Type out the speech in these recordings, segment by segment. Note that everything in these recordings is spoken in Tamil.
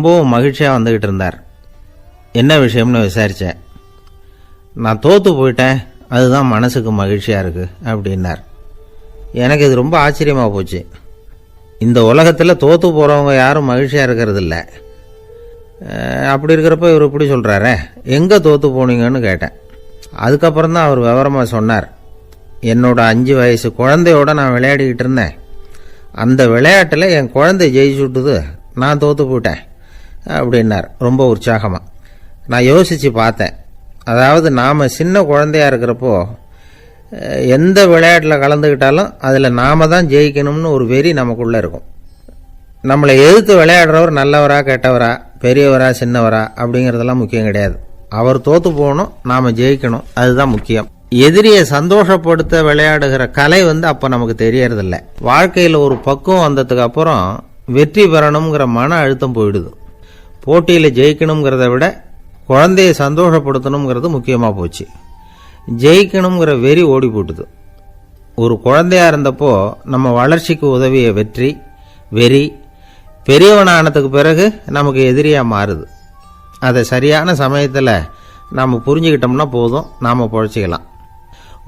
ரொம்பவும் மகிழ்ச்சியாக வந்துக்கிட்டு இருந்தார். என்ன விஷயம்னு விசாரித்தேன். நான் தோற்று போயிட்டேன், அதுதான் மனசுக்கு மகிழ்ச்சியாக இருக்குது அப்படின்னார். எனக்கு இது ரொம்ப ஆச்சரியமாக போச்சு. இந்த உலகத்தில் தோற்று போகிறவங்க யாரும் மகிழ்ச்சியாக இருக்கிறது இல்லை. அப்படி இருக்கிறப்ப இவர் இப்படி சொல்கிறாரே, எங்கே தோற்று போனீங்கன்னு கேட்டேன். அதுக்கப்புறம் தான் அவர் விவரமாக சொன்னார். என்னோட 5 வயசு குழந்தையோட நான் விளையாடிக்கிட்டு இருந்தேன். அந்த விளையாட்டில் என் குழந்தை ஜெயிச்சுட்டுது, நான் தோற்று போயிட்டேன் அப்படின்னார் ரொம்ப உற்சாகமாக. நான் யோசித்து பார்த்தேன். அதாவது நாம் சின்ன குழந்தையாக இருக்கிறப்போ எந்த விளையாட்டில் கலந்துக்கிட்டாலும் அதில் நாம் தான் ஜெயிக்கணும்னு ஒரு வெறி நமக்குள்ளே இருக்கும். நம்மளை எதிர்த்து விளையாடுறவர் நல்லவரா கெட்டவரா, பெரியவரா சின்னவரா அப்படிங்கிறதெல்லாம் முக்கியம் கிடையாது. அவர் தோற்று போகணும், நாம் ஜெயிக்கணும், அதுதான் முக்கியம். எதிரியை சந்தோஷப்படுத்த விளையாடுகிற கலை அப்போ நமக்கு தெரியறதில்ல. வாழ்க்கையில் ஒரு பக்குவம் வந்ததுக்கு அப்புறம் வெற்றி பெறணுங்கிற மன அழுத்தம் போயிடுது. போட்டியில் ஜெயிக்கணுங்கிறத விட குழந்தையை சந்தோஷப்படுத்தணுங்கிறது முக்கியமாக போச்சு. ஜெயிக்கணுங்கிற வெறி ஓடி போட்டுது. ஒரு குழந்தையாக இருந்தப்போ நம்ம வளர்ச்சிக்கு உதவிய வெறி பெரியவனானதுக்கு பிறகு நமக்கு எதிரியாக மாறுது. அதை சரியான சமயத்தில் நாம் புரிஞ்சுக்கிட்டோம்னா போதும், நாம் பொழைச்சிக்கலாம்.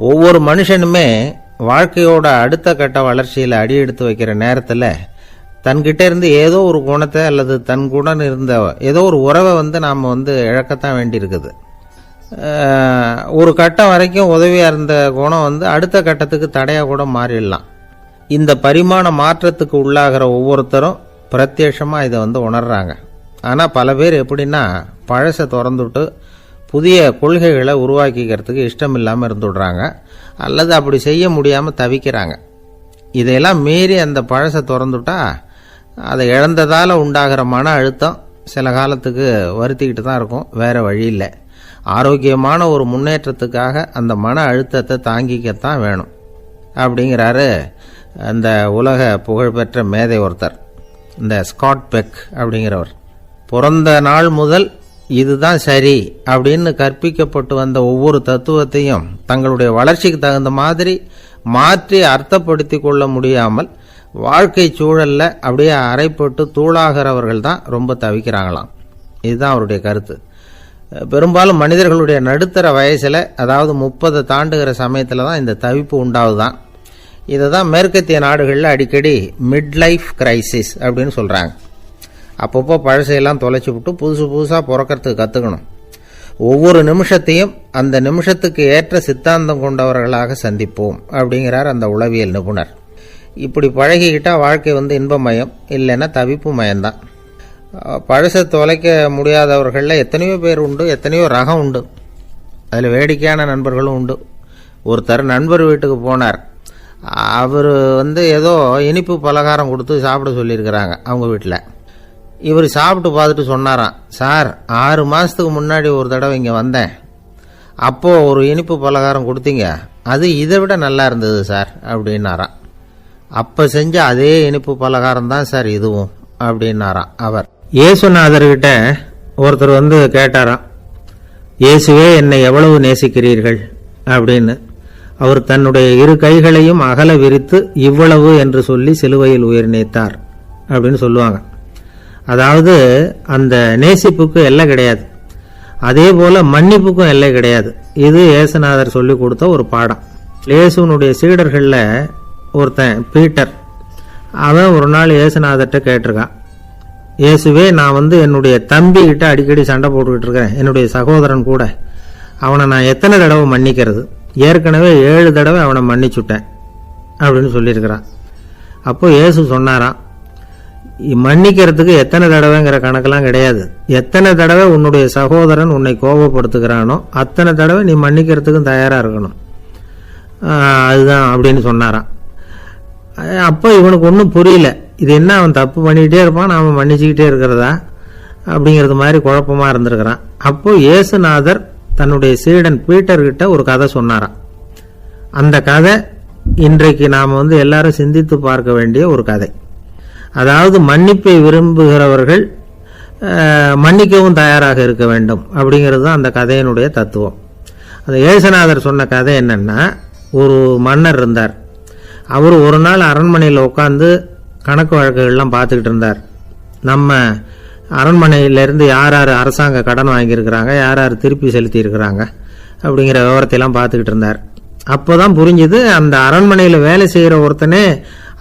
ஒவ்வொரு மனுஷனுமே வாழ்க்கையோட அடுத்த கட்ட வளர்ச்சியில் அடி எடுத்து வைக்கிற நேரத்தில் தன்கிட்ட இருந்து ஏதோ ஒரு குணத்தை அல்லது தன் குணம் இருந்த ஏதோ ஒரு உறவை நாம் இழக்கத்தான் வேண்டியிருக்குது. ஒரு கட்டம் வரைக்கும் உதவியாக இருந்த குணம் அடுத்த கட்டத்துக்கு தடையாக கூட மாறிடலாம். இந்த பரிமாண மாற்றத்துக்கு உள்ளாகிற ஒவ்வொருத்தரும் பிரத்யட்சமாக இதை உணர்றாங்க. ஆனால் பல பேர் எப்படின்னா பழசை திறந்துவிட்டு புதிய கொள்கைகளை உருவாக்கிக்கிறதுக்கு இஷ்டம் இல்லாமல் இருந்துடுறாங்க, அல்லது அப்படி செய்ய முடியாமல் தவிக்கிறாங்க. இதையெல்லாம் மீறி அந்த பழசை திறந்துட்டா அதை இழந்ததால் உண்டாகிற மன அழுத்தம் சில காலத்துக்கு வருத்திக்கிட்டு தான் இருக்கும், வேறு வழி இல்லை. ஆரோக்கியமான ஒரு முன்னேற்றத்துக்காக அந்த மன அழுத்தத்தை தாங்கிக்கத்தான் வேணும் அப்படிங்கிறாரு அந்த உலக புகழ்பெற்ற மேதை ஒருத்தர், இந்த ஸ்காட் பெக் அப்படிங்கிறவர். பிறந்த நாள் முதல் இதுதான் சரி அப்படின்னு கற்பிக்கப்பட்டு வந்த ஒவ்வொரு தத்துவத்தையும் தங்களுடைய வளர்ச்சிக்கு தகுந்த மாதிரி மாற்றி அர்த்தப்படுத்தி கொள்ள முடியாமல் வாழ்க்கை சூழல்ல அப்படியே அரைப்பட்டு தூளாகிறவர்கள் தான் ரொம்ப தவிக்கிறாங்களாம். இதுதான் அவருடைய கருத்து. பெரும்பாலும் மனிதர்களுடைய நடுத்தர வயசில், அதாவது 30 தாண்டுகிற சமயத்தில் தான் இந்த தவிப்பு உண்டாகுதான். இதை தான் மேற்கத்திய நாடுகளில் அடிக்கடி மிட் லைஃப் கிரைசிஸ் அப்படின்னு சொல்கிறாங்க. அப்பப்போ பழசையெல்லாம் தொலைச்சி விட்டு புதுசாக பிறக்கிறதுக்கு கற்றுக்கணும். ஒவ்வொரு நிமிஷத்தையும் அந்த நிமிஷத்துக்கு ஏற்ற சித்தாந்தம் கொண்டவர்களாக சந்திப்போம் அப்படிங்கிறார் அந்த உளவியல் நிபுணர். இப்படி பழகிக்கிட்டால் வாழ்க்கை இன்பமயம், இல்லைன்னா தவிப்பு மயம்தான். பழசை தொலைக்க முடியாதவர்களில் எத்தனையோ பேர் உண்டு, எத்தனையோ ரகம் உண்டு. அதில் வேடிக்கையான நண்பர்களும் உண்டு. ஒருத்தர் நண்பர் வீட்டுக்கு போனார். அவர் ஏதோ இனிப்பு பலகாரம் கொடுத்து சாப்பிட சொல்லியிருக்கிறாங்க அவங்க வீட்டில். இவர் சாப்பிட்டு பார்த்துட்டு சொன்னாராம், சார் 6 மாதத்துக்கு முன்னாடி ஒரு தடவை இங்கே வந்தேன், அப்போது ஒரு இனிப்பு பலகாரம் கொடுத்தீங்க, அது இதை விட நல்லா இருந்தது சார் அப்படின்னாராம். அப்போ செஞ்ச அதே இனிப்பு பலகாரம் தான் சார் இதுவும் அப்படின்னாராம் அவர். இயேசுநாதர்கிட்ட ஒருத்தர் கேட்டாராம், இயேசுவே என்னை எவ்வளவு நேசிக்கிறீர்கள் அப்படின்னு. அவர் தன்னுடைய 2 கைகளையும் அகல விரித்து இவ்வளவு என்று சொல்லி சிலுவையில் உயிர் நீத்தார் அப்படின்னு சொல்லுவாங்க. அதாவது அந்த நேசிப்புக்கு எல்லை கிடையாது, அதே போல மன்னிப்புக்கும் எல்லை கிடையாது. இது இயேசுநாதர் சொல்லி கொடுத்த ஒரு பாடம். இயேசுனுடைய சீடர்களில் ஒருத்தன் பீட்டர், அவன் ஒரு நாள் இயேசுநாதர்கிட்ட கேட்டிருக்கான், இயேசுவே நான் என்னுடைய தம்பி கிட்ட அடிக்கடி சண்டை போட்டுக்கிட்டு இருக்கிறேன், என்னுடைய சகோதரன் கூட, அவனை நான் எத்தனை தடவை மன்னிக்கிறது? ஏற்கனவே 7 தடவை அவனை மன்னிச்சுட்டேன் அப்படின்னு சொல்லியிருக்கிறான். அப்போ இயேசு சொன்னாராம், மன்னிக்கிறதுக்கு எத்தனை தடவைங்கிற கணக்கெல்லாம் கிடையாது, எத்தனை தடவை உன்னுடைய சகோதரன் உன்னை கோபப்படுத்துகிறானோ அத்தனை தடவை நீ மன்னிக்கிறதுக்கும் தயாராக இருக்கணும், அதுதான் அப்படின்னு சொன்னாராம். அப்போ இவனுக்கு ஒன்றும் புரியல, இது என்ன அவன் தப்பு பண்ணிக்கிட்டே இருப்பான், நாம் மன்னிச்சுக்கிட்டே இருக்கிறதா அப்படிங்கிறது மாதிரி குழப்பமாக இருந்திருக்கிறான். அப்போ இயேசுநாதர் தன்னுடைய சீடன் பீட்டர்கிட்ட ஒரு கதை சொன்னாராம். அந்த கதை இன்றைக்கு நாம் எல்லாரும் சிந்தித்து பார்க்க வேண்டிய ஒரு கதை. அதாவது மன்னிப்பை விரும்புகிறவர்கள் மன்னிக்கவும் தயாராக இருக்க வேண்டும் அப்படிங்கிறது தான் அந்த கதையினுடைய தத்துவம். அந்த இயேசுநாதர் சொன்ன கதை என்னன்னா, ஒரு மன்னர் இருந்தார். அவர் ஒரு நாள் அரண்மனையில் உட்காந்து கணக்கு வழக்குகள்லாம் பார்த்துக்கிட்டு இருந்தார். நம்ம அரண்மனையிலேருந்து யார் யார் அரசாங்க கடன் வாங்கியிருக்கிறாங்க, யார் யார் திருப்பி செலுத்தியிருக்கிறாங்க அப்படிங்கிற விவரத்தையெல்லாம் பார்த்துக்கிட்டு இருந்தார். அப்போ தான் புரிஞ்சுது, அந்த அரண்மனையில் வேலை செய்கிற ஒருத்தனே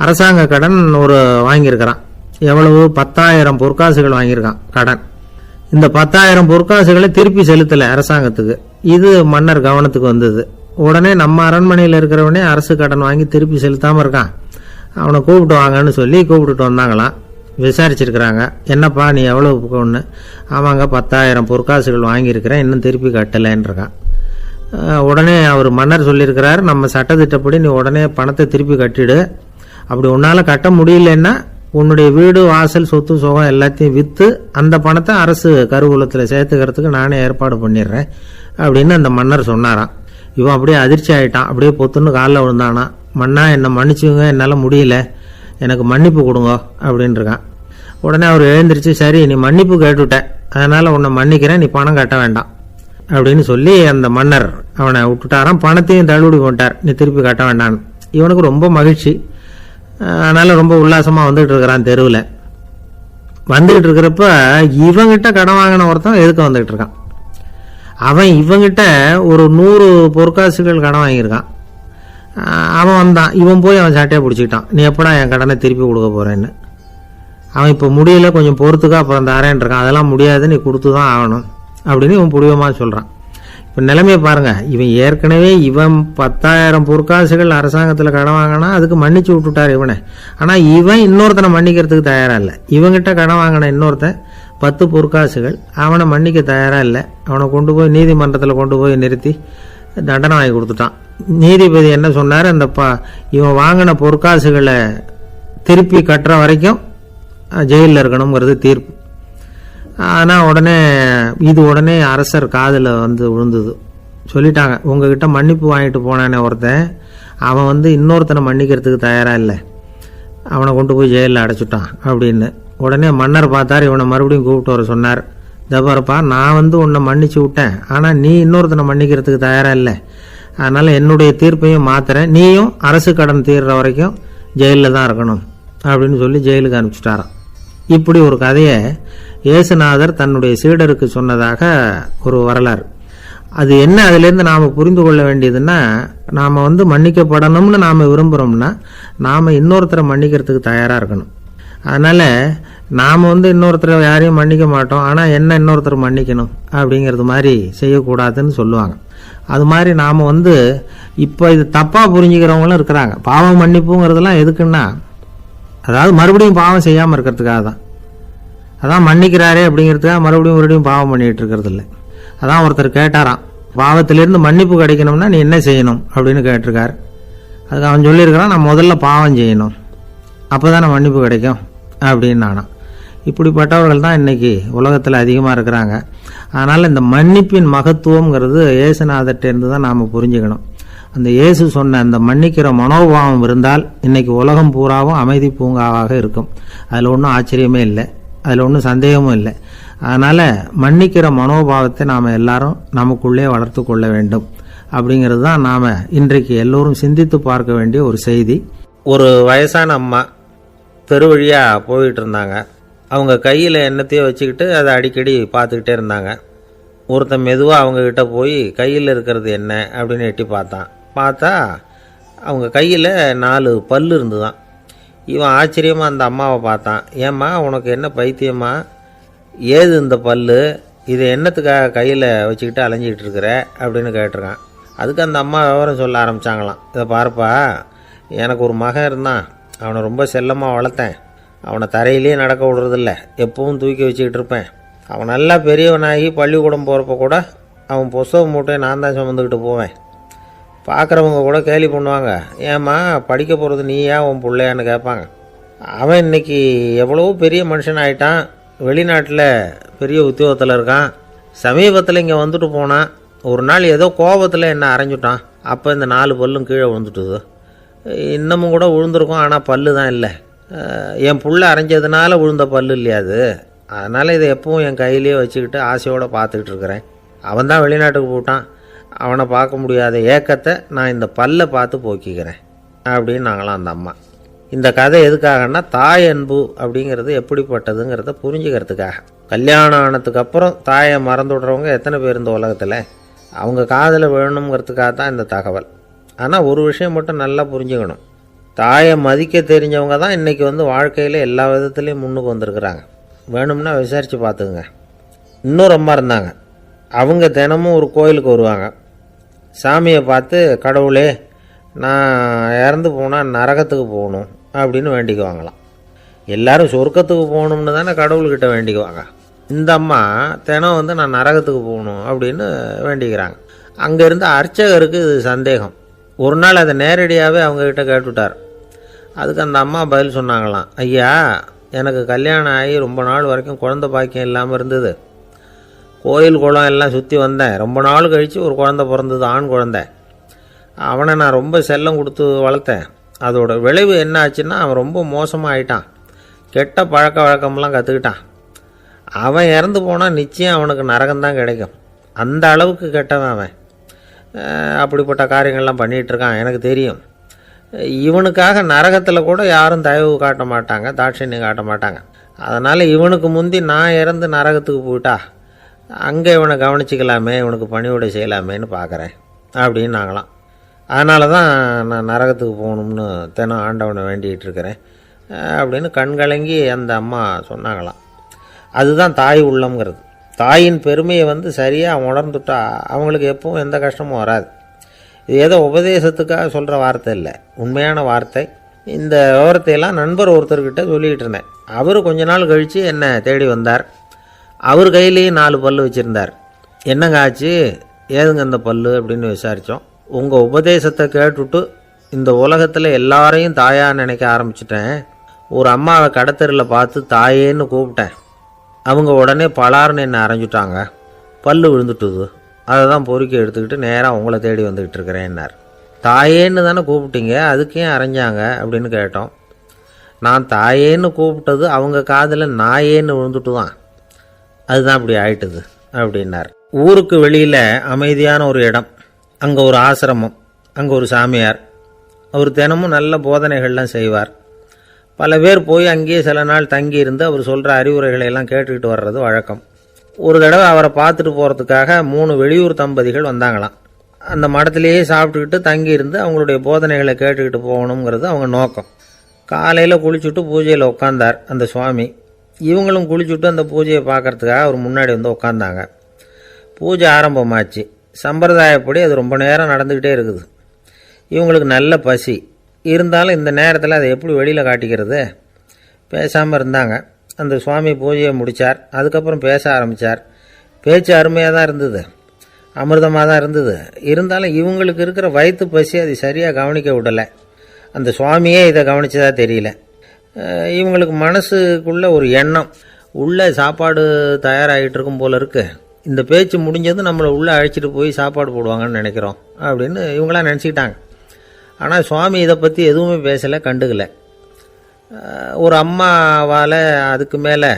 அரசாங்க கடன் வாங்கியிருக்கிறான். எவ்வளவு? 10,000 பொற்காசுகள் வாங்கியிருக்கான் கடன். இந்த 10,000 பொற்காசுகளை திருப்பி செலுத்தலை அரசாங்கத்துக்கு. இது மன்னர் கவனத்துக்கு வந்தது. உடனே நம்ம அரண்மனையில் இருக்கிறவனே அரசு கடன் வாங்கி திருப்பி செலுத்தாமல் இருக்கான், அவனை கூப்பிட்டு வாங்கன்னு சொல்லி கூப்பிட்டுட்டு வந்தாங்களாம். விசாரிச்சிருக்கிறாங்க, என்னப்பா நீ எவ்வளவு ஒன்று? ஆமாங்க 10,000 பொற்காசுகள் வாங்கியிருக்கிறேன், இன்னும் திருப்பி கட்டலைன்றான். உடனே அவர் மன்னர் சொல்லியிருக்கிறார், நம்ம சட்டத்திட்டப்படி நீ உடனே பணத்தை திருப்பி கட்டிடு. அப்படி உன்னால் கட்ட முடியலன்னா உன்னுடைய வீடு வாசல் சொத்து சுகம் எல்லாத்தையும் விற்று அந்த பணத்தை அரசு கருவூலத்தில் சேர்த்துக்கிறதுக்கு நானே ஏற்பாடு பண்ணிடுறேன் அப்படின்னு அந்த மன்னர் சொன்னாராம். இவன் அப்படியே அதிர்ச்சி ஆகிட்டான், அப்படியே பொத்துன்னு காலில் விழுந்தானா. மன்னா என்னை மன்னிச்சுங்க, என்னால் முடியல, எனக்கு மன்னிப்பு கொடுங்க அப்படின்ட்டுருக்கான். உடனே அவர் எழுந்திரிச்சு, சரி நீ மன்னிப்பு கேட்டுவிட்டேன், அதனால் உன்னை மன்னிக்கிறேன், நீ பணம் கட்ட வேண்டாம் அப்படின்னு சொல்லி அந்த மன்னர் அவனை விட்டுட்டாராம். பணத்தையும் தள்ளுபடி போட்டார், நீ திருப்பி கட்ட வேண்டான்னு. இவனுக்கு ரொம்ப மகிழ்ச்சி, அதனால் ரொம்ப உல்லாசமாக வந்துகிட்டு இருக்கிறான். தெருவில் வந்துகிட்டு இருக்கிறப்ப இவங்கிட்ட கடன் வாங்கின ஒருத்தன் எதுக்கு வந்துகிட்டு இருக்கான். அவன் இவங்கிட்ட ஒரு 100 பொற்காசுகள் கடன் வாங்கியிருக்கான். அவன் வந்தான், இவன் போய் அவன் சாட்டையை பிடிச்சிக்கிட்டான், நீ எப்படா என் கடனை திருப்பி கொடுக்க போகிறேன்னு. அவன் இப்போ முடியல, கொஞ்சம் பொறுத்துக்கா, அப்புறம் தரேன் இருக்கான். அதெல்லாம் முடியாது, நீ கொடுத்து தான் ஆகணும் அப்படின்னு இவன் புடிவமாக சொல்கிறான். இப்போ நிலைமையை பாருங்கள், இவன் ஏற்கனவே 10,000 பொற்காசுகள் அரசாங்கத்தில் கடன் வாங்கினா அதுக்கு மன்னிச்சு விட்டுட்டார் இவனை. ஆனால் இவன் இன்னொருத்தனை மன்னிக்கிறதுக்கு தயாராக இல்லை. இவங்கிட்ட கடன் வாங்கின இன்னொருத்தன் 10 பொற்காசுகள், அவனை மன்னிக்க தயாராக இல்லை. அவனை கொண்டு போய் நீதிமன்றத்தில் கொண்டு போய் நிறுத்தி தண்டனை வாங்கி கொடுத்துட்டான். நீதிபதி என்ன சொன்னார், அந்த இவன் வாங்கின பொற்காசுகளை திருப்பி கட்டுற வரைக்கும் ஜெயிலில் இருக்கணுங்கிறது தீர்ப்பு. ஆனால் உடனே அரசர் காதில் விழுந்தது. சொல்லிட்டாங்க, உங்ககிட்ட மன்னிப்பு வாங்கிட்டு போனானே ஒருத்தன், அவன் இன்னொருத்தனை மன்னிக்கிறதுக்கு தயாராக இல்லை, அவனை கொண்டு போய் ஜெயிலில் அடைச்சிட்டான் அப்படின்னு. உடனே மன்னர் பார்த்தார், இவனை மறுபடியும் கூப்பிட்டு வர சொன்னார். தபாரப்பா, நான் உன்னை மன்னிச்சு விட்டேன், ஆனால் நீ இன்னொருத்தனை மன்னிக்கிறதுக்கு தயாராக இல்லை, அதனால் என்னுடைய தீர்ப்பையும் மாத்துறேன், நீயும் அரசு கடன் தீர்ற வரைக்கும் ஜெயிலில் தான் இருக்கணும் அப்படின்னு சொல்லி ஜெயிலுக்கு அனுப்பிச்சிட்டாராம். இப்படி ஒரு கதையை இயேசுநாதர் தன்னுடைய சீடருக்கு சொன்னதாக ஒரு வரலாறு. அது என்ன, அதுலேருந்து நாம் புரிந்து கொள்ள வேண்டியதுன்னா, நாம் மன்னிக்கப்படணும்னு நாம் விரும்புகிறோம்னா நாம் இன்னொருத்தரை மன்னிக்கிறதுக்கு தயாராக இருக்கணும். அதனால் நாம் இன்னொருத்தரை யாரையும் மன்னிக்க மாட்டோம், ஆனால் என்ன இன்னொருத்தர் மன்னிக்கணும் அப்படிங்கிறது மாதிரி செய்யக்கூடாதுன்னு சொல்லுவாங்க. அது மாதிரி நாம் இப்போ இது தப்பாக புரிஞ்சுக்கிறவங்களும் இருக்கிறாங்க. பாவம் மன்னிப்புங்கிறதுலாம் எதுக்குன்னா, அதாவது மறுபடியும் பாவம் செய்யாமல் இருக்கிறதுக்காக தான். அதான் மன்னிக்கிறாரே அப்படிங்கிறதுக்காக மறுபடியும் பாவம் பண்ணிகிட்டு இருக்கிறது இல்லை. அதான் ஒருத்தர் கேட்டாராம், பாவத்திலிருந்து மன்னிப்பு கிடைக்கணும்னா நீ என்ன செய்யணும் அப்படின்னு கேட்டிருக்கார். அதுக்கு அவன் சொல்லியிருக்கிறான், நான் முதல்ல பாவம் செய்யணும், அப்போ தானே மன்னிப்பு கிடைக்கும் அப்படின்னு நானாம். இப்படிப்பட்டவர்கள் தான் இன்றைக்கி உலகத்தில் அதிகமாக இருக்கிறாங்க. அதனால் இந்த மன்னிப்பின் மகத்துவங்கிறது இயேசுநாதர்கிட்டேருந்து தான் நாம் புரிஞ்சுக்கணும். அந்த இயேசு சொன்ன அந்த மன்னிக்கிற மனோபாவம் இருந்தால் இன்றைக்கி உலகம் பூராவும் அமைதி பூங்காவாக இருக்கும். அதில் ஒன்றும் ஆச்சரியமே இல்லை, அதில் ஒன்றும் சந்தேகமும் இல்லை. அதனால் மன்னிக்கிற மனோபாவத்தை நாம் எல்லாரும் நமக்குள்ளே வளர்த்து கொள்ள வேண்டும் அப்படிங்கிறது தான் நாம் இன்றைக்கு எல்லோரும் சிந்தித்து பார்க்க வேண்டிய ஒரு செய்தி. ஒரு வயசான அம்மா தெரு வழியாக போயிட்டு இருந்தாங்க. அவங்க கையில் எண்ணத்தையோ வச்சுக்கிட்டு அதை அடிக்கடி பார்த்துக்கிட்டே இருந்தாங்க. ஒருத்தன் மெதுவாக அவங்கக்கிட்ட போய் கையில் இருக்கிறது என்ன அப்படின்னு எட்டி பார்த்தா அவங்க கையில் 4 பல் இருந்துதான். இவன் ஆச்சரியமாக அந்த அம்மாவை பார்த்தான். ஏம்மா உனக்கு என்ன பைத்தியமா, ஏது இந்த பல், இதை என்னத்துக்காக கையில் வச்சுக்கிட்டு அலைஞ்சிக்கிட்டு இருக்கிற அப்படின்னு கேட்டிருக்கான். அதுக்கு அந்த அம்மா விவரம் சொல்ல ஆரம்பித்தாங்களாம். இதை பாருப்பா, எனக்கு ஒரு மகன் இருந்தான், அவனை ரொம்ப செல்லமாக வளர்த்தேன். அவனை தரையிலேயே நடக்க விடுறதில்ல, எப்பவும் தூக்கி வச்சுக்கிட்டு இருப்பேன். அவன் நல்லா பெரியவனாகி பள்ளிக்கூடம் போகிறப்ப கூட அவன் புஸ்தக மூட்டையை நான் தான் சுமந்துக்கிட்டு போவேன். பார்க்குறவங்க கூட கேலி பண்ணுவாங்க, ஏம்மா படிக்க போகிறது நீயா உன் பிள்ளையான்னு கேட்பாங்க. அவன் இன்னைக்கு எவ்வளவோ பெரிய மனுஷன் ஆகிட்டான், வெளிநாட்டில் பெரிய உத்தியோகத்தில் இருக்கான். சமீபத்தில் இங்கே வந்துட்டு போனான். ஒரு நாள் ஏதோ கோபத்தில் என்ன அரைஞ்சுட்டான். அப்போ இந்த 4 பல்லும் கீழே விழுந்துட்டுது. இன்னமும் கூட விழுந்திருக்கும், ஆனால் பல்லு தான் இல்லை. என் புள்ள அரைஞ்சதுனால விழுந்த பல்லு இல்லையா அது, அதனால் இதை எப்பவும் என் கையிலேயே வச்சுக்கிட்டு ஆசையோடு பார்த்துக்கிட்டு இருக்கிறேன். அவன் தான் வெளிநாட்டுக்கு போட்டான், அவனை பார்க்க முடியாத ஏக்கத்தை நான் இந்த பல்லை பார்த்து போக்கிக்கிறேன் அப்படின்னு நாங்களாம் அந்த அம்மா. இந்த கதை எதுக்காகன்னா, தாய் அன்பு அப்படிங்கிறது எப்படிப்பட்டதுங்கிறத புரிஞ்சுக்கிறதுக்காக. கல்யாணம் ஆனதுக்கு அப்புறம் தாயை மறந்து விடுறவங்க எத்தனை பேர் இந்த உலகத்தில்? அவங்க காதில் வேணுங்கிறதுக்காக தான் இந்த தகவல். ஆனால் ஒரு விஷயம் மட்டும் நல்லா புரிஞ்சுக்கணும். தாயை மதிக்க தெரிஞ்சவங்க தான் இன்றைக்கி வாழ்க்கையில் எல்லா விதத்துலேயும் முன்னுக்கு வந்திருக்கிறாங்க. வேணும்னா விசாரித்து பார்த்துக்குங்க. இன்னொரு அம்மா இருந்தாங்க. அவங்க தினமும் ஒரு கோயிலுக்கு வருவாங்க. சாமியை பார்த்து, கடவுளே நான் இறந்து போனால் நரகத்துக்கு போகணும் அப்படின்னு வேண்டிக்குவாங்களாம். எல்லோரும் சொர்க்கத்துக்கு போகணும்னு தானே கடவுள்கிட்ட வேண்டிக்குவாங்க. இந்த அம்மா தினம் நான் நரகத்துக்கு போகணும் அப்படின்னு வேண்டிக்கிறாங்க. அங்கே இருந்த அர்ச்சகருக்கு இது சந்தேகம். ஒரு நாள் அதை நேரடியாகவே அவங்கக்கிட்ட கேட்டுவிட்டார். அதுக்கு அந்த அம்மா பதில் சொன்னாங்களாம், ஐயா, எனக்கு கல்யாணம் ஆகி ரொம்ப நாள் வரைக்கும் குழந்தை பாக்கியம் இல்லாமல் இருந்தது. கோயில் குளம் எல்லாம் சுற்றி வந்தேன். ரொம்ப நாள் கழித்து ஒரு குழந்தை பிறந்தது, ஆண் குழந்தை. அவனை நான் ரொம்ப செல்லம் கொடுத்து வளர்த்தேன். அதோட விளைவு என்ன ஆச்சுன்னா, அவன் ரொம்ப மோசமாக ஆயிட்டான். கெட்ட பழக்க வழக்கம்லாம் கற்றுக்கிட்டான். அவன் இறந்து போனால் நிச்சயம் அவனுக்கு நரகம்தான் கிடைக்கும். அந்த அளவுக்கு கெட்டவன் அவன். அப்படிப்பட்ட காரியங்கள்லாம் பண்ணிகிட்ருக்கான், எனக்கு தெரியும். இவனுக்காக நரகத்தில் கூட யாரும் தயவு காட்ட மாட்டாங்க, தாட்சண்யம் காட்ட மாட்டாங்க. அதனால் இவனுக்கு முந்தி நான் இறந்து நரகத்துக்கு போயிட்டா அங்கே இவனை கவனிச்சிக்கலாமே, இவனுக்கு பணிவிடை செய்யலாமேன்னு பார்க்குறேன் அப்படின்னு நாங்களாம். அதனால தான் நான் நரகத்துக்கு போகணும்னு தினம் ஆண்டவனை வேண்டிகிட்டு இருக்கிறேன் அப்படின்னு கண்கலங்கி அந்த அம்மா சொன்னாங்களாம். அதுதான் தாய் உள்ளம்ங்கிறது. தாயின் பெருமையை சரியாக உணர்ந்துட்டா அவங்களுக்கு எப்பவும் எந்த கஷ்டமும் வராது. இது ஏதோ உபதேசத்துக்காக சொல்கிற வார்த்தை இல்லை, உண்மையான வார்த்தை. இந்த விவரத்தையெல்லாம் நண்பர் ஒருத்தர்கிட்ட சொல்லிக்கிட்டு இருந்தேன். அவர் கொஞ்ச நாள் கழித்து என்னை தேடி வந்தார். அவர் கையிலேயும் 4 பல்லு வச்சுருந்தார். என்னங்க ஆச்சு, ஏதுங்க அந்த பல்லு அப்படின்னு விசாரித்தோம். உங்கள் உபதேசத்தை கேட்டுவிட்டு இந்த உலகத்தில் எல்லாரையும் தாயாக நினைக்க ஆரம்பிச்சிட்டேன். ஒரு அம்மாவை கடத்தரில் பார்த்து தாயேன்னு கூப்பிட்டேன். அவங்க உடனே பலார்னு என்னை அரைஞ்சிட்டாங்க. பல்லு விழுந்துட்டுது. அதை தான் பொறுக்கி எடுத்துக்கிட்டு நேராக உங்களை தேடி வந்துக்கிட்டு இருக்கிறேன்னார். தாயேன்னு தானே கூப்பிட்டீங்க, அதுக்கு ஏன் அரைஞ்சாங்க அப்படின்னு கேட்டோம். நான் தாயேன்னு கூப்பிட்டது அவங்க காதில் நாயேன்னு விழுந்துட்டு தான், அதுதான் அப்படி ஆயிட்டுது அப்படின்னார். ஊருக்கு வெளியில் அமைதியான ஒரு இடம், அங்கே ஒரு ஆசிரமம், அங்கே ஒரு சாமியார். அவர் தினமும் நல்ல போதனைகள்லாம் செய்வார். பல பேர் போய் அங்கேயே சில நாள் தங்கி இருந்து அவர் சொல்கிற அறிவுரைகளை எல்லாம் கேட்டுக்கிட்டு வர்றது வழக்கம். ஒரு தடவை அவரை பார்த்துட்டு போகிறதுக்காக 3 வெளியூர் தம்பதிகள் வந்தாங்களாம். அந்த மடத்திலேயே சாப்பிட்டுக்கிட்டு தங்கி இருந்து அவங்களுடைய போதனைகளை கேட்டுக்கிட்டு போகணுங்கிறது அவங்க நோக்கம். காலையில் குளிச்சுட்டு பூஜையில் உட்காந்தார் அந்த சுவாமி. இவங்களும் குளிச்சுட்டு அந்த பூஜையை பார்க்கறதுக்காக அவர் முன்னாடி உட்காந்தாங்க. பூஜை ஆரம்பமாச்சு. சம்பிரதாயப்படி அது ரொம்ப நேரம் நடந்துக்கிட்டே இருக்குது. இவங்களுக்கு நல்ல பசி இருந்தாலும் இந்த நேரத்தில் அதை எப்படி வெளியில் காட்டிக்கிறது? பேசாமல் இருந்தாங்க. அந்த சுவாமி பூஜையை முடித்தார். அதுக்கப்புறம் பேச ஆரம்பித்தார். பேச்சு அருமையாக தான் இருந்தது, அமிர்தமாக தான் இருந்தது. இருந்தாலும் இவங்களுக்கு இருக்கிற வயிற்று பசி அது சரியாக கவனிக்க விடலை. அந்த சுவாமியே இதை கவனிச்சதா தெரியல. இவங்களுக்கு மனசுக்குள்ள ஒரு எண்ணம், உள்ளே சாப்பாடு தயாராகிட்டு இருக்கும் போல இருக்கு. இந்த பேச்சு முடிஞ்சது நம்மளை உள்ளே அழைச்சிட்டு போய் சாப்பாடு போடுவாங்கன்னு நினைக்கிறோம் அப்படின்னு இவங்களாம் நினச்சிக்கிட்டாங்க. ஆனால் சுவாமி இதை பற்றி எதுவுமே பேசலை, கண்டுக்கலை. ஒரு அம்மாவால் அதுக்கு மேலே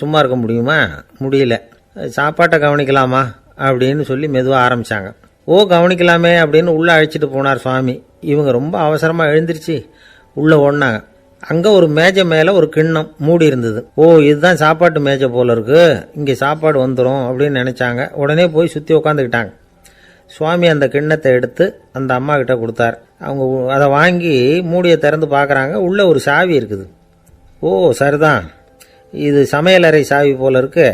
சும்மா இருக்க முடியுமா? முடியல. சாப்பாட்டை கவனிக்கலாமா அப்படின்னு சொல்லி மெதுவாக ஆரம்பித்தாங்க. ஓ, கவனிக்கலாமே அப்படின்னு உள்ளே அழைச்சிட்டு போனார் சுவாமி. இவங்க ரொம்ப அவசரமாக எழுந்திரிச்சு உள்ளே ஓடினாங்க. அங்கே ஒரு மேஜை மேலே ஒரு கிண்ணம் மூடி இருந்தது. ஓ, இதுதான் சாப்பாட்டு மேஜை போல இருக்கு, இங்கே சாப்பாடு வந்துடும் அப்படின்னு நினச்சாங்க. உடனே போய் சுற்றி உட்காந்துக்கிட்டாங்க. சுவாமி அந்த கிண்ணத்தை எடுத்து அந்த அம்மா கிட்ட கொடுத்தார். அவங்க அதை வாங்கி மூடியை திறந்து பார்க்குறாங்க. உள்ளே ஒரு சாவி இருக்குது. ஓ, சரிதான், இது சமையலறை சாவி போல இருக்கு.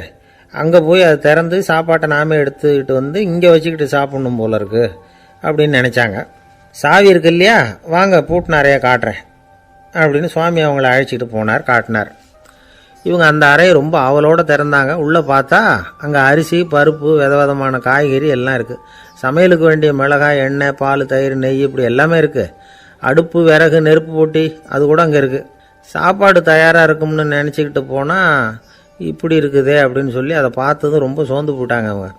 அங்கே போய் அதை திறந்து சாப்பாட்டை நாமே எடுத்துக்கிட்டு இங்கே வச்சுக்கிட்டு சாப்பிட்ணும் போல இருக்கு அப்படின்னு நினச்சாங்க. சாவி இருக்கு இல்லையா, வாங்க பூட்டு நிறையா காட்டுறேன் அப்படின்னு சுவாமி அவங்கள அழைச்சிட்டு போனார், காட்டினார். இவங்க அந்த அறையை ரொம்ப ஆவலோடு திறந்தாங்க. உள்ளே பார்த்தா அங்கே அரிசி, பருப்பு, விதவிதமான காய்கறி எல்லாம் இருக்குது. சமையலுக்கு வேண்டிய மிளகாய், எண்ணெய், பால், தயிர், நெய் இப்படி எல்லாமே இருக்குது. அடுப்பு, விறகு, நெருப்பு போட்டி அது கூட அங்கே இருக்குது. சாப்பாடு தயாராக இருக்கும்னு நினச்சிக்கிட்டு போனால் இப்படி இருக்குதே அப்படின்னு சொல்லி அதை பார்த்ததும் ரொம்ப சோர்ந்து போட்டாங்க அவங்க.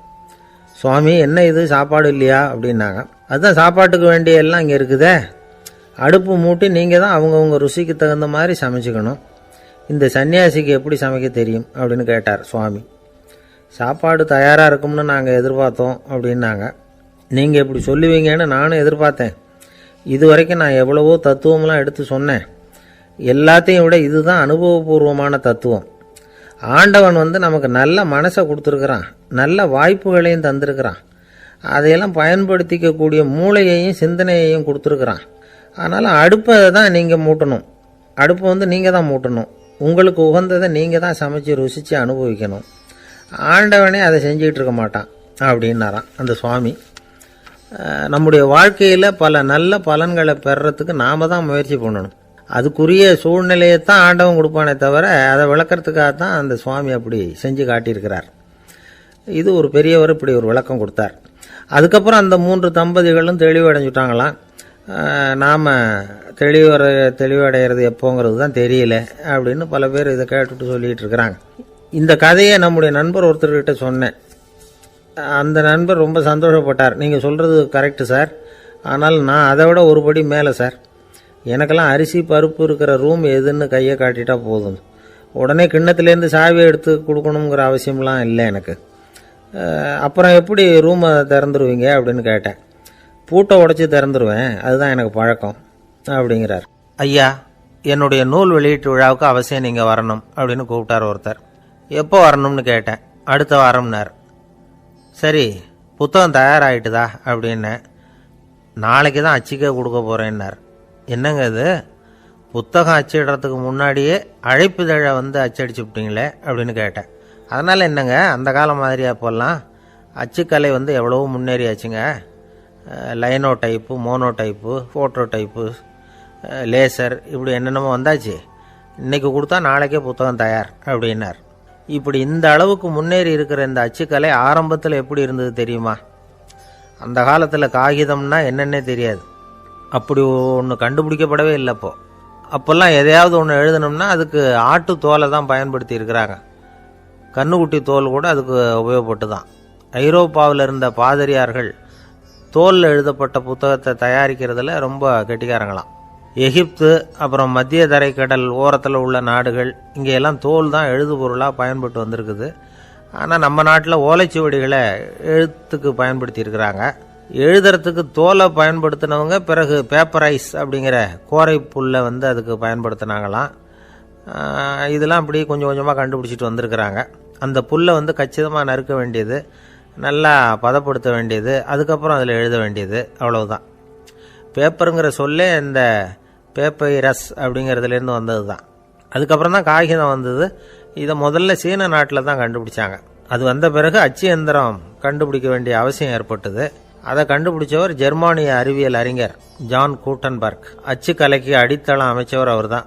சுவாமி, என்ன இது சாப்பாடு இல்லையா அப்படின்னாங்க. அதுதான் சாப்பாட்டுக்கு வேண்டிய எல்லாம் இங்கே இருக்குதே. அடுப்பு மூட்டி நீங்கள் தான் அவங்கவுங்க ருசிக்கு தகுந்த மாதிரி சமைச்சிக்கணும். இந்த சன்னியாசிக்கு எப்படி சமைக்க தெரியும் அப்படின்னு கேட்டார் சுவாமி. சாப்பாடு தயாராக இருக்கும்னு நாங்கள் எதிர்பார்த்தோம் அப்படின்னாங்க. நீங்கள் இப்படி சொல்லுவீங்கன்னு நானும் எதிர்பார்த்தேன். இது வரைக்கும் நான் எவ்வளவோ தத்துவம்லாம் எடுத்து சொன்னேன். எல்லாத்தையும் விட இதுதான் அனுபவபூர்வமான தத்துவம். ஆண்டவன் வந்து நமக்கு நல்ல மனசை கொடுத்துருக்குறான், நல்ல வாய்ப்புகளையும் தந்திருக்கிறான், அதையெல்லாம் பயன்படுத்திக்கக்கூடிய மூளையையும் சிந்தனையையும் கொடுத்துருக்குறான். அதனால் அடுப்பை தான் நீங்கள் மூட்டணும், அடுப்பை வந்து நீங்கள் தான் மூட்டணும், உங்களுக்கு உகந்ததை நீங்கள் தான் சமைச்சு ருசித்து அனுபவிக்கணும். ஆண்டவனே அதை செஞ்சுக்கிட்டு இருக்க மாட்டான் அப்படின்னாராம் அந்த சுவாமி. நம்முடைய வாழ்க்கையில் பல நல்ல பலன்களை பெறறதுக்கு நாம் தான் முயற்சி பண்ணணும். அதுக்குரிய சூழ்நிலையை தான் ஆண்டவன் கொடுப்பானே தவிர அதை விளக்கிறதுக்காக தான் அந்த சுவாமி அப்படி செஞ்சு காட்டியிருக்கிறார். இது ஒரு பெரியவர் இப்படி ஒரு விளக்கம் கொடுத்தார். அதுக்கப்புறம் அந்த 3 தம்பதிகளும் தெளிவடைஞ்சுட்டாங்களாம். நாம் தெளிவடைகிறது எப்போங்கிறது தான் தெரியல அப்படின்னு பல பேர் இதை கேட்டுட்டு சொல்லிகிட்டு இருக்கிறாங்க. இந்த கதையை நம்முடைய நண்பர் ஒருத்தர்கிட்ட சொன்னேன். அந்த நண்பர் ரொம்ப சந்தோஷப்பட்டார். நீங்கள் சொல்கிறது கரெக்டு சார், ஆனால் நான் அதை விட ஒரு படி மேலே சார். எனக்கெல்லாம் அரிசி பருப்பு இருக்கிற ரூம் எதுன்னு கையை காட்டிட்டா போதும், உடனே கிண்ணத்துலேருந்து சாவியை எடுத்து கொடுக்கணுங்கிற அவசியம்லாம் இல்லை எனக்கு. அப்புறம் எப்படி ரூமை திறந்துருவீங்க அப்படின்னு கேட்டேன். பூட்டை உடச்சி திறந்துருவேன், அதுதான் எனக்கு பழக்கம் அப்படிங்கிறார். ஐயா, என்னுடைய நூல் வெளியீட்டு விழாவுக்கு அவசியம் நீங்கள் வரணும் அப்படின்னு கூப்பிட்டார் ஒருத்தர். எப்போ வரணும்னு கேட்டேன். அடுத்த வாரம்னார். சரி, புத்தகம் தயாராகிட்டுதா அப்படின்னேன். நாளைக்கு தான் அச்சிக்க கொடுக்க போகிறேன்னார். என்னங்க இது, புத்தகம் அச்சிடுறதுக்கு முன்னாடியே அழைப்புதழை வந்து அச்சடிச்சு விட்டீங்களே அப்படின்னு கேட்டேன். அதனால் என்னங்க, அந்த காலம் மாதிரியா போடலாம், அச்சுக்கலை வந்து எவ்வளவோ முன்னேறியாச்சுங்க. Linotype, monotype, phototype, laser, இப்படி என்னென்னமோ வந்தாச்சு. இன்றைக்கி கொடுத்தா நாளைக்கே புத்தகம் தயார் அப்படின்னார். இப்படி இந்த அளவுக்கு முன்னேறி இருக்கிற இந்த அச்சுக்கலை ஆரம்பத்தில் எப்படி இருந்தது தெரியுமா? அந்த காலத்தில் காகிதம்னா என்னென்னே தெரியாது, அப்படி ஒன்று கண்டுபிடிக்கப்படவே இல்லை. அப்போல்லாம் எதையாவது ஒன்று எழுதணும்னா அதுக்கு ஆட்டு தோலை தான் பயன்படுத்தி இருக்கிறாங்க. கண்ணுக்குட்டி தோல் கூட அதுக்கு உபயோகப்பட்டு தான். ஐரோப்பாவில் இருந்த பாதிரியார்கள் தோலில் எழுதப்பட்ட புத்தகத்தை தயாரிக்கிறதுல ரொம்ப கெட்டிக்காரங்களாம். எகிப்து, அப்புறம் மத்திய தரைக்கடல் ஓரத்தில் உள்ள நாடுகள், இங்கே எல்லாம் தோல் தான் எழுது பொருளாக பயன்பட்டு வந்திருக்குது. ஆனால் நம்ம நாட்டில் ஓலைச்சுவடிகளை எழுத்துக்கு பயன்படுத்தி இருக்கிறாங்க. எழுதுறதுக்கு தோலை பயன்படுத்தினவங்க பிறகு பேப்பரைஸ் அப்படிங்கிற கோரை புல்லை வந்து அதுக்கு பயன்படுத்தினாங்களாம். இதெல்லாம் அப்படி கொஞ்சம் கொஞ்சமாக கண்டுபிடிச்சிட்டு வந்திருக்கிறாங்க. அந்த புல்லை வந்து கச்சிதமாக நறுக்க வேண்டியது, நல்லா பதப்படுத்த வேண்டியது, அதுக்கப்புறம் அதில் எழுத வேண்டியது, அவ்வளவுதான். பேப்பருங்கிற சொல்லே இந்த பேப்பைரஸ் அப்படிங்கிறதுலேருந்து வந்தது தான். அதுக்கப்புறம் தான் காகிதம் வந்தது. இதை முதல்ல சீன நாட்டில் தான் கண்டுபிடிச்சாங்க. அது வந்த பிறகு அச்சு எந்திரம் கண்டுபிடிக்க வேண்டிய அவசியம் ஏற்பட்டது. அதை கண்டுபிடிச்சவர் ஜெர்மானிய அறிவியல் அறிஞர் ஜான் கூட்டன்பர்க். அச்சு கலைக்கு அடித்தளம் அமைச்சவர் அவர் தான்.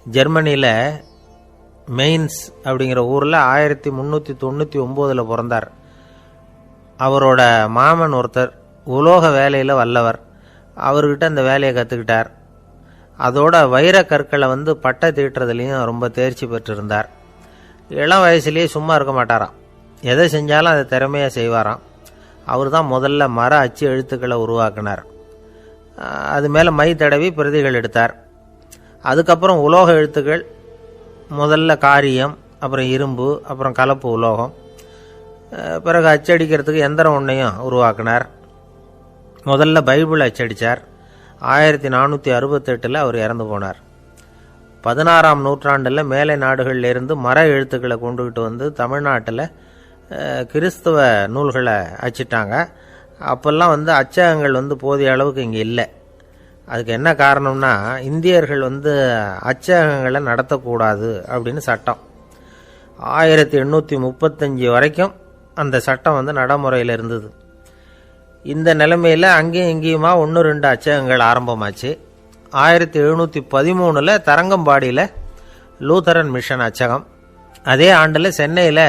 ஜெர்மனியில் மெயின்ஸ் அப்படிங்கிற ஊரில் 1399 பிறந்தார். அவரோட மாமன் ஒருத்தர் உலோக வேலையில் வல்லவர். அவர்கிட்ட அந்த வேலையை கற்றுக்கிட்டார். அதோட வைர கற்களை வந்து பட்டை தீட்டுறதுலேயும் ரொம்ப தேர்ச்சி பெற்றிருந்தார். இளம் வயசுலேயே சும்மா இருக்க மாட்டாராம், எதை செஞ்சாலும் அதை திறமையாக செய்வாராம். அவர் தான் முதல்ல மர அச்சு எழுத்துக்களை உருவாக்கினார். அது மேலே மை தடவி பிரதிகள் எடுத்தார். அதுக்கப்புறம் உலோக எழுத்துக்கள், முதல்ல காரியம், அப்புறம் இரும்பு, அப்புறம் கலப்பு உலோகம், பிறகு அச்சடிக்கிறதுக்கு எந்திரம் ஒன்றையும் உருவாக்கினார். முதல்ல பைபிள் அச்சடித்தார். 1468 அவர் இறந்து போனார். 16ஆம் நூற்றாண்டில் மேலை நாடுகளிலிருந்து மர எழுத்துக்களை கொண்டுகிட்டு வந்து தமிழ்நாட்டில் கிறிஸ்தவ நூல்களை அச்சிட்டாங்க. அப்போல்லாம் வந்து அச்சகங்கள் வந்து போதிய அளவுக்கு இங்கே இல்லை. அதுக்கு என்ன காரணம்னா, இந்தியர்கள் வந்து அச்சகங்களை நடத்தக்கூடாது அப்படின்னு சட்டம். 1835 வரைக்கும் அந்த சட்டம் வந்து நடைமுறையில் இருந்தது. இந்த நிலைமையில் அங்கேயும் இங்கேயுமா 1-2 அச்சகங்கள் ஆரம்பமாச்சு. 1713 தரங்கம்பாடியில் லூத்தரன் மிஷன் அச்சகம், அதே ஆண்டில் சென்னையில்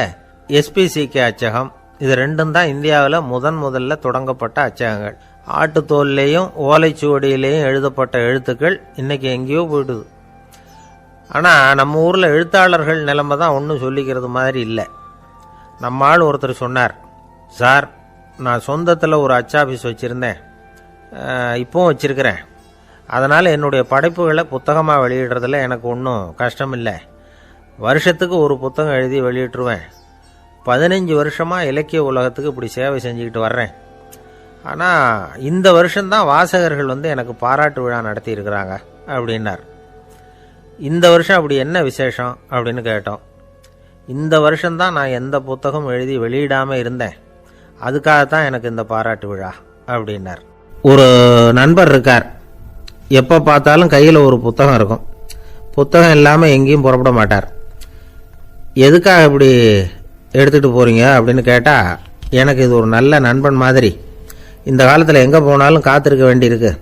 SPCK அச்சகம். இது ரெண்டும் தான் இந்தியாவில் முதல்ல தொடங்கப்பட்ட அச்சகங்கள். ஆட்டுத்தோல்லையும் ஓலைச்சுவடியிலையும் எழுதப்பட்ட எழுத்துக்கள் இன்றைக்கி எங்கேயோ போயிடுது. ஆனால் நம்ம ஊரில் எழுத்தாளர்கள் நிலைமை தான் ஒன்றும் சொல்லிக்கிறது மாதிரி இல்லை. நம்ம ஆள் ஒருத்தர் சொன்னார், சார், நான் சொந்தத்தில் ஒரு அச்சாபீஸ் வச்சுருந்தேன், இப்போவும் வச்சுருக்கிறேன். அதனால் என்னுடைய படைப்புகளை புத்தகமாக வெளியிடுறதில் எனக்கு ஒன்றும் கஷ்டம் இல்லை. வருஷத்துக்கு ஒரு புத்தகம் எழுதி வெளியிட்டுருவேன். 15 வருஷமாக இலக்கிய உலகத்துக்கு இப்படி சேவை செஞ்சுக்கிட்டு வர்றேன். ஆனால் இந்த வருஷம்தான் வாசகர்கள் வந்து எனக்கு பாராட்டு விழா நடத்தி இருக்கிறாங்க அப்படின்னார். இந்த வருஷம் அப்படி என்ன விசேஷம் அப்படின்னு கேட்டோம். இந்த வருஷம்தான் நான் எந்த புத்தகம் எழுதி வெளியிடாமல் இருந்தேன், அதுக்காகத்தான் எனக்கு இந்த பாராட்டு விழா அப்படின்னார். ஒரு நண்பர் இருக்கார், எப்போ பார்த்தாலும் கையில் ஒரு புத்தகம் இருக்கும், புத்தகம் இல்லாமல் எங்கேயும் புறப்பட மாட்டார். எதுக்காக இப்படி எடுத்துகிட்டு போகிறீங்க அப்படின்னு கேட்டால், எனக்கு இது ஒரு நல்ல நண்பன் மாதிரி, இந்த காலத்தில் எங்கே போனாலும் காத்திருக்க வேண்டியிருக்கு,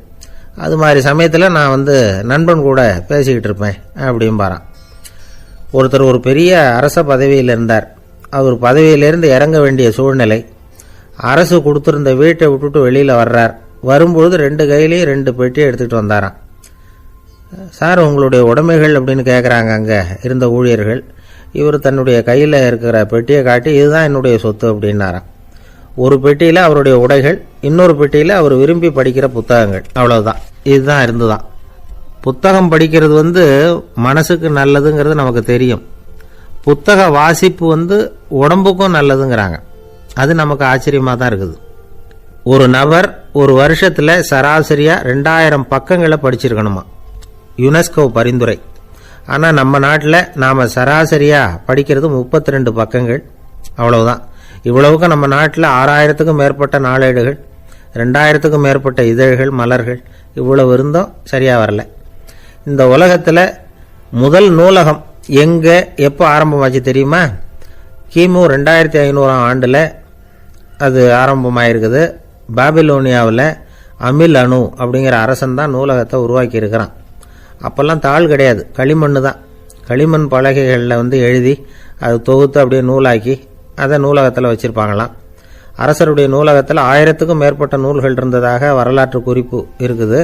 அது மாதிரி சமயத்தில் நான் நண்பன் கூட பேசிக்கிட்டு இருப்பேன் அப்படிம்பாரான். ஒருத்தர் ஒரு பெரிய அரச பதவியில் இருந்தார். அவர் பதவியிலிருந்து இறங்க வேண்டிய சூழ்நிலை. அரசு கொடுத்துருந்த வீட்டை விட்டுட்டு வெளியில் வர்றார். வரும்பொழுது 2 கையிலையும் 2 பெட்டியை எடுத்துகிட்டு வந்தாராம். சார், உங்களுடைய உடைமைகள் அப்படின்னு கேட்குறாங்க அங்கே இருந்த ஊழியர்கள். இவர் தன்னுடைய கையில் இருக்கிற பெட்டியை காட்டி, இதுதான் என்னுடைய சொத்து அப்படின்னாராம். ஒரு பெட்டியில் அவருடைய உடைகள், இன்னொரு பெட்டியில் அவர் விரும்பி படிக்கிற புத்தகங்கள், அவ்வளவுதான். இதுதான் இருந்துதான். புத்தகம் படிக்கிறது மனசுக்கு நல்லதுங்கிறது நமக்கு தெரியும். புத்தக வாசிப்பு உடம்புக்கும் நல்லதுங்கிறாங்க. அது நமக்கு ஆச்சரியமாக தான் இருக்குது. ஒரு நபர் ஒரு வருஷத்தில் சராசரியாக 2000 பக்கங்களை படிச்சிருக்கணுமா, யுனெஸ்கோ பரிந்துரை. ஆனால் நம்ம நாட்டில் நாம் சராசரியாக படிக்கிறது 32 பக்கங்கள், அவ்வளவுதான். இவ்வளவுக்கு நம்ம நாட்டில் 6000த்துக்கும் மேற்பட்ட நாளேடுகள், 2000த்துக்கும் மேற்பட்ட இதழ்கள், மலர்கள், இவ்வளவு இருந்தும் சரியாக வரல. இந்த உலகத்தில் முதல் நூலகம் எங்கே எப்போ ஆரம்பமாச்சு தெரியுமா? கிமு 2500ஆம் ஆண்டில் அது ஆரம்பமாயிருக்குது. பாபிலோனியாவில் அமில் அணு அப்படிங்கிற அரசன் தான் நூலகத்தை உருவாக்கி இருக்கிறான். அப்போல்லாம் தாள் கிடையாது, களிமண் தான். களிமண் பலகைகளில் எழுதி அது தொகுத்து அப்படியே நூலாக்கி அதை நூலகத்தில் வச்சுருப்பாங்களாம். அரசருடைய நூலகத்தில் 1000த்துக்கும் மேற்பட்ட நூல்கள் இருந்ததாக வரலாற்று குறிப்பு இருக்குது.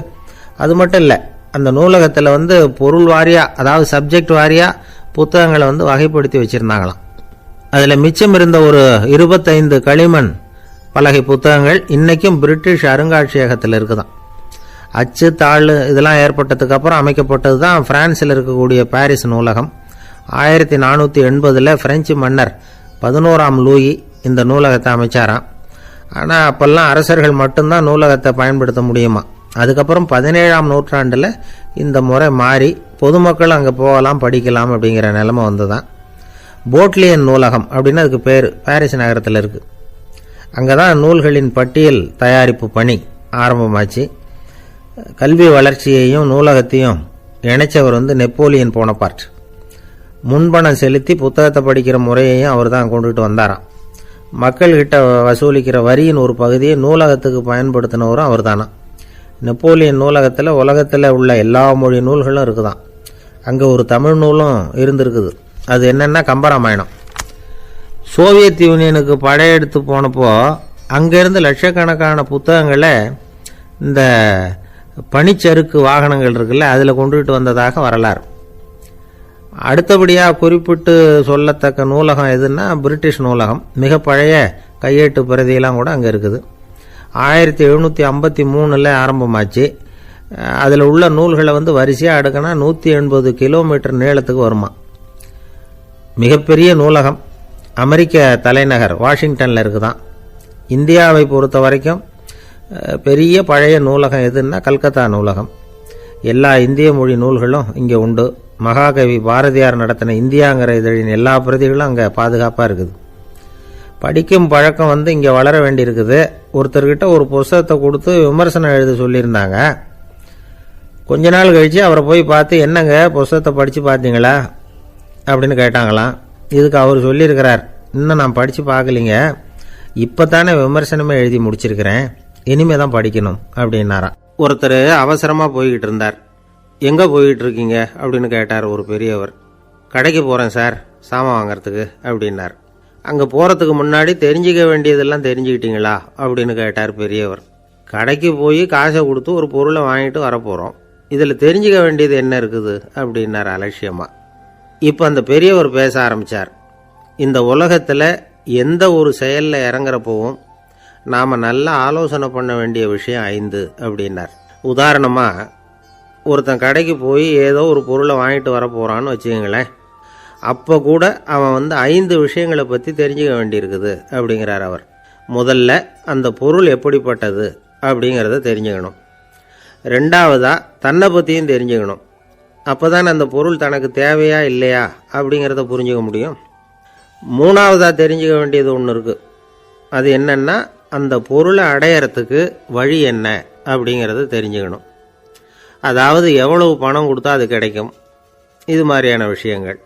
அது மட்டும் இல்லை, அந்த நூலகத்தில் பொருள் வாரியாக, அதாவது சப்ஜெக்ட் வாரியாக புத்தகங்களை வகைப்படுத்தி வச்சுருந்தாங்களாம். அதில் மிச்சம் இருந்த ஒரு 25 களிமண் பலகை புத்தகங்கள் இன்றைக்கும் பிரிட்டிஷ் அருங்காட்சியகத்தில் இருக்குதான். அச்சு தாள் இதெல்லாம் ஏற்பட்டதுக்கு அப்புறம் அமைக்கப்பட்டது தான் பிரான்சில் இருக்கக்கூடிய பாரிஸ் நூலகம். 1480 பிரெஞ்சு மன்னர் 11ஆம் லூயி இந்த நூலகத்தை அமைச்சாராம். ஆனால் அப்போல்லாம் அரசர்கள் மட்டும்தான் நூலகத்தை பயன்படுத்த முடியுமா. அதுக்கப்புறம் 17ஆம் நூற்றாண்டில் இந்த முறை மாறி பொதுமக்கள் அங்கே போகலாம், படிக்கலாம் அப்படிங்கிற நிலைமை வந்துதான். போட்லியன் நூலகம் அப்படின்னு அதுக்கு பேர், பாரிஸ் நகரத்தில் இருக்குது. அங்கே தான் நூல்களின் பட்டியல் தயாரிப்பு பணி ஆரம்பமாச்சு. கல்வி வளர்ச்சியையும் நூலகத்தையும் இணைச்சவர் நெப்போலியன் போனபார்ட். முன்பணம் செலுத்தி புத்தகத்தை படிக்கிற முறையையும் அவர் தான் கொண்டுகிட்டு வந்தாராம். மக்கள்கிட்ட வசூலிக்கிற வரியின் ஒரு பகுதியை நூலகத்துக்கு பயன்படுத்தினவரும் அவர் தானா. நெப்போலியன் நூலகத்தில் உலகத்தில் உள்ள எல்லா மொழி நூல்களும் இருக்குதான். அங்கே ஒரு தமிழ் நூலும் இருந்திருக்குது. அது என்னென்னா கம்பராமாயணம். சோவியத் யூனியனுக்கு படையெடுத்து போனப்போ அங்கேருந்து லட்சக்கணக்கான புத்தகங்களை இந்த பனிச்சறுக்கு வாகனங்கள் இருக்குல்ல, அதில் கொண்டுகிட்டு வந்ததாக வரலாறு. அடுத்தபடியாக குறிப்பிட்டு சொல்லத்தக்க நூலகம் எதுன்னா பிரிட்டிஷ் நூலகம். மிக பழைய கையெழுத்து பிரதியெல்லாம் கூட அங்கே இருக்குது. 1753 ஆரம்பமாச்சு. அதில் உள்ள நூல்களை வரிசையாக அடுக்கினா 180 கிலோமீட்டர் நீளத்துக்கு வருமா. மிகப்பெரிய நூலகம் அமெரிக்க தலைநகர் வாஷிங்டனில் இருக்குதான். இந்தியாவை பொறுத்த வரைக்கும் பெரிய பழைய நூலகம் எதுன்னா கல்கத்தா நூலகம். எல்லா இந்திய மொழி நூல்களும் இங்கே உண்டு. மகாகவி பாரதியார் நடத்தின இந்தியாங்கிற இதழின் எல்லா பிரதிகளும் அங்கே பாதுகாப்பாக இருக்குது. படிக்கும் பழக்கம் இங்கே வளர வேண்டியிருக்குது. ஒருத்தர்கிட்ட ஒரு புஸ்தகத்தை கொடுத்து விமர்சனம் எழுத சொல்லியிருந்தாங்க. கொஞ்ச நாள் கழித்து அவரை போய் பார்த்து, என்னங்க புஸ்தகத்தை படித்து பார்த்தீங்களா அப்படின்னு கேட்டாங்களாம். இதுக்கு அவர் சொல்லியிருக்கிறார், இன்னும் நான் படித்து பார்க்கலிங்க, இப்போ தானே விமர்சனமே எழுதி முடிச்சிருக்கிறேன், இனிமே தான் படிக்கணும் அப்படின்னாராம். ஒருத்தர் அவசரமாக போய்கிட்டு இருந்தார். எங்கே போய்கிட்டு இருக்கீங்க அப்படின்னு கேட்டார் ஒரு பெரியவர். கடைக்கு போகிறேன் சார், சாமான் வாங்கிறதுக்கு அப்படின்னார். அங்கே போகிறதுக்கு முன்னாடி தெரிஞ்சிக்க வேண்டியதெல்லாம் தெரிஞ்சுக்கிட்டீங்களா அப்படின்னு கேட்டார் பெரியவர். கடைக்கு போய் காசை கொடுத்து ஒரு பொருளை வாங்கிட்டு வரப்போகிறோம், இதில் தெரிஞ்சிக்க வேண்டியது என்ன இருக்குது அப்படின்னார் அலட்சியமாக. இப்போ அந்த பெரியவர் பேச ஆரம்பித்தார். இந்த உலகத்தில் எந்த ஒரு செயலில் இறங்குறப்போவும் நாம் நல்லா ஆலோசனை பண்ண வேண்டிய விஷயம் 5 அப்படின்னார். உதாரணமாக, ஒருத்தன் கடைக்கு போய் ஏதோ ஒரு பொருளை வாங்கிட்டு வர போகிறான்னு வச்சுக்கோங்களேன். அப்போ கூட அவன் 5 விஷயங்களை பற்றி தெரிஞ்சுக்க வேண்டியிருக்குது அப்படிங்கிறார் அவர். முதல்ல அந்த பொருள் எப்படிப்பட்டது அப்படிங்கிறத தெரிஞ்சுக்கணும். ரெண்டாவதாக தன்னை பற்றியும் தெரிஞ்சுக்கணும். அப்போ தான் அந்த பொருள் தனக்கு தேவையா இல்லையா அப்படிங்கிறத புரிஞ்சுக்க முடியும். மூணாவதாக தெரிஞ்சுக்க வேண்டியது ஒன்று இருக்குது. அது என்னென்னா, அந்த பொருளை அடையறதுக்கு வழி என்ன அப்படிங்கிறத தெரிஞ்சுக்கணும். அதாவது எவ்வளவு பணம் கொடுத்தா அது கிடைக்கும், இது மாதிரியான விஷயங்கள்.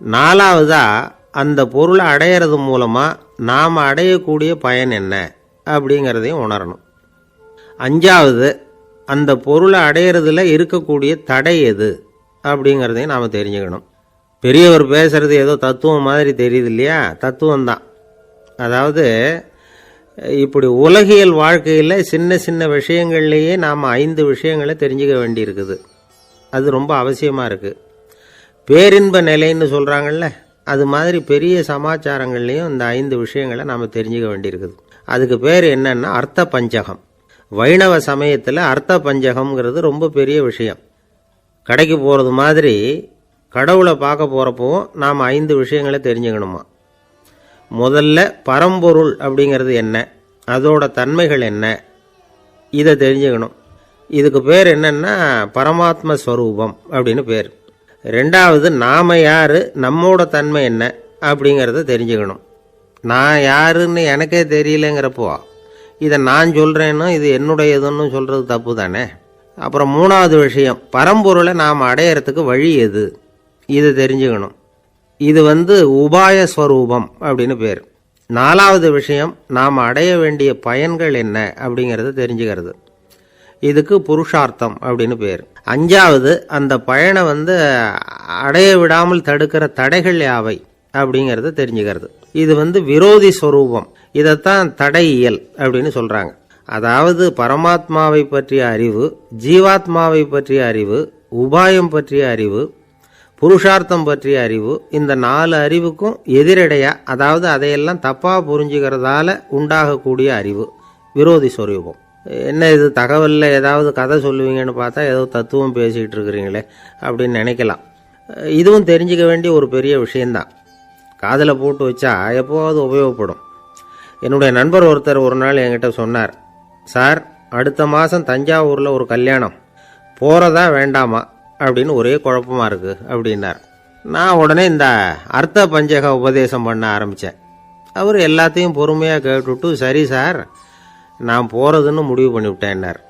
நாலாவதாக அந்த பொருளை அடையிறது மூலமாக நாம் அடையக்கூடிய பயன் என்ன அப்படிங்கிறதையும் உணரணும். அஞ்சாவது, அந்த பொருளை அடையிறதுல இருக்கக்கூடிய தடை எது அப்படிங்கிறதையும் நாம் தெரிஞ்சுக்கணும். பெரியவர் பேசுகிறது ஏதோ தத்துவம் மாதிரி தெரியுது இல்லையா? தத்துவம்தான். அதாவது இப்படி உலகியல் வாழ்க்கையில் சின்ன சின்ன விஷயங்கள்லேயே நாம் 5 விஷயங்களை தெரிஞ்சுக்க வேண்டியிருக்குது. அது ரொம்ப அவசியமாக இருக்குது. பேரின்ப நிலைன்னு சொல்கிறாங்கல்ல, அது மாதிரி பெரிய சமாச்சாரங்கள்லேயும் இந்த 5 விஷயங்களை நாம் தெரிஞ்சுக்க வேண்டியிருக்குது. அதுக்கு பேர் என்னன்னா அர்த்த பஞ்சகம். வைணவ சமயத்தில் அர்த்த பஞ்சகம்ங்கிறது ரொம்ப பெரிய விஷயம். கடைக்கு போகிறது மாதிரி கடவுளை பார்க்க போகிறப்பவும் நாம் 5 விஷயங்களை தெரிஞ்சுக்கணுமா. முதல்ல பரம்பொருள் அப்படிங்கிறது என்ன, அதோட தன்மைகள் என்ன, இதை தெரிஞ்சுக்கணும். இதுக்கு பேர் என்னன்னா பரமாத்ம ஸ்வரூபம் அப்படின்னு பேர். ரெண்டாவது, நாம் யார், நம்மோட தன்மை என்ன அப்படிங்கிறத தெரிஞ்சுக்கணும். நான் யாருன்னு எனக்கே தெரியலங்கிறப்போ இதை நான் சொல்கிறேன்னு இது என்னுடையதுன்னு சொல்கிறது தப்பு தானே. அப்புறம் மூணாவது விஷயம், பரம்பொருளை நாம் அடையிறதுக்கு வழி எது, இதை தெரிஞ்சுக்கணும். இது உபாய ஸ்வரூபம் அப்படின்னு பேர். நாலாவது விஷயம், நாம் அடைய வேண்டிய பயன்கள் என்ன அப்படிங்கிறத தெரிஞ்சுக்கிறது. இதுக்கு புருஷார்த்தம் அப்படின்னு பேர். அஞ்சாவது, அந்த பயனை அடைய விடாமல் தடுக்கிற தடைகள் யாவை அப்படிங்கிறத தெரிஞ்சுக்கிறது. இது விரோதி ஸ்வரூபம். இதைத்தான் தடையியல் அப்படின்னு சொல்கிறாங்க. அதாவது பரமாத்மாவை பற்றிய அறிவு, ஜீவாத்மாவை பற்றிய அறிவு, உபாயம் பற்றிய அறிவு, புருஷார்த்தம் பற்றிய அறிவு, இந்த 4 அறிவுக்கும் எதிரடையா, அதாவது அதையெல்லாம் தப்பாக புரிஞ்சுக்கிறதால உண்டாகக்கூடிய அறிவு விரோதி ஸ்வரூபம். என்ன இது தகவலில் ஏதாவது கதை சொல்லுவீங்கன்னு பார்த்தா ஏதோ தத்துவம் பேசிக்கிட்டு இருக்கிறீங்களே அப்படின்னு நினைக்கலாம். இதுவும் தெரிஞ்சுக்க வேண்டிய ஒரு பெரிய விஷயந்தான். காதில் போட்டு வச்சா எப்போவாவது உபயோகப்படும். என்னுடைய நண்பர் ஒருத்தர் ஒரு நாள் என்கிட்ட சொன்னார், சார், அடுத்த மாதம் தஞ்சாவூரில் ஒரு கல்யாணம், போகிறதா வேண்டாமா அப்படின்னு ஒரே குழப்பமாக இருக்குது அப்படின்னார். நான் உடனே இந்த அர்த்த பஞ்சக உபதேசம் பண்ண ஆரம்பித்தேன். அவர் எல்லாத்தையும் பொறுமையாக கேட்டுவிட்டு, சரி சார், நான் போகிறதுன்னு முடிவு பண்ணிவிட்டேன்னார்.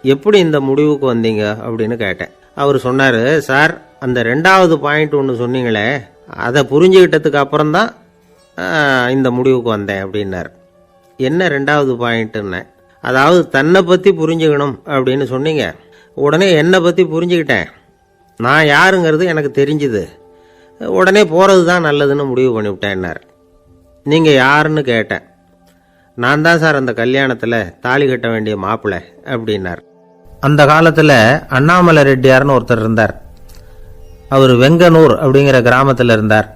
எப்படி இந்த முடிவுக்கு வந்தீங்க அப்படின்னு கேட்டேன். அவர் சொன்னார், சார், அந்த 2வது பாயிண்ட் ஒன்று சொன்னீங்களே, அதை புரிஞ்சுக்கிட்டதுக்கு அப்புறம்தான் இந்த முடிவுக்கு வந்தேன் அப்படின்னார். என்ன 2வது பாயிண்ட்டுன்னு? அதாவது தன்னை பற்றி புரிஞ்சுக்கணும் அப்படின்னு சொன்னீங்க. உடனே என்னை பற்றி புரிஞ்சுக்கிட்டேன், நான் யாருங்கிறது எனக்கு தெரிஞ்சுது, உடனே போகிறது தான் நல்லதுன்னு முடிவு பண்ணிவிட்டேன்னார். நீங்கள் யாருன்னு கேட்டேன். நான் தான் சார் அந்த கல்யாணத்தில் தாலி கட்ட வேண்டிய மாப்பிள்ளை அப்படின்னார். அந்த காலத்தில் அண்ணாமலை ரெட்டியார்னு ஒருத்தர் இருந்தார். அவர் வெங்கனூர் அப்படிங்கிற கிராமத்தில் இருந்தார்.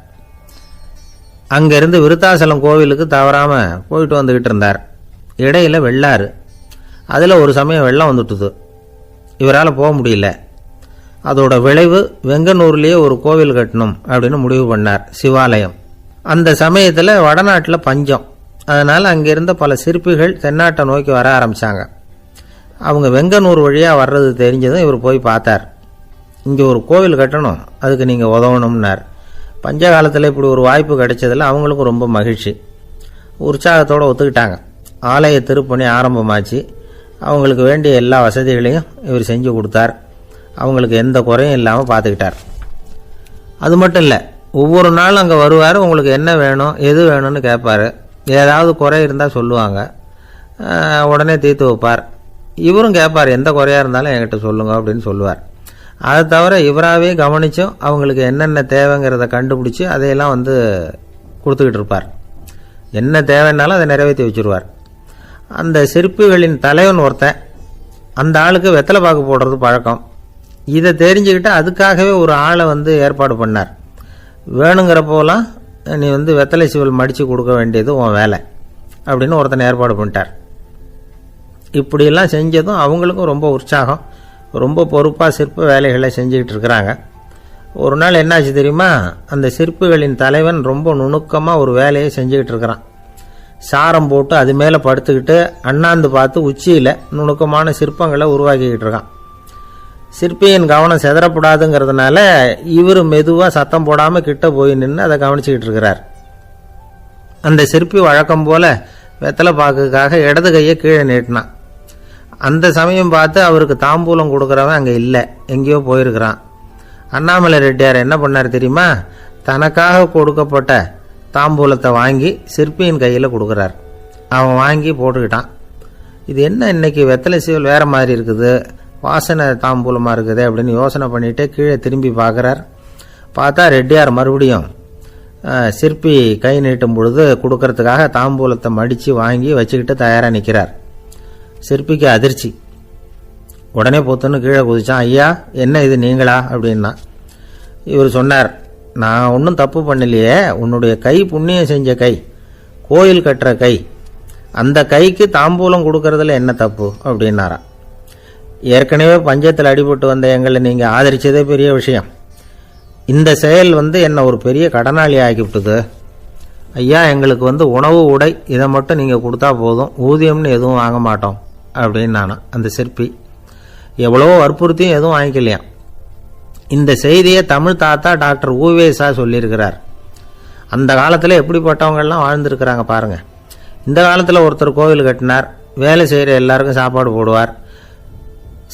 அங்கேருந்து விருத்தாசலம் கோவிலுக்கு தவறாமல் போயிட்டு வந்துக்கிட்டு இருந்தார். இடையில வெள்ளாறு, அதில் ஒரு சமயம் வெள்ளம் வந்துட்டுது. இவரால் போக முடியல. அதோட விளைவு வெங்கனூர்லேயே ஒரு கோவில் கட்டணும் அப்படின்னு முடிவு பண்ணார், சிவாலயம். அந்த சமயத்தில் வடநாட்டில் பஞ்சம். அதனால் அங்கே இருந்த பல சிற்பிகள் தென்னாட்டை நோக்கி வர ஆரம்பித்தாங்க. அவங்க வெங்கனூர் வழியாக வர்றது தெரிஞ்சதும் இவர் போய் பார்த்தார். இங்கே ஒரு கோவில் கட்டணும், அதுக்கு நீங்கள் உதவணும்னார். பஞ்ச காலத்தில் இப்படி ஒரு வாய்ப்பு கிடைச்சதில் அவங்களுக்கும் ரொம்ப மகிழ்ச்சி. உற்சாகத்தோடு ஒத்துக்கிட்டாங்க. ஆலய திருப்பணி ஆரம்பமாச்சு. அவங்களுக்கு வேண்டிய எல்லா வசதிகளையும் இவர் செஞ்சு கொடுத்தார். அவங்களுக்கு எந்த குறையும் இல்லாமல் பார்த்துக்கிட்டார். அது மட்டும் இல்லை, ஒவ்வொரு நாளும் அங்கே வருவார். உங்களுக்கு என்ன வேணும், எது வேணும்னு கேட்பார். ஏதாவது குறை இருந்தால் சொல்லுவாங்க, உடனே தீர்த்து வைப்பார். இவரும் கேட்பார், எந்த குறையாக இருந்தாலும் என்கிட்ட சொல்லுங்க அப்படின்னு சொல்லுவார். அதை தவிர இவராகவே கவனிச்சும் அவங்களுக்கு என்னென்ன தேவைங்கிறத கண்டுபிடிச்சி அதையெல்லாம் கொடுத்துக்கிட்டு இருப்பார். என்ன தேவைன்னாலும் அதை நிறைவேற்றி வச்சுருவார். அந்த சிற்பிகளின் தலைவன் ஒருத்தன், அந்த ஆளுக்கு வெத்தலை பாக்கு போடுறது பழக்கம். இதை தெரிஞ்சுக்கிட்டு அதுக்காகவே ஒரு ஆளை ஏற்பாடு பண்ணார். வேணுங்கிறப்போலாம் நீ வெத்தலை சிவல் மடித்து கொடுக்க வேண்டியது உன் வேலை அப்படின்னு ஒருத்தனை ஏற்பாடு பண்ணிட்டார். இப்படியெல்லாம் செஞ்சதும் அவங்களுக்கும் ரொம்ப உற்சாகம். ரொம்ப பொறுப்பாக சிற்ப வேலைகளை செஞ்சுக்கிட்டு இருக்கிறாங்க. ஒரு நாள் என்னாச்சு தெரியுமா? அந்த சிற்பிகளின் தலைவன் ரொம்ப நுணுக்கமாக ஒரு வேலையை செஞ்சுக்கிட்டு இருக்கிறான். சாரம் போட்டு அது மேலே படுத்துக்கிட்டு அண்ணாந்து பார்த்து உச்சியில் நுணுக்கமான சிற்பங்களை உருவாக்கிக்கிட்டு இருக்கான். சிற்பியின் கவனம் சிதறப்படாதுங்கிறதுனால இவர் மெதுவாக சத்தம் போடாமல் கிட்ட போய் நின்று அதை கவனிச்சுக்கிட்டு இருக்கிறார். அந்த சிற்பி வழக்கம் போல வெத்தலை பாக்குக்காக இடது கையை கீழே நீட்டினான். அந்த சமயம் பார்த்து அவருக்கு தாம்பூலம் கொடுக்குறவன் அங்கே இல்லை, எங்கேயோ போயிருக்கிறான். அண்ணாமலை ரெட்டியார் என்ன பண்ணார் தெரியுமா? தனக்காக கொடுக்கப்பட்ட தாம்பூலத்தை வாங்கி சிற்பியின் கையில் கொடுக்குறார். அவன் வாங்கி போட்டுக்கிட்டான். இது என்ன இன்னைக்கு வெத்தலை சீவல் வேறு மாதிரி இருக்குது, வாசனை தாம்பூலமாக இருக்குது அப்படின்னு யோசனை பண்ணிகிட்டே கீழே திரும்பி பார்க்குறார். பார்த்தா ரெட்டியார் மறுபடியும் சிற்பி கை நீட்டும் பொழுது கொடுக்கறதுக்காக தாம்பூலத்தை மடித்து வாங்கி வச்சுக்கிட்டு தயாராக நிற்கிறார். சிற்பிக்கு அதிர்ச்சி. உடனே பொத்துன்னு கீழே குதிச்சான். ஐயா, என்ன இது நீங்களா அப்படின்னா. இவர் சொன்னார், நான் ஒன்றும் தப்பு பண்ணலையே, உன்னுடைய கை புண்ணியம் செஞ்ச கை, கோயில் கட்டுற கை, அந்த கைக்கு தாம்பூலம் கொடுக்கறதுல என்ன தப்பு அப்படின்னாராம். ஏற்கனவே பஞ்சத்தில் அடிபட்டு வந்த எங்களை நீங்கள் ஆதரித்ததே பெரிய விஷயம். இந்த செயல் என்னை ஒரு பெரிய கடனாளி ஆக்கிவிட்டுது. ஐயா, எங்களுக்கு உணவு உடை இதை மட்டும் நீங்கள் கொடுத்தா போதும், ஊதியம்னு எதுவும் வாங்க மாட்டோம் அப்படின்னு நானும். அந்த சிற்பி எவ்வளவோ வற்புறுத்தியும் எதுவும் வாங்கிக்கலையாம். இந்த செய்தியை தமிழ் தாத்தா டாக்டர் ஊவேசா சொல்லியிருக்கிறார். அந்த காலத்தில் எப்படிப்பட்டவங்கள்லாம் வாழ்ந்துருக்கிறாங்க பாருங்கள். இந்த காலத்தில் ஒருத்தர் கோவில் கட்டினார், வேலை செய்கிற எல்லாருக்கும் சாப்பாடு போடுவார்.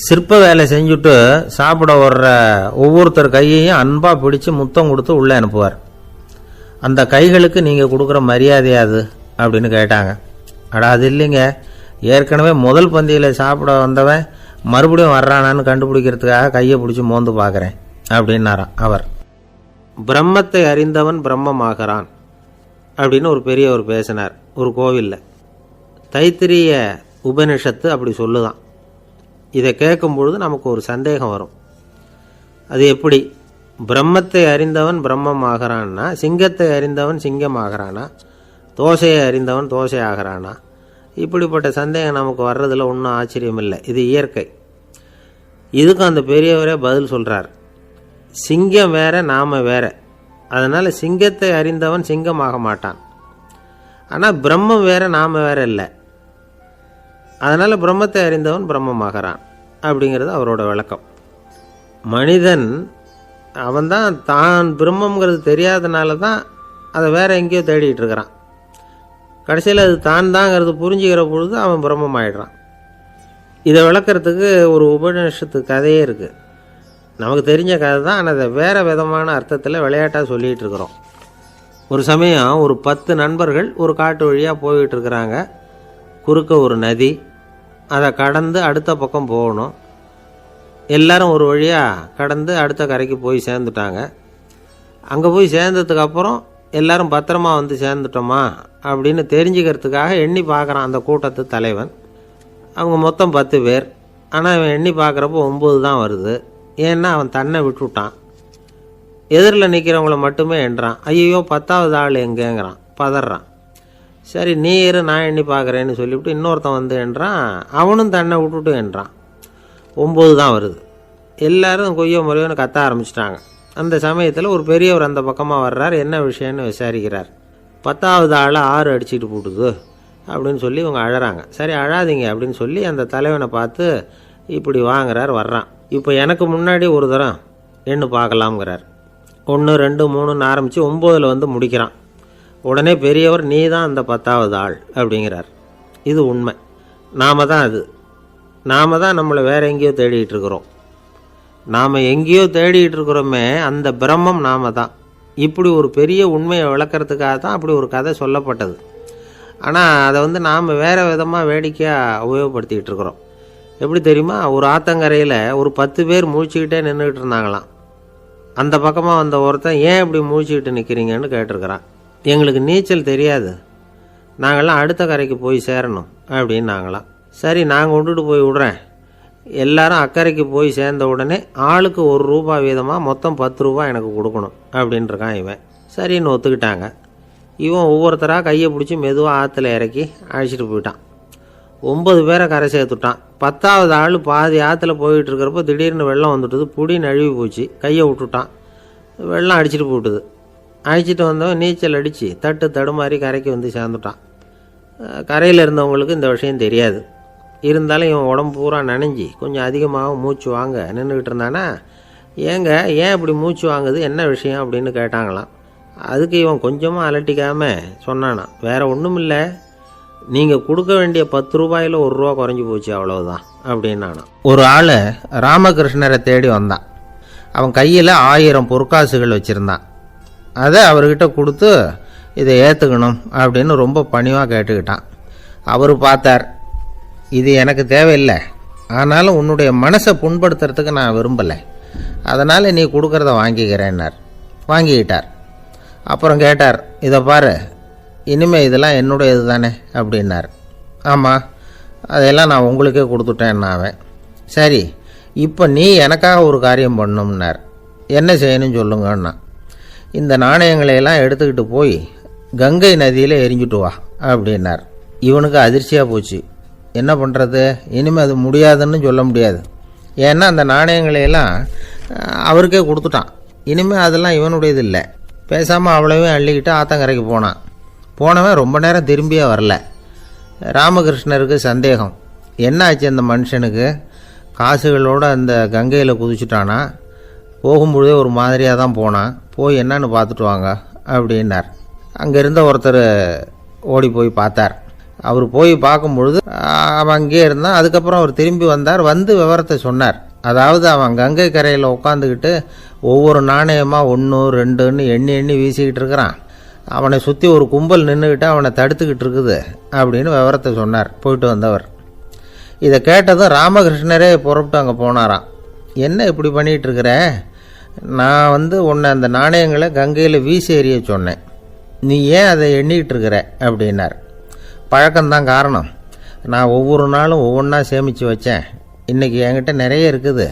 சிற்ப வேலை செஞ்சுட்டு சாப்பிட வர்ற ஒவ்வொருத்தர் கையையும் அன்பாக பிடிச்சி முத்தம் கொடுத்து உள்ளே அனுப்புவார். அந்த கைகளுக்கு நீங்கள் கொடுக்குற மரியாதையாது அப்படின்னு கேட்டாங்க. அடா, அது இல்லைங்க, ஏற்கனவே முதல் பந்தியில் சாப்பிட வந்தவன் மறுபடியும் வர்றானான்னு கண்டுபிடிக்கிறதுக்காக கையை பிடிச்சி மோந்து பார்க்குறேன் அப்படின்னாராம் அவர். பிரம்மத்தை அறிந்தவன் பிரம்மமாகறான் அப்படின்னு ஒரு பெரியவர் பேசினார் ஒரு கோவிலில். தைத்திரிய உபனிஷத்து அப்படி சொல்லுதான். இதை கேட்கும் பொழுது நமக்கு ஒரு சந்தேகம் வரும். அது எப்படி? பிரம்மத்தை அறிந்தவன் பிரம்மம் ஆகிறான்னா, சிங்கத்தை அறிந்தவன் சிங்கம் ஆகிறானா, தோசையை அறிந்தவன் தோசை ஆகிறானா? இப்படிப்பட்ட சந்தேகம் நமக்கு வர்றதில் ஒன்றும் ஆச்சரியம் இல்லை. இது இயற்கை. இதுக்கும் அந்த பெரியவரே பதில் சொல்கிறார். சிங்கம் வேற, நாம வேற. அதனால் சிங்கத்தை அறிந்தவன் சிங்கம் ஆக மாட்டான். ஆனால் பிரம்மம் வேற, நாம வேற இல்லை. அதனால் பிரம்மத்தை அறிந்தவன் பிரம்மமாகறான் அப்படிங்கிறது அவரோட விளக்கம். மனிதன் அவன்தான் தான் பிரம்மங்கிறது தெரியாதனால தான் அதை வேற எங்கேயோ தேடிட்டு இருக்கிறான். கடைசியில் அது தான் தாங்கிறது புரிஞ்சுக்கிற பொழுது அவன் பிரம்மம் ஆயிடுறான். இதை விளக்கிறதுக்கு ஒரு உபநிஷத்து கதையே இருக்குது. நமக்கு தெரிஞ்ச கதை தான், ஆனால் அதை வேறு விதமான அர்த்தத்தில் விளையாட்டாக சொல்லிகிட்டு இருக்கிறோம். ஒரு சமயம் ஒரு 10 நண்பர்கள் ஒரு காட்டு வழியாக போய்கிட்டு இருக்கிறாங்க. குறுக்க ஒரு நதி, அதை கடந்து அடுத்த பக்கம் போகணும். எல்லாரும் ஒரு வழியாக கடந்து அடுத்த கரைக்கு போய் சேர்ந்துட்டாங்க. அங்கே போய் சேர்ந்ததுக்கப்புறம் எல்லாரும் பத்திரமா சேர்ந்துட்டோமா அப்படின்னு தெரிஞ்சுக்கிறதுக்காக எண்ணி பார்க்குறான் அந்த கூட்டத்து தலைவன். அவங்க மொத்தம் 10 பேர். ஆனால் அவன் எண்ணி பார்க்குறப்போ 9 தான் வருது. ஏன்னா அவன் தன்னை விட்டுவிட்டான். எதிரில் நிற்கிறவங்கள மட்டுமே எண்ணுறான். ஐயோ 10வது ஆள் எங்கேங்கிறான், பதறான். சரி நீ இரு, நான் எண்ணி பார்க்குறேன்னு சொல்லிவிட்டு இன்னொருத்தன் எண்ணுறான். அவனும் தன்னை விட்டுட்டு எண்ணுறான். 9 தான் வருது. எல்லோரும் கொய்யோ முறையோன்னு கத்த ஆரம்பிச்சிட்டாங்க. அந்த சமயத்தில் ஒரு பெரியவர் அந்த பக்கமாக வர்றார். என்ன விஷயம்னு விசாரிக்கிறார். 10வது ஆள் 6 அடிச்சுட்டு போட்டுது அப்படின்னு சொல்லி இவங்க அழறாங்க. சரி அழாதீங்க அப்படின்னு சொல்லி அந்த தலைவனை பார்த்து இப்படி வாங்குறார். வர்றான். இப்போ எனக்கு முன்னாடி ஒரு தரம் எண்ணு பார்க்கலாம்ங்கிறார். 1 2 3ன்னு ஆரம்பித்து 9ல் முடிக்கிறான். உடனே பெரியவர் நீ தான் அந்த 10வது ஆள் அப்படிங்கிறார். இது உண்மை. நாம தான் அது. நாம தான் நம்மளை வேற எங்கேயோ தேடிட்டு இருக்கிறோம். நாம் எங்கேயோ தேடிட்டு இருக்கிறோமே, அந்த பிரம்மம் நாம தான். இப்படி ஒரு பெரிய உண்மையை விளக்கிறதுக்காக தான் அப்படி ஒரு கதை சொல்லப்பட்டது. ஆனால் அதை நாம் வேறு விதமாக வேடிக்கையாக உபயோகப்படுத்திக்கிட்டு இருக்கிறோம். எப்படி தெரியுமா? ஒரு ஆத்தங்கரையில் ஒரு 10 பேர் முழிச்சுக்கிட்டே நின்றுக்கிட்டு இருந்தாங்களாம். அந்த பக்கமாக வந்த ஒருத்தன் ஏன் இப்படி முழிச்சுக்கிட்டு நிற்கிறீங்கன்னு கேட்டிருக்கிறான். எங்களுக்கு நீச்சல் தெரியாது, நாங்கள்லாம் அடுத்த கரைக்கு போய் சேரணும் அப்படின்னு நாங்களாம். சரி நாங்கள் கொண்டுட்டு போய் விடுறேன். எல்லாரும் அக்கறைக்கு போய் சேர்ந்த உடனே ஆளுக்கு ₹1 வீதமாக மொத்தம் ₹10 எனக்கு கொடுக்கணும் அப்படின்ட்டுருக்கான் இவன். சரின்னு ஒத்துக்கிட்டாங்க. இவன் ஒவ்வொருத்தராக கையை பிடிச்சி மெதுவாக ஆற்றுல இறக்கி அழைச்சிட்டு போயிட்டான். 9 பேரை கரை சேர்த்துட்டான். 10வது ஆள் பாதி ஆற்றுல போயிட்டு இருக்கிறப்போ திடீர்னு வெள்ளம் வந்துட்டுது. புடி நழுவி போச்சு. கையை விட்டுட்டான். வெள்ளம் அடிச்சுட்டு போட்டுது. அழைச்சிட்டு வந்தவன் நீச்சல் அடித்து தட்டு தடுமாறி கரைக்கு சேர்ந்துட்டான். கரையில் இருந்தவங்களுக்கு இந்த விஷயம் தெரியாது. இருந்தாலும் இவன் உடம்பு பூரா நனைஞ்சி கொஞ்சம் அதிகமாகவும் மூச்சு வாங்க நின்றுக்கிட்டு இருந்தானா, ஏங்க ஏன் இப்படி மூச்சு வாங்குது, என்ன விஷயம் அப்படின்னு கேட்டாங்களாம். அதுக்கு இவன் கொஞ்சமாக அலட்டிக்காமல் சொன்னானா, வேறு ஒன்றும் இல்லை, நீங்கள் கொடுக்க வேண்டிய 10 ரூபாயில் 1 ரூபா குறைஞ்சி போச்சு, அவ்வளவுதான் அப்படின்னானா. ஒரு ஆள் ராமகிருஷ்ணரை தேடி வந்தான். அவன் கையில் 1000 பொற்காசுகள் வச்சுருந்தான். அதை அவர்கிட்ட கொடுத்து இதை ஏற்றுக்கணும் அப்படின்னு ரொம்ப பணிவாக கேட்டுக்கிட்டான். அவர் பார்த்தார், இது எனக்கு தேவையில்லை, ஆனாலும் உன்னுடைய மனசை புண்படுத்துறதுக்கு நான் விரும்பலை, அதனால் நீ கொடுக்குறத வாங்கிக்கிறேன்னார். வாங்கிக்கிட்டார். அப்புறம் கேட்டார், இதை பாரு, இனிமேல் இதெல்லாம் என்னுடைய இது தானே அப்படின்னார். ஆமாம், அதையெல்லாம் நான் உங்களுக்கே கொடுத்துட்டேன். அவன், சரி, இப்போ நீ எனக்காக ஒரு காரியம் பண்ணணும்னார். என்ன செய்யணும்னு சொல்லுங்கன்னா, இந்த நாணயங்களையெல்லாம் எடுத்துக்கிட்டு போய் கங்கை நதியில் எரிஞ்சுட்டு வா அப்படின்னார். இவனுக்கு அதிர்ச்சியாக போச்சு. என்ன பண்ணுறது, இனிமேல் அது முடியாதுன்னு சொல்ல முடியாது. ஏன்னா அந்த நாணயங்களையெல்லாம் அவருக்கே கொடுத்துட்டான். இனிமேல் அதெல்லாம் இவனுடையது இல்லை. பேசாமல் அவ்வளவையும் அள்ளிக்கிட்டு ஆத்தங்கரைக்கு போனான். போனவன் ரொம்ப நேரம் திரும்பியே வரல. ராமகிருஷ்ணருக்கு சந்தேகம், என்ன ஆச்சு அந்த மனுஷனுக்கு, காசுகளோடு அந்த கங்கையில் குதிச்சுட்டானா, போகும்பொழுதே ஒரு மாதிரியாக தான் போனான், போய் என்னன்னு பார்த்துட்டு வாங்க அப்படின்னார். அங்கே இருந்த ஒருத்தர் ஓடி போய் பார்த்தார். அவர் போய் பார்க்கும்பொழுது அவன் அங்கேயே இருந்தான். அதுக்கப்புறம் அவர் திரும்பி வந்தார். வந்து விவரத்தை சொன்னார். அதாவது அவன் கங்கை கரையில் உட்காந்துக்கிட்டு ஒவ்வொரு நாணயமாக 1 2ன்னு எண்ணி எண்ணி வீசிக்கிட்டு இருக்கிறான். அவனை சுற்றி ஒரு கும்பல் நின்றுக்கிட்டு அவனை தடுத்துக்கிட்டு இருக்குது அப்படின்னு விவரத்தை சொன்னார் போயிட்டு வந்தவர். இதை கேட்டதும் ராமகிருஷ்ணரே புறப்பட்டு அங்கே போனாராம். என்ன இப்படி பண்ணிகிட்டு இருக்கிற, நான் உன்னை அந்த நாணயங்களை கங்கையில் வீசி எறிய சொன்னேன், நீ ஏன் அதை எண்ணிக்கிட்டு இருக்கிற அப்படின்னார். பழக்கம்தான் காரணம், நான் ஒவ்வொரு நாளும் ஒவ்வொன்றா சேமித்து வச்சேன், இன்றைக்கி என்கிட்ட நிறைய இருக்குது,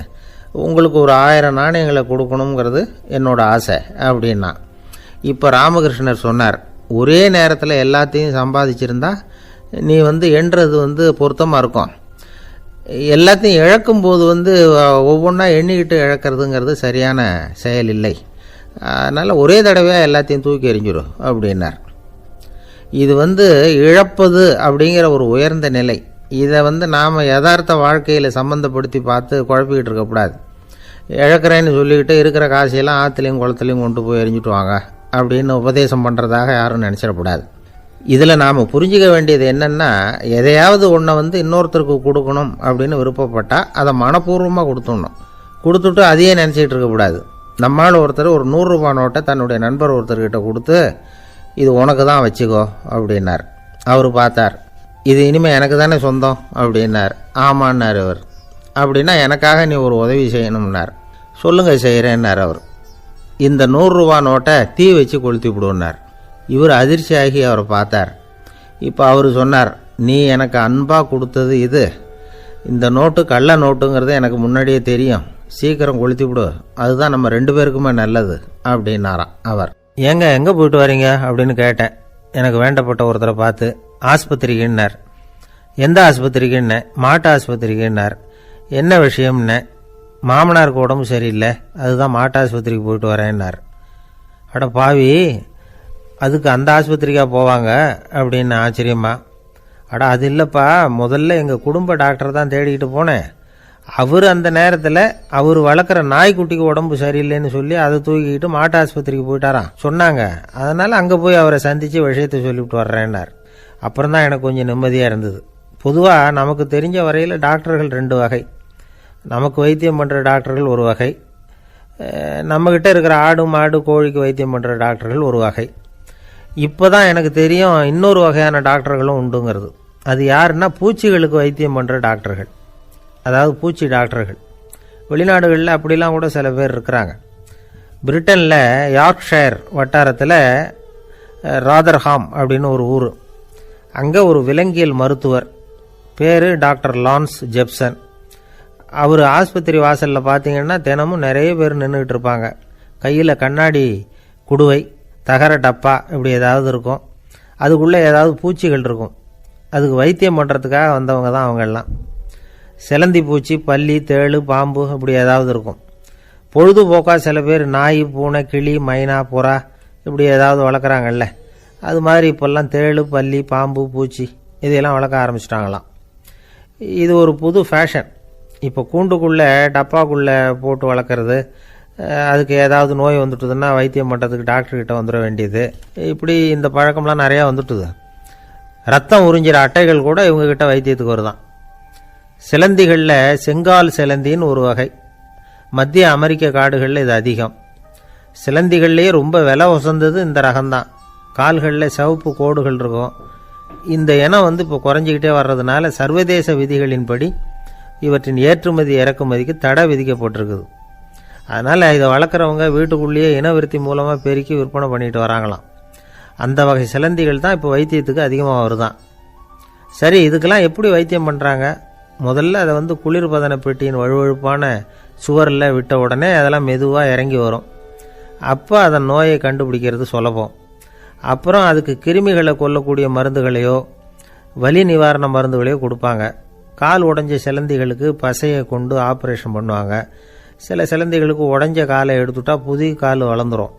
உங்களுக்கு ஒரு 1000 நாணயங்களை கொடுக்கணுங்கிறது என்னோட ஆசை அப்படின்னா. இப்போ ராமகிருஷ்ணர் சொன்னார், ஒரே நேரத்தில் எல்லாத்தையும் சம்பாதிச்சிருந்தா நீ எண்ணுறது பொருத்தமாக இருக்கும், எல்லாத்தையும் இழக்கும்போது ஒவ்வொன்றா எண்ணிக்கிட்டு இழக்கிறதுங்கிறது சரியான செயல் இல்லை, அதனால் ஒரே தடவையாக எல்லாத்தையும் தூக்கி எறிஞ்சிடும் அப்படின்னார். இது இழப்பது அப்படிங்கிற ஒரு உயர்ந்த நிலை. இதை நாம் யதார்த்த வாழ்க்கையில் சம்மந்தப்படுத்தி பார்த்து குழப்பிக்கிட்டு இருக்கக்கூடாது. இழக்கிறேன்னு சொல்லிக்கிட்டு இருக்கிற காசையெல்லாம் ஆற்றுலையும் குளத்துலையும் கொண்டு போய் எறிஞ்சிட்டு வாங்க அப்படின்னு உபதேசம் பண்ணுறதாக யாரும் நினச்சிடக்கூடாது. இதில் நாம் புரிஞ்சிக்க வேண்டியது என்னென்னா, எதையாவது ஒன்றை இன்னொருத்தருக்கு கொடுக்கணும் அப்படின்னு விருப்பப்பட்டால் அதை மனப்பூர்வமாக கொடுத்துடணும். கொடுத்துட்டு அதையே நினச்சிக்கிட்டு இருக்கக்கூடாது. நம்மால் ஒருத்தர் ஒரு 100 ரூபா நோட்டை தன்னுடைய நண்பர் ஒருத்தர்கிட்ட கொடுத்து, இது உனக்கு தான் வச்சுக்கோ அப்படின்னார். அவர் பார்த்தார், இது இனிமேல் எனக்கு தானே சொந்தம் அப்படின்னார். ஆமான்னார் அவர். அப்படின்னா எனக்காக நீ ஒரு உதவி செய்யணும்னார். சொல்லுங்கள் செய்கிறேன்னார் அவர். இந்த 100 ரூபா நோட்டை தீ வச்சு கொளுத்தி விடுன்னார். இவர் அதிர்ச்சியாகி அவரை பார்த்தார். இப்போ அவர் சொன்னார், நீ எனக்கு அன்பாக கொடுத்தது இது, இந்த நோட்டு கள்ள நோட்டுங்கிறது எனக்கு முன்னாடியே தெரியும், சீக்கிரம் கொளுத்தி விடு, அதுதான் நம்ம 2 பேருக்குமே நல்லது அப்படின்னாராம் அவர். ஏங்க எங்கே போயிட்டு வரீங்க அப்படின்னு கேட்டேன் எனக்கு வேண்டப்பட்ட ஒருத்தரை பார்த்து. ஆஸ்பத்திரிக்குன்னார். எந்த ஆஸ்பத்திரிக்குன்னே? மாட்டு ஆஸ்பத்திரிக்குன்னார். என்ன விஷயம்னே? மாமனாருக்கு உடம்பு சரியில்லை, அதுதான் மாட்டு ஆஸ்பத்திரிக்கு போயிட்டு வரேன்னார். அட பாவி, அதுக்கு அந்த ஆஸ்பத்திரிக்காக போவாங்க அப்படின்னு ஆச்சரியமா. அட அது இல்லைப்பா, முதல்ல எங்கள் குடும்ப டாக்டர் தான் தேடிக்கிட்டு போனேன், அவர் அந்த நேரத்தில் அவர் வளர்க்குற நாய்க்குட்டிக்கு உடம்பு சரியில்லைன்னு சொல்லி அதை தூக்கிக்கிட்டு மாட்டு ஆஸ்பத்திரிக்கு போயிட்டாராம் சொன்னாங்க, அதனால் அங்கே போய் அவரை சந்தித்து விஷயத்தை சொல்லிவிட்டு வர்றேன்னார். அப்புறம் தான் எனக்கு கொஞ்சம் நிம்மதியாக இருந்தது. பொதுவாக நமக்கு தெரிஞ்ச வரையில் டாக்டர்கள் 2 வகை. நமக்கு வைத்தியம் பண்ணுற டாக்டர்கள் ஒரு வகை, நம்மக்கிட்ட இருக்கிற ஆடு மாடு கோழிக்கு வைத்தியம் பண்ணுற டாக்டர்கள் ஒரு வகை. இப்போ தான் எனக்கு தெரியும் இன்னொரு வகையான டாக்டர்களும் உண்டுங்கிறது. அது யாருன்னா, பூச்சிகளுக்கு வைத்தியம் பண்ணுற டாக்டர்கள், அதாவது பூச்சி டாக்டர்கள். வெளிநாடுகளில் அப்படிலாம் கூட சில பேர் இருக்கிறாங்க. பிரிட்டனில் யார்க்ஷயர் வட்டாரத்தில் ராதர்ஹாம் அப்படின்னு ஒரு ஊர், அங்கே ஒரு விலங்கியல் மருத்துவர் பேர் டாக்டர் லான்ஸ் ஜெப்சன். அவர் ஆஸ்பத்திரி வாசலில் பார்த்தீங்கன்னா தினமும் நிறைய பேர் நின்றுக்கிட்டு இருப்பாங்க. கையில் கண்ணாடி குடுவை, தகர டப்பா இப்படி ஏதாவது இருக்கும், அதுக்குள்ளே ஏதாவது பூச்சிகள் இருக்கும். அதுக்கு வைத்தியம் பண்ணுறதுக்காக வந்தவங்க தான் அவங்கெல்லாம். சிலந்தி பூச்சி, பல்லி, தேளு, பாம்பு இப்படி ஏதாவது இருக்கும். பொழுதுபோக்காக சில பேர் நாய், பூனை, கிளி, மைனா, புறா இப்படி ஏதாவது வளர்க்குறாங்கல்ல, அது மாதிரி இப்போல்லாம் தேளு, பல்லி, பாம்பு, பூச்சி இதையெல்லாம் வளர்க்க ஆரம்பிச்சிட்டாங்களாம். இது ஒரு புது ஃபேஷன். இப்போ கூண்டுக்குள்ளே டப்பாக்குள்ளே போட்டு வளர்க்குறது, அதுக்கு ஏதாவது நோய் வந்துட்டுதுன்னா வைத்தியம் பண்ணுறதுக்கு டாக்டர்கிட்ட வந்துட வேண்டியது, இப்படி இந்த பழக்கம்லாம் நிறையா வந்துட்டுது. ரத்தம் உறிஞ்சிற அட்டைகள் கூட இவங்ககிட்ட வைத்தியத்துக்கு வருதான். சிலந்திகளில் செங்கால் சிலந்தின்னு ஒரு வகை. மத்திய அமெரிக்க காடுகளில் இது அதிகம். சிலந்திகள்லேயே ரொம்ப விலை உசந்தது இந்த ரகம்தான். கால்களில் சிவப்பு கோடுகள் இருக்கும். இந்த இனம் இப்போ குறைஞ்சிக்கிட்டே வர்றதுனால சர்வதேச விதிகளின்படி இவற்றின் ஏற்றுமதி இறக்குமதிக்கு தடை விதிக்கப்பட்டிருக்குது. அதனால் இதை வளர்க்குறவங்க வீட்டுக்குள்ளேயே இனவிருத்தி மூலமாக பெருக்கி விற்பனை பண்ணிட்டு வராங்களாம். அந்த வகை சிலந்திகள் தான் இப்போ வைத்தியத்துக்கு அதிகமாக வருதான். சரி, இதுக்கெல்லாம் எப்படி வைத்தியம் பண்ணுறாங்க? முதல்ல அதை குளிர்பதன பெட்டியின் வழுவழுப்பான சுவரில் விட்ட உடனே அதெல்லாம் மெதுவாக இறங்கி வரும். அப்போ அதன் நோயை கண்டுபிடிக்கிறது சுலபம். அப்புறம் அதுக்கு கிருமிகளை கொல்லக்கூடிய மருந்துகளையோ வலி நிவாரண மருந்துகளையோ கொடுப்பாங்க. கால் உடைஞ்ச சிலந்திகளுக்கு பசையை கொண்டு ஆப்ரேஷன் பண்ணுவாங்க. சில சிலந்திகளுக்கு உடைஞ்ச காலை எடுத்துட்டா புதிய கால் வளர்ந்துடும்.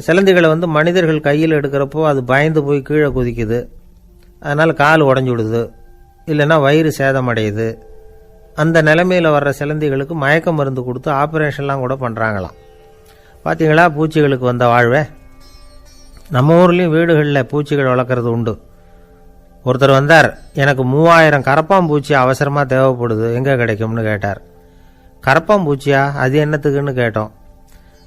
சிலந்திகளை மனிதர்கள் கையில் எடுக்கிறப்போ அது பயந்து போய் கீழே குதிக்குது. அதனால் கால் உடஞ்சி விடுது, இல்லைன்னா வயிறு சேதமடையுது. அந்த நிலைமையில் வர்ற சிலந்திகளுக்கு மயக்க மருந்து கொடுத்து ஆப்ரேஷன்லாம் கூட பண்ணுறாங்களாம். பார்த்தீங்களா பூச்சிகளுக்கு வந்த வாழ்வே? நம்ம ஊர்லேயும் வீடுகளில் பூச்சிகள் வளர்க்குறது உண்டு. ஒருத்தர் வந்தார், எனக்கு 3000 கரப்பாம்பூச்சி அவசரமாக தேவைப்படுது, எங்கே கிடைக்கும்னு கேட்டார். கரப்பாம்பூச்சியா? அது என்னத்துக்குன்னு கேட்டோம்.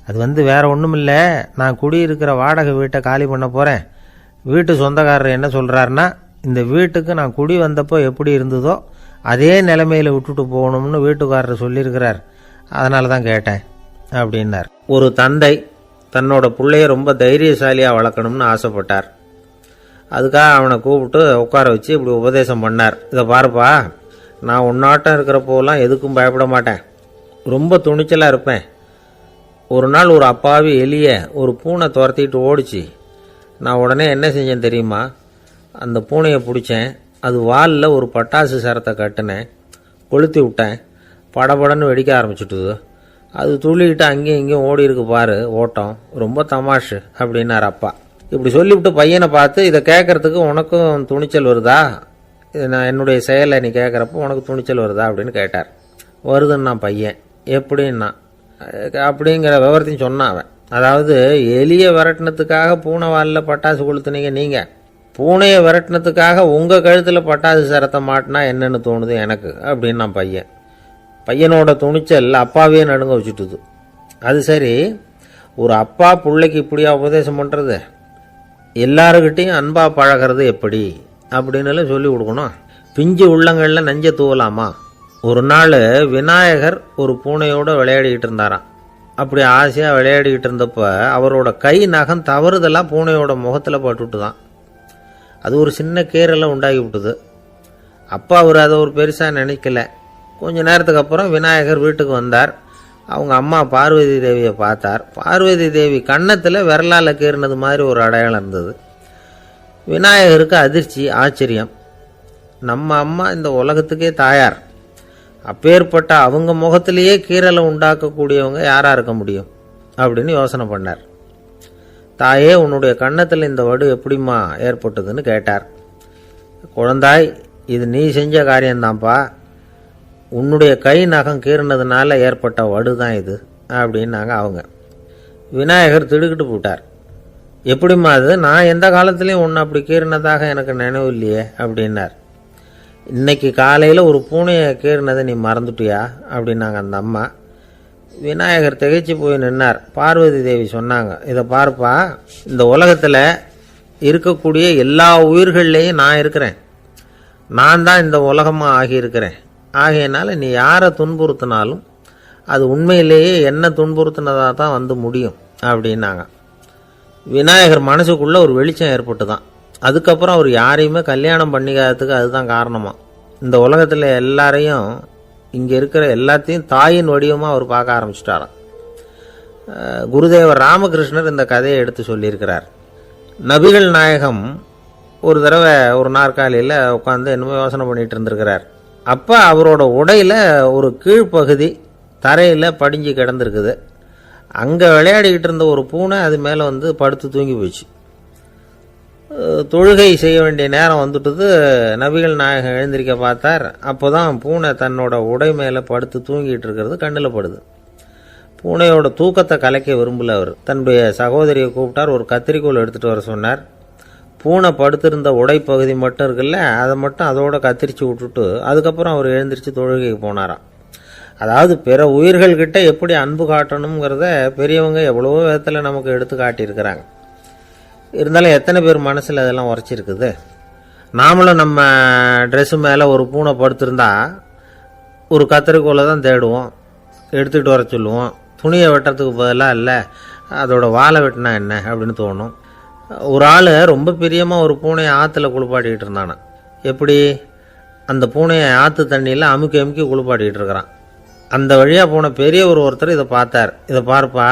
அது வேறு ஒன்றும் இல்லை, நான் குடியிருக்கிற வாடகை வீட்டை காலி பண்ண போகிறேன். வீட்டு சொந்தக்காரர் என்ன சொல்கிறாருன்னா, இந்த வீட்டுக்கு நான் குடி வந்தப்போ எப்படி இருந்ததோ அதே நிலைமையில் விட்டுட்டு போகணும்னு வீட்டுக்காரர் சொல்லியிருக்கிறார், அதனால தான் கேட்டேன் அப்படின்னார். ஒரு தந்தை தன்னோட பிள்ளைய ரொம்ப தைரியசாலியாக வளர்க்கணும்னு ஆசைப்பட்டார். அதுக்காக அவனை கூப்பிட்டு உட்கார வச்சு இப்படி உபதேசம் பண்ணார். இதை பாருப்பா, நான் உன்னாட்டம் இருக்கிறப்போலாம் எதுக்கும் பயப்பட மாட்டேன், ரொம்ப துணிச்சலாக இருப்பேன். ஒரு நாள் ஒரு அப்பாவி எலிய ஒரு பூனை துரத்திட்டு ஓடிச்சு. நான் உடனே என்ன செஞ்சேன் தெரியுமா? அந்த பூனையை பிடிச்சேன், அது வாலில் ஒரு பட்டாசு சரத்தை கட்டினேன், கொளுத்தி விட்டேன். படபடன்னு வெடிக்க ஆரம்பிச்சுட்டுது. அது துள்ளிக்கிட்டு அங்கேயும் இங்கேயும் ஓடி இருக்கு பாரு ஓட்டம், ரொம்ப தமாஷு அப்படின்னார் அப்பா. இப்படி சொல்லிவிட்டு பையனை பார்த்து, இதை கேட்கறதுக்கு உனக்கும் துணிச்சல் வருதா? நான் என்னுடைய செயலை நீ கேட்குறப்போ உனக்கு துணிச்சல் வருதா அப்படின்னு கேட்டார். வருதுன்னா பையன். எப்படின்னா அப்படிங்கிற விவரத்தையும் சொன்னான் அவன். அதாவது எலியை விரட்டினத்துக்காக பூனை வாலில் பட்டாசு கொளுத்துனீங்க நீங்கள், பூனையை விரட்டினத்துக்காக உங்கள் கழுத்தில் பட்டாசு சரத்தை மாட்டினா என்னென்னு தோணுது எனக்கு அப்படின்னா பையன். பையனோட துணிச்சல் அப்பாவே நடுங்க வச்சுட்டுது. அது சரி, ஒரு அப்பா பிள்ளைக்கு இப்படியா உபதேசம் பண்ணுறது? எல்லாருக்கிட்டையும் அன்பாக பழகிறது எப்படி அப்படின்னு சொல்லி கொடுக்கணும். பிஞ்சு உள்ளங்களில் நஞ்சை தூவலாமா? ஒரு நாள் விநாயகர் ஒரு பூனையோடு விளையாடிக்கிட்டு இருந்தாராம். அப்படி ஆசையாக விளையாடிக்கிட்டு இருந்தப்போ அவரோட கை நகம் தவறுதெல்லாம் பூனையோட முகத்தில் பட்டுட்டு தான். அது ஒரு சின்ன கீரலை உண்டாகி விட்டுது. அப்பா அவர் அதை ஒரு பெருசாக நினைக்கல. கொஞ்ச நேரத்துக்கு அப்புறம் விநாயகர் வீட்டுக்கு வந்தார். அவங்க அம்மா பார்வதி தேவியை பார்த்தார். பார்வதி தேவி கன்னத்தில் விரலால் கீறினது மாதிரி ஒரு அடையாளம் இருந்தது. விநாயகருக்கு அதிர்ச்சி, ஆச்சரியம். நம்ம அம்மா இந்த உலகத்துக்கே தாயார், அப்பேற்பட்ட அவங்க முகத்திலேயே கீரலை உண்டாக்கக்கூடியவங்க யாராக இருக்க முடியும் அப்படின்னு யோசனை பண்ணார். தாயே, உன்னுடைய கன்னத்தில் இந்த வடு எப்படிம்மா ஏற்பட்டதுன்னு கேட்டார். குழந்தாய், இது நீ செஞ்ச காரியம்தான்ப்பா, உன்னுடைய கை நகம் கீறினதுனால ஏற்பட்ட வடு தான் இது அப்படின்னாங்க அவங்க. விநாயகர் திடுக்கிட்டு போட்டார். எப்படிம்மா அது? நான் எந்த காலத்துலேயும் ஒன்று அப்படி கீறினதாக எனக்கு நினைவு இல்லையே அப்படின்னார். இன்னைக்கு காலையில் ஒரு பூனையை கீறினதை நீ மறந்துட்டியா அப்படின்னாங்க அந்த அம்மா. விநாயகர் திகைச்சு போய் நின்னார். பார்வதி தேவி சொன்னாங்க, இதை பார்ப்பா, இந்த உலகத்தில் இருக்கக்கூடிய எல்லா உயிர்கள்லேயும் நான் இருக்கிறேன், நான் தான் இந்த உலகமாக ஆகியிருக்கிறேன். ஆகையினால நீ யாரை துன்புறுத்தினாலும் அது உண்மையிலேயே என்ன துன்புறுத்தினதாக தான் முடியும் அப்படின்னாங்க. விநாயகர் மனசுக்குள்ளே ஒரு வெளிச்சம் ஏற்பட்டு தான். அதுக்கப்புறம் அவர் யாரையுமே கல்யாணம் பண்ணிக்காததுக்கு அதுதான் காரணமா. இந்த உலகத்தில் எல்லாரையும், இங்கே இருக்கிற எல்லாத்தையும் தாயின் வடிவமாக அவர் பார்க்க ஆரம்பிச்சிட்டாராம். குருதேவர் ராமகிருஷ்ணர் இந்த கதையை எடுத்து சொல்லியிருக்கிறார். நபிகள் நாயகம் ஒரு தடவை ஒரு நாற்காலியில் உட்காந்து என்னமோ யோசனை பண்ணிட்டு இருந்திருக்கிறார். அப்போ அவரோட உடையில் ஒரு கீழ்ப்பகுதி தரையில் படிஞ்சு கிடந்திருக்குது. அங்கே விளையாடிக்கிட்டு இருந்த ஒரு பூனை அது மேலே படுத்து தூங்கி போச்சு. தொழுகை செய்ய வேண்டிய நேரம் வந்துட்டது. நபிகள் நாயகம் எழுந்திருக்க பார்த்தார். அப்போ தான் பூனை தன்னோட உடை மேலே படுத்து தூங்கிட்டு இருக்கிறது கண்ணில் படுது. பூனையோட தூக்கத்தை கலைக்க விரும்பல அவர். தன்னுடைய சகோதரியை கூப்பிட்டார். ஒரு கத்திரிக்கோல் எடுத்துகிட்டு வர சொன்னார். பூனை படுத்திருந்த உடைப்பகுதி மட்டும் இருக்குல்ல, அதை மட்டும் அதோட கத்திரிச்சு விட்டுட்டு அதுக்கப்புறம் அவர் எழுந்திரிச்சு தொழுகைக்கு போனாராம். அதாவது பிற உயிர்கள்கிட்ட எப்படி அன்பு காட்டணுங்கிறத பெரியவங்க எவ்வளவோ விதத்தில் நமக்கு எடுத்து காட்டியிருக்கிறாங்க. இருந்தாலும் எத்தனை பேர் மனசில் அதெல்லாம் உரைச்சிருக்குது. நாமளும் நம்ம ட்ரெஸ்ஸு மேலே ஒரு பூனை படுத்திருந்தா ஒரு கத்திரிக்கோலை தான் தேடுவோம், எடுத்துகிட்டு வர சொல்லுவோம். துணியை வெட்டுறதுக்கு பதிலாக இல்லை அதோட வாழை வெட்டினா என்ன அப்படின்னு தோணும். ஒரு ஆள் ரொம்ப பிரியமாக ஒரு பூனையை ஆற்றுல குளிப்பாட்டிக்கிட்டு இருந்தானா. எப்படி? அந்த பூனையை ஆற்று தண்ணியில் அமுக்கி அமுக்கி குளிப்பாட்டிக்கிட்டு இருக்கிறான். அந்த வழியாக போன பெரியவர் ஒருத்தர் இதை பார்த்தார். இதை பார்ப்பா,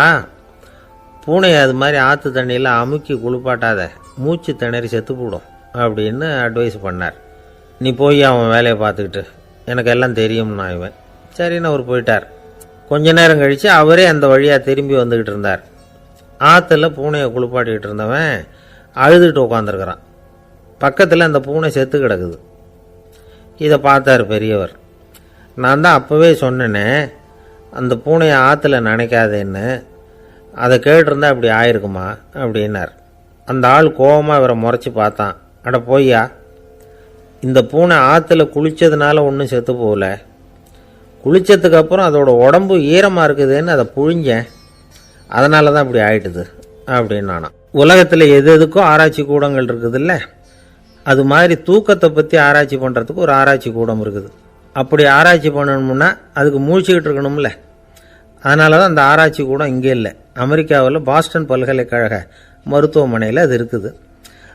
பூனையை அது மாதிரி ஆற்று தண்ணியில் அமுக்கி குளிப்பாட்டாத, மூச்சு திணறி செத்து போடும் அப்படின்னு அட்வைஸ் பண்ணார். நீ போய் அவன் வேலையை பார்த்துக்கிட்டு, எனக்கு எல்லாம் தெரியும்னா இவன். சரின்னு அவர் போயிட்டார். கொஞ்ச நேரம் கழித்து அவரே அந்த வழியாக திரும்பி வந்துக்கிட்டு இருந்தார். ஆற்றுல பூனையை குளிப்பாட்டிக்கிட்டு இருந்தவன் அழுதுட்டு உட்காந்துருக்கிறான். பக்கத்தில் அந்த பூனை செத்து கிடக்குது. இதை பார்த்தார் பெரியவர். நான் தான் அப்போவே சொன்னேனே அந்த பூனையை ஆற்றுல நினைக்காதேன்னு, அதை கேட்டிருந்தா அப்படி ஆயிருக்குமா அப்படின்னார். அந்த ஆள் கோபமாக இவரை முறைச்சி பார்த்தான். அட போய்யா, இந்த பூனை ஆற்றுல குளித்ததுனால ஒன்றும் செத்து போகல, குளித்ததுக்கு அப்புறம் அதோட உடம்பு ஈரமாக இருக்குதுன்னு அதை புழிஞ்சேன், அதனால தான் இப்படி ஆயிட்டுது அப்படின்னு நானாம். உலகத்தில் எது எதுக்கும் ஆராய்ச்சி கூடங்கள் இருக்குதுல்ல, அது மாதிரி தூக்கத்தை பற்றி ஆராய்ச்சி பண்ணுறதுக்கு ஒரு ஆராய்ச்சி கூடம் இருக்குது. அப்படி ஆராய்ச்சி பண்ணணும்னா அதுக்கு மூழ்கிக்கிட்டு இருக்கணும்ல. அதனால தான் அந்த ஆராய்ச்சி கூடம் இங்கே இல்லை. அமெரிக்காவில் பாஸ்டன் பல்கலைக்கழக மருத்துவமனையில் அது இருக்குது.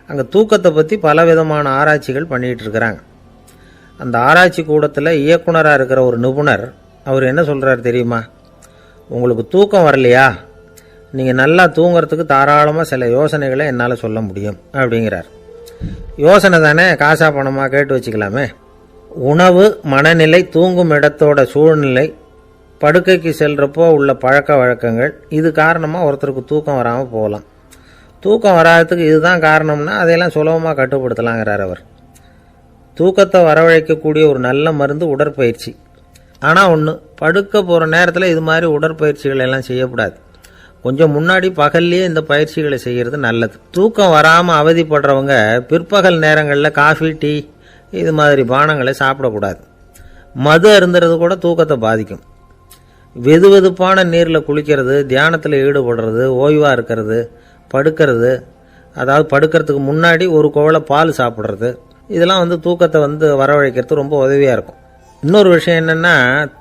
அங்கே தூக்கத்தை பற்றி பலவிதமான ஆராய்ச்சிகள் பண்ணிகிட்டு இருக்கிறாங்க. அந்த ஆராய்ச்சி கூடத்தில் இயக்குனராக இருக்கிற ஒரு நிபுணர் அவர் என்ன சொல்கிறார் தெரியுமா? உங்களுக்கு தூக்கம் வரலையா, நீங்கள் நல்லா தூங்கிறதுக்கு தாராளமாக சில யோசனைகளை என்னால் சொல்ல முடியும் அப்படிங்கிறார். யோசனை தானே, காசா பணமாக கேட்டு வச்சுக்கலாமே. உணவு, மனநிலை, தூங்கும் இடத்தோட சூழ்நிலை, படுக்கைக்கு செல்கிறப்போ உள்ள பழக்க வழக்கங்கள், இது காரணமாக ஒருத்தருக்கு தூக்கம் வராமல் போகலாம். தூக்கம் வராததுக்கு இதுதான் காரணம்னா அதையெல்லாம் சுலபமாக கட்டுப்படுத்தலாங்கிறார் அவர். தூக்கத்தை வரவழைக்கக்கூடிய ஒரு நல்ல மருந்து உடற்பயிற்சி. ஆனால் ஒன்று, படுக்க போகிற நேரத்தில் இது மாதிரி உடற்பயிற்சிகள் எல்லாம் செய்யக்கூடாது. கொஞ்சம் முன்னாடி பகல்லையே இந்த பயிற்சிகளை செய்கிறது நல்லது. தூக்கம் வராமல் அவதிப்படுறவங்க பிற்பகல் நேரங்களில் காஃபி, டீ இது மாதிரி பானங்களை சாப்பிடக்கூடாது. மது அருந்துறது கூட தூக்கத்தை பாதிக்கும். வெது வெதுப்பான நீரில் குளிக்கிறது, தியானத்தில் ஈடுபடுறது, ஓய்வாக இருக்கிறது, படுக்கிறது, அதாவது படுக்கிறதுக்கு முன்னாடி ஒரு குவளை பால் சாப்பிட்றது, இதெல்லாம் தூக்கத்தை வரவழைக்கிறது ரொம்ப உதவியாக இருக்கும். இன்னொரு விஷயம் என்னென்னா,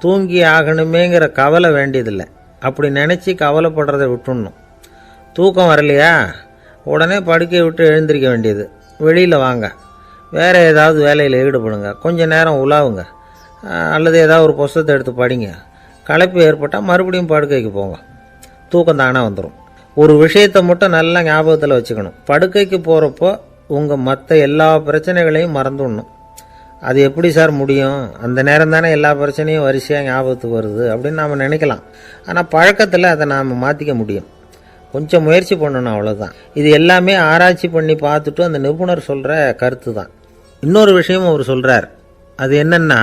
தூங்கி ஆகணுமேங்கிற கவலை வேண்டியதில்லை. அப்படி நினச்சி கவலைப்படுறதை விட்டுடணும். தூக்கம் வரலையா, உடனே படுக்கையை விட்டு எழுந்திருக்க வேண்டியது. வெளியில் வாங்க, வேறு ஏதாவது வேலையில் ஈடுபடுங்க, கொஞ்சம் நேரம் உலாவுங்க, அல்லது ஏதாவது ஒரு புஸ்தகத்தை எடுத்து படிங்க. களைப்பு ஏற்பட்டால் மறுபடியும் படுக்கைக்கு போங்க, தூக்கம் தானே வந்துடும். ஒரு விஷயத்தை மட்டும் நல்லா ஞாபகத்தில் வச்சுக்கணும். படுக்கைக்கு போகிறப்போ உங்கள் மற்ற எல்லா பிரச்சனைகளையும் மறந்துடணும். அது எப்படி சார் முடியும்? அந்த நேரம் தானே எல்லா பிரச்சனையும் வரிசையாக ஞாபகத்துக்கு வருது அப்படின்னு நாம் நினைக்கலாம். ஆனால் பழக்கத்தில் அதை நாம் மாற்றிக்க முடியும். கொஞ்சம் முயற்சி பண்ணணும், அவ்வளோதான். இது எல்லாமே ஆராய்ச்சி பண்ணி பார்த்துட்டு அந்த நிபுணர் சொல்கிற கருத்து தான். இன்னொரு விஷயமும் அவர் சொல்கிறார். அது என்னென்னா,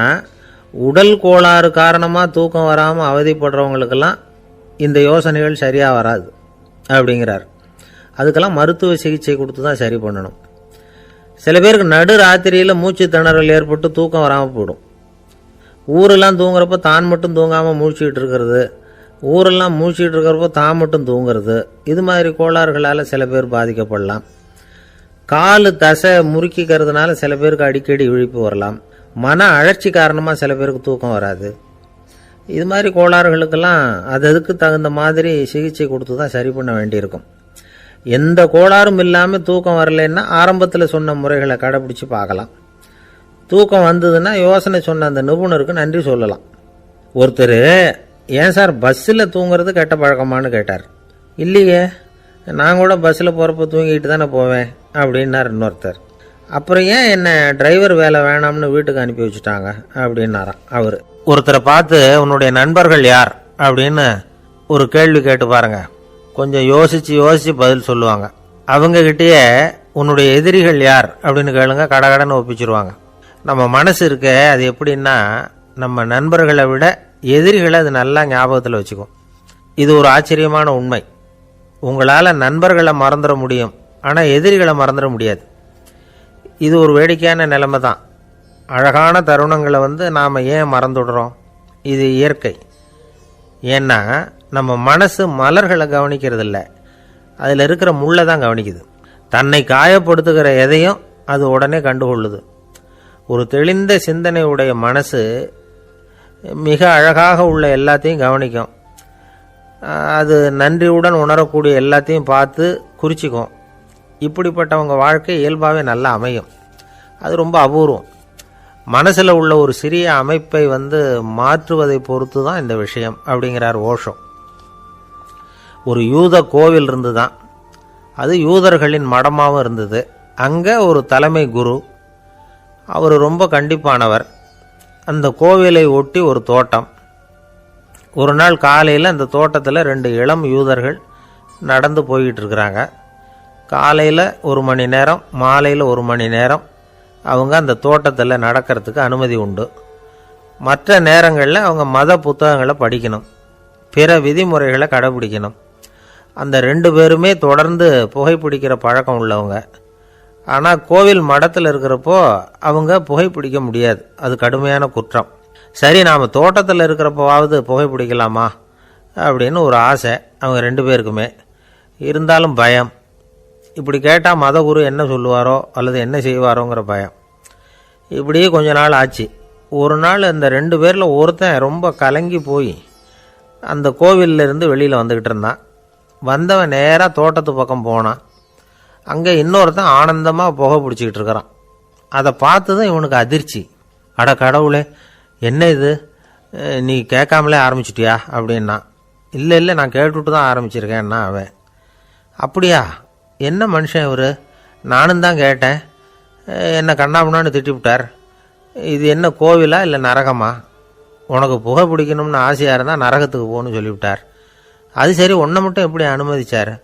உடல் கோளாறு காரணமாக தூக்கம் வராமல் அவதிப்படுறவங்களுக்கெல்லாம் இந்த யோசனைகள் சரியாக வராது அப்படிங்கிறார். அதுக்கெல்லாம் மருத்துவ சிகிச்சை கொடுத்து தான் சரி பண்ணணும். சில பேருக்கு நடு ராத்திரியில் மூச்சு திணறல் ஏற்பட்டு தூக்கம் வராமல் போயிடும். ஊரெல்லாம் தூங்குறப்போ தான் மட்டும் தூங்காமல் மூழ்கிட்டு இருக்கிறது, ஊரெல்லாம் மூழ்கிட்டு இருக்கிறப்போ தான் மட்டும் தூங்குறது, இது மாதிரி கோளாறுகளால் சில பேர் பாதிக்கப்படலாம். காலு தசை முறுக்கிக்கிறதுனால சில பேருக்கு அடிக்கடி விழிப்பு வரலாம். மன அழற்சி காரணமாக சில பேருக்கு தூக்கம் வராது. இது மாதிரி கோளாறுகளுக்கெல்லாம் அதுக்கு தகுந்த மாதிரி சிகிச்சை கொடுத்து தான் சரி பண்ண வேண்டியிருக்கும். எந்த கோளாறும் இல்லாமல் தூக்கம் வரலைன்னா ஆரம்பத்தில் சொன்ன முறைகளை கடைப்பிடிச்சு பார்க்கலாம். தூக்கம் வந்ததுன்னா யோசனை சொன்ன அந்த நிபுணருக்கு நன்றி சொல்லலாம். ஒருத்தர், ஏன் சார் பஸ்ஸில் தூங்குறது கெட்ட பழக்கமானு கேட்டார். இல்லையே, நான் கூட பஸ்ஸில் போகிறப்ப தூங்கிட்டு தானே போவேன் அப்படின்னார் இன்னொருத்தர். அப்புறம் ஏன் என்ன டிரைவர் வேலை வேணாம்னு வீட்டுக்கு அனுப்பி வச்சுட்டாங்க அப்படின்னாராம் அவர். ஒருத்தரை பார்த்து உன்னுடைய நண்பர்கள் யார் அப்படின்னு ஒரு கேள்வி கேட்டு பாருங்க. கொஞ்சம் யோசித்து பதில் சொல்லுவாங்க. அவங்கக்கிட்டேயே உன்னுடைய எதிரிகள் யார் அப்படின்னு கேளுங்க, கடகடன்னு ஒப்பிச்சிருவாங்க. நம்ம மனசு இருக்க அது எப்படின்னா, நம்ம நண்பர்களை விட எதிரிகளை அது நல்லா ஞாபகத்தில் வச்சுக்கும். இது ஒரு ஆச்சரியமான உண்மை. உங்களால் நண்பர்களை மறந்துட முடியும், ஆனால் எதிரிகளை மறந்துட முடியாது. இது ஒரு வேடிக்கையான நிலைமை தான். அழகான தருணங்களை நாம் ஏன் மறந்துடுறோம்? இது இயற்கை. ஏன்னா நம்ம மனசு மலர்களை கவனிக்கிறதில்ல, அதில் இருக்கிற முள்ளை தான் கவனிக்குது. தன்னை காயப்படுத்துகிற எதையும் அது உடனே கண்டுகொள்ளுது. ஒரு தெளிந்த சிந்தனை உடைய மனசு மிக அழகாக உள்ள எல்லாத்தையும் கவனிக்கும். அது நன்றியுடன் உணரக்கூடிய எல்லாத்தையும் பார்த்து குறிச்சிக்கும். இப்படிப்பட்டவங்க வாழ்க்கை இயல்பாகவே நல்லா அமையும். அது ரொம்ப அபூர்வம். மனசில் உள்ள ஒரு சிறிய அமைப்பை மாற்றுவதை பொறுத்து தான் இந்த விஷயம் அப்படிங்கிறார் ஓஷோ. ஒரு யூத கோவில் இருந்து தான், அது யூதர்களின் மடமாகவும் இருந்தது. அங்கே ஒரு தலைமை குரு, அவர் ரொம்ப கண்டிப்பானவர். அந்த கோவிலை ஒட்டி ஒரு தோட்டம். ஒரு நாள் காலையில் அந்த தோட்டத்தில் 2 இளம் யூதர்கள் நடந்து போய்கிட்டு இருக்கிறாங்க. காலையில் 1 மணி நேரம், மாலையில் 1 மணி நேரம் அவங்க அந்த தோட்டத்தில் நடக்கிறதுக்கு அனுமதி உண்டு. மற்ற நேரங்களில் அவங்க மத புத்தகங்களை படிக்கணும், பிற விதிமுறைகளை கடைபிடிக்கணும். அந்த 2 பேருமே தொடர்ந்து புகைப்பிடிக்கிற பழக்கம் உள்ளவங்க. ஆனால் கோவில் மடத்தில் இருக்கிறப்போ அவங்க புகைப்பிடிக்க முடியாது, அது கடுமையான குற்றம். சரி, நாம் தோட்டத்தில் இருக்கிறப்போவாவது புகைப்பிடிக்கலாமா அப்படின்னு ஒரு ஆசை அவங்க 2 பேருக்குமே. இருந்தாலும் பயம். இப்படி கேட்டால் மதகுரு என்ன சொல்லுவாரோ அல்லது என்ன செய்வாரோங்கிற பயம். இப்படியே கொஞ்ச நாள் ஆச்சு. ஒரு நாள் அந்த 2 பேரில் ஒருத்தன் ரொம்ப கலங்கி போய் அந்த கோவிலிருந்து வெளியில் வந்துக்கிட்டு இருந்தான். வந்தவன் நேராக தோட்டத்து பக்கம் போனான். அங்கே இன்னொருத்தன் ஆனந்தமாக புகை பிடிச்சிக்கிட்டு இருக்கிறான். அதை பார்த்து தான் இவனுக்கு அதிர்ச்சி. அட கடவுளே, என்ன இது, நீ கேட்காமலே ஆரம்பிச்சிட்டியா அப்படின்னா. இல்லை இல்லை, நான் கேட்டுவிட்டு தான் ஆரம்பிச்சிருக்கேன்னா அவன். அப்படியா, என்ன மனுஷன் இவர், நானும் தான் கேட்டேன், என்ன கண்ணாபுண்ணான்னு திட்டிவிட்டார். இது என்ன கோவிலா இல்லை நரகமா? உனக்கு புகை பிடிக்கணும்னு ஆசையாக இருந்தால் நரகத்துக்கு போகணும்னு சொல்லிவிட்டார். அது சரி, உன்னை மட்டும் எப்படி அனுமதிச்சார்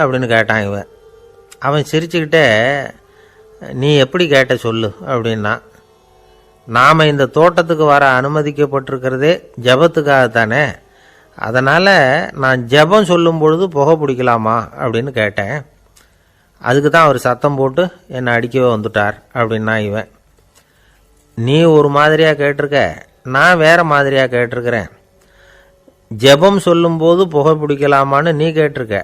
அப்படின்னு கேட்டான் இவன். அவன் சிரிச்சுக்கிட்டே, நீ எப்படி கேட்ட சொல்லு அப்படின்னா. நாம் இந்த தோட்டத்துக்கு வர அனுமதிக்கப்பட்டிருக்கிறதே ஜபத்துக்காகத்தானே, அதனால் நான் ஜபம் சொல்லும் பொழுது புகை பிடிக்கலாமா அப்படின்னு கேட்டேன். அதுக்கு தான் அவர் சத்தம் போட்டு என்னை அடிக்கவே வந்துட்டார் அப்படின்னா இவன். நீ ஒரு மாதிரியாக கேட்டிருக்க, நான் வேறு மாதிரியாக கேட்டிருக்கிறேன். ஜபம் சொல்லும்போது புகை பிடிக்கலாமான்னு நீ கேட்டிருக்க.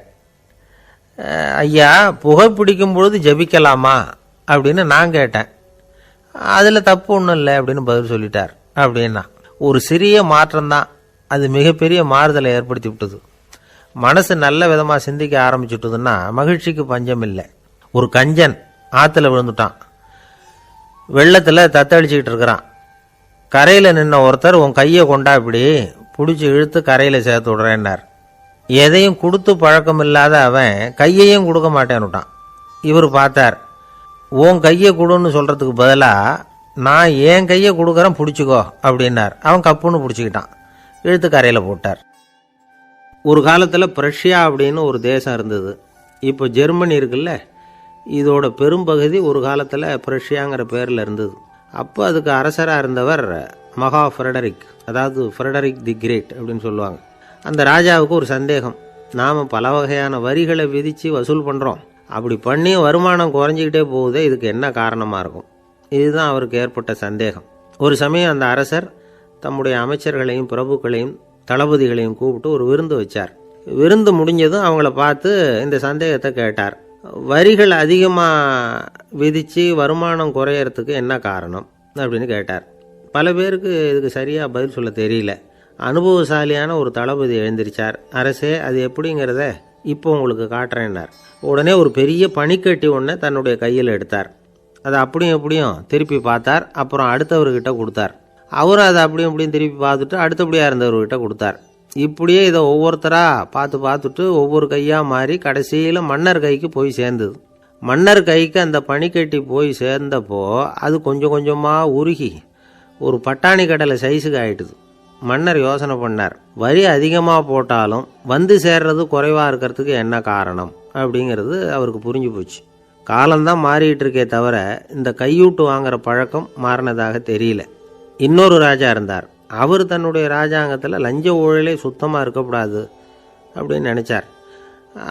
ஐயா, புகை பிடிக்கும் பொழுது ஜபிக்கலாமா அப்படின்னு நான் கேட்டேன். அதில் தப்பு ஒன்றும் இல்லை அப்படின்னு பதில் சொல்லிட்டார் அப்படின்னா. ஒரு சிறிய மாற்றம்தான் அது மிகப்பெரிய மாறுதலை ஏற்படுத்தி விட்டது. மனசு நல்ல விதமாக சிந்திக்க ஆரம்பிச்சுட்டுதுன்னா மகிழ்ச்சிக்கு பஞ்சம் இல்லை. ஒரு கஞ்சன் ஆற்றுல விழுந்துட்டான். வெள்ளத்தில் தத்தளிச்சுக்கிட்டு இருக்கிறான். கரையில் நின்ன ஒருத்தர், உன் கையை கொண்டா இப்படி பிடிச்சி இழுத்து கரையில் சேர்த்து விடுறேன்னார். எதையும் கொடுத்து பழக்கம் இல்லாத அவன் கையையும் கொடுக்க மாட்டேன்னுட்டான். இவர் பார்த்தார், உன் கையை கொடுன்னு சொல்கிறதுக்கு பதிலாக நான் என் கையை கொடுக்குறேன் பிடிச்சிக்கோ அப்படின்னார். அவன் கப்புன்னு பிடிச்சிக்கிட்டான், இழுத்து கரையில் போட்டார். ஒரு காலத்தில் பிரஷ்யா அப்படின்னு ஒரு தேசம் இருந்தது. இப்போ ஜெர்மனி இருக்குல்ல, இதோட பெரும்பகுதி ஒரு காலத்தில் பிரஷ்யாங்கிற பேரில் இருந்தது. அப்போ அதுக்கு அரசராக இருந்தவர் மகா ஃப்ரெடரிக், அதாவது ஃப்ரெடரிக் தி கிரேட் அப்படின்னு சொல்லுவாங்க. அந்த ராஜாவுக்கு ஒரு சந்தேகம். நாம் பல வகையான வரிகளை விதித்து வசூல் பண்ணுறோம், அப்படி பண்ணி வருமானம் குறைஞ்சிக்கிட்டே போகுதே, இதுக்கு என்ன காரணமாக இருக்கும்? இதுதான் அவருக்கு ஏற்பட்ட சந்தேகம். ஒரு சமயம் அந்த அரசர் தம்முடைய அமைச்சர்களையும் பிரபுக்களையும் தளபதிகளையும் கூப்பிட்டு ஒரு விருந்து வச்சார். விருந்து முடிஞ்சதும் அவங்கள பார்த்து இந்த சந்தேகத்தை கேட்டார். வரிகள் அதிகமாக விதித்து வருமானம் குறையறதுக்கு என்ன காரணம் அப்படின்னு கேட்டார். பல பேருக்கு இதுக்கு சரியாக பதில் சொல்ல தெரியல. அனுபவசாலியான ஒரு தளபதி எழுந்திருச்சார். அரசே, அது எப்படிங்கிறத இப்போ உங்களுக்கு காட்டுறேன்னார். உடனே ஒரு பெரிய பனிக்கட்டி ஒன்றை தன்னுடைய கையில் எடுத்தார். அதை அப்படியும் எப்படியும் திருப்பி பார்த்தார். அப்புறம் அடுத்தவர்கிட்ட கொடுத்தார். அவரும் அதை அப்படியும் இப்படியும் திருப்பி பார்த்துட்டு அடுத்தபடியாக இருந்தவர்கிட்ட கொடுத்தார். இப்படியே இதை ஒவ்வொருத்தராக பார்த்துட்டு ஒவ்வொரு கையாக மாறி கடைசியில் மன்னர் கைக்கு போய் சேர்ந்தது. மன்னர் கைக்கு அந்த பனிக்கட்டி போய் சேர்ந்தப்போ அது கொஞ்சம் கொஞ்சமாக உருகி ஒரு பட்டாணி கடலை சைஸுக்கு ஆயிட்டுது. மன்னர் யோசனை பண்ணார், வரி அதிகமாக போட்டாலும் வந்து சேர்றது குறைவாக இருக்கிறதுக்கு என்ன காரணம் அப்படிங்கிறது அவருக்கு புரிஞ்சு போச்சு. காலம்தான் மாறிட்டு இருக்கே தவிர இந்த கையூட்டு வாங்குற பழக்கம் மாறினதாக தெரியல. இன்னொரு ராஜா இருந்தார். அவர் தன்னுடைய ராஜாங்கத்தில் லஞ்ச ஊழலே சுத்தமாக இருக்கக்கூடாது அப்படின்னு நினச்சார்.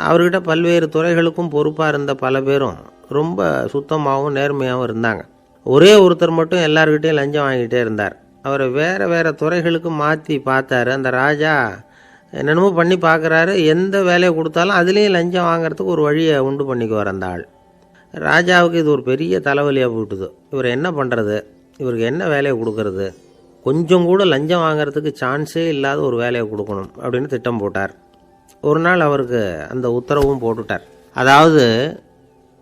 அவர்கிட்ட பல்வேறு துறைகளுக்கும் பொறுப்பாக இருந்த பல பேரும் ரொம்ப சுத்தமாகவும் நேர்மையாகவும் இருந்தாங்க. ஒரே ஒருத்தர் மட்டும் எல்லார்கிட்டையும் லஞ்சம் வாங்கிட்டே இருந்தார். அவரை வேறு வேறு துறைகளுக்கு மாற்றி பார்த்தாரு. அந்த ராஜா என்னென்னமோ பண்ணி பார்க்குறாரு. எந்த வேலையை கொடுத்தாலும் அதுலேயும் லஞ்சம் வாங்கிறதுக்கு ஒரு வழியை உண்டு பண்ணிக்குவார் அந்த ஆள். ராஜாவுக்கு இது ஒரு பெரிய தலைவலியாக போட்டுது. இவர் என்ன பண்ணுறது, இவருக்கு என்ன வேலையை கொடுக்கறது, கொஞ்சம் கூட லஞ்சம் வாங்கிறதுக்கு சான்ஸே இல்லாத ஒரு வேலையை கொடுக்கணும் அப்படின்னு திட்டம் போட்டார். ஒரு நாள் அவருக்கு அந்த உத்தரவும் போட்டுட்டார். அதாவது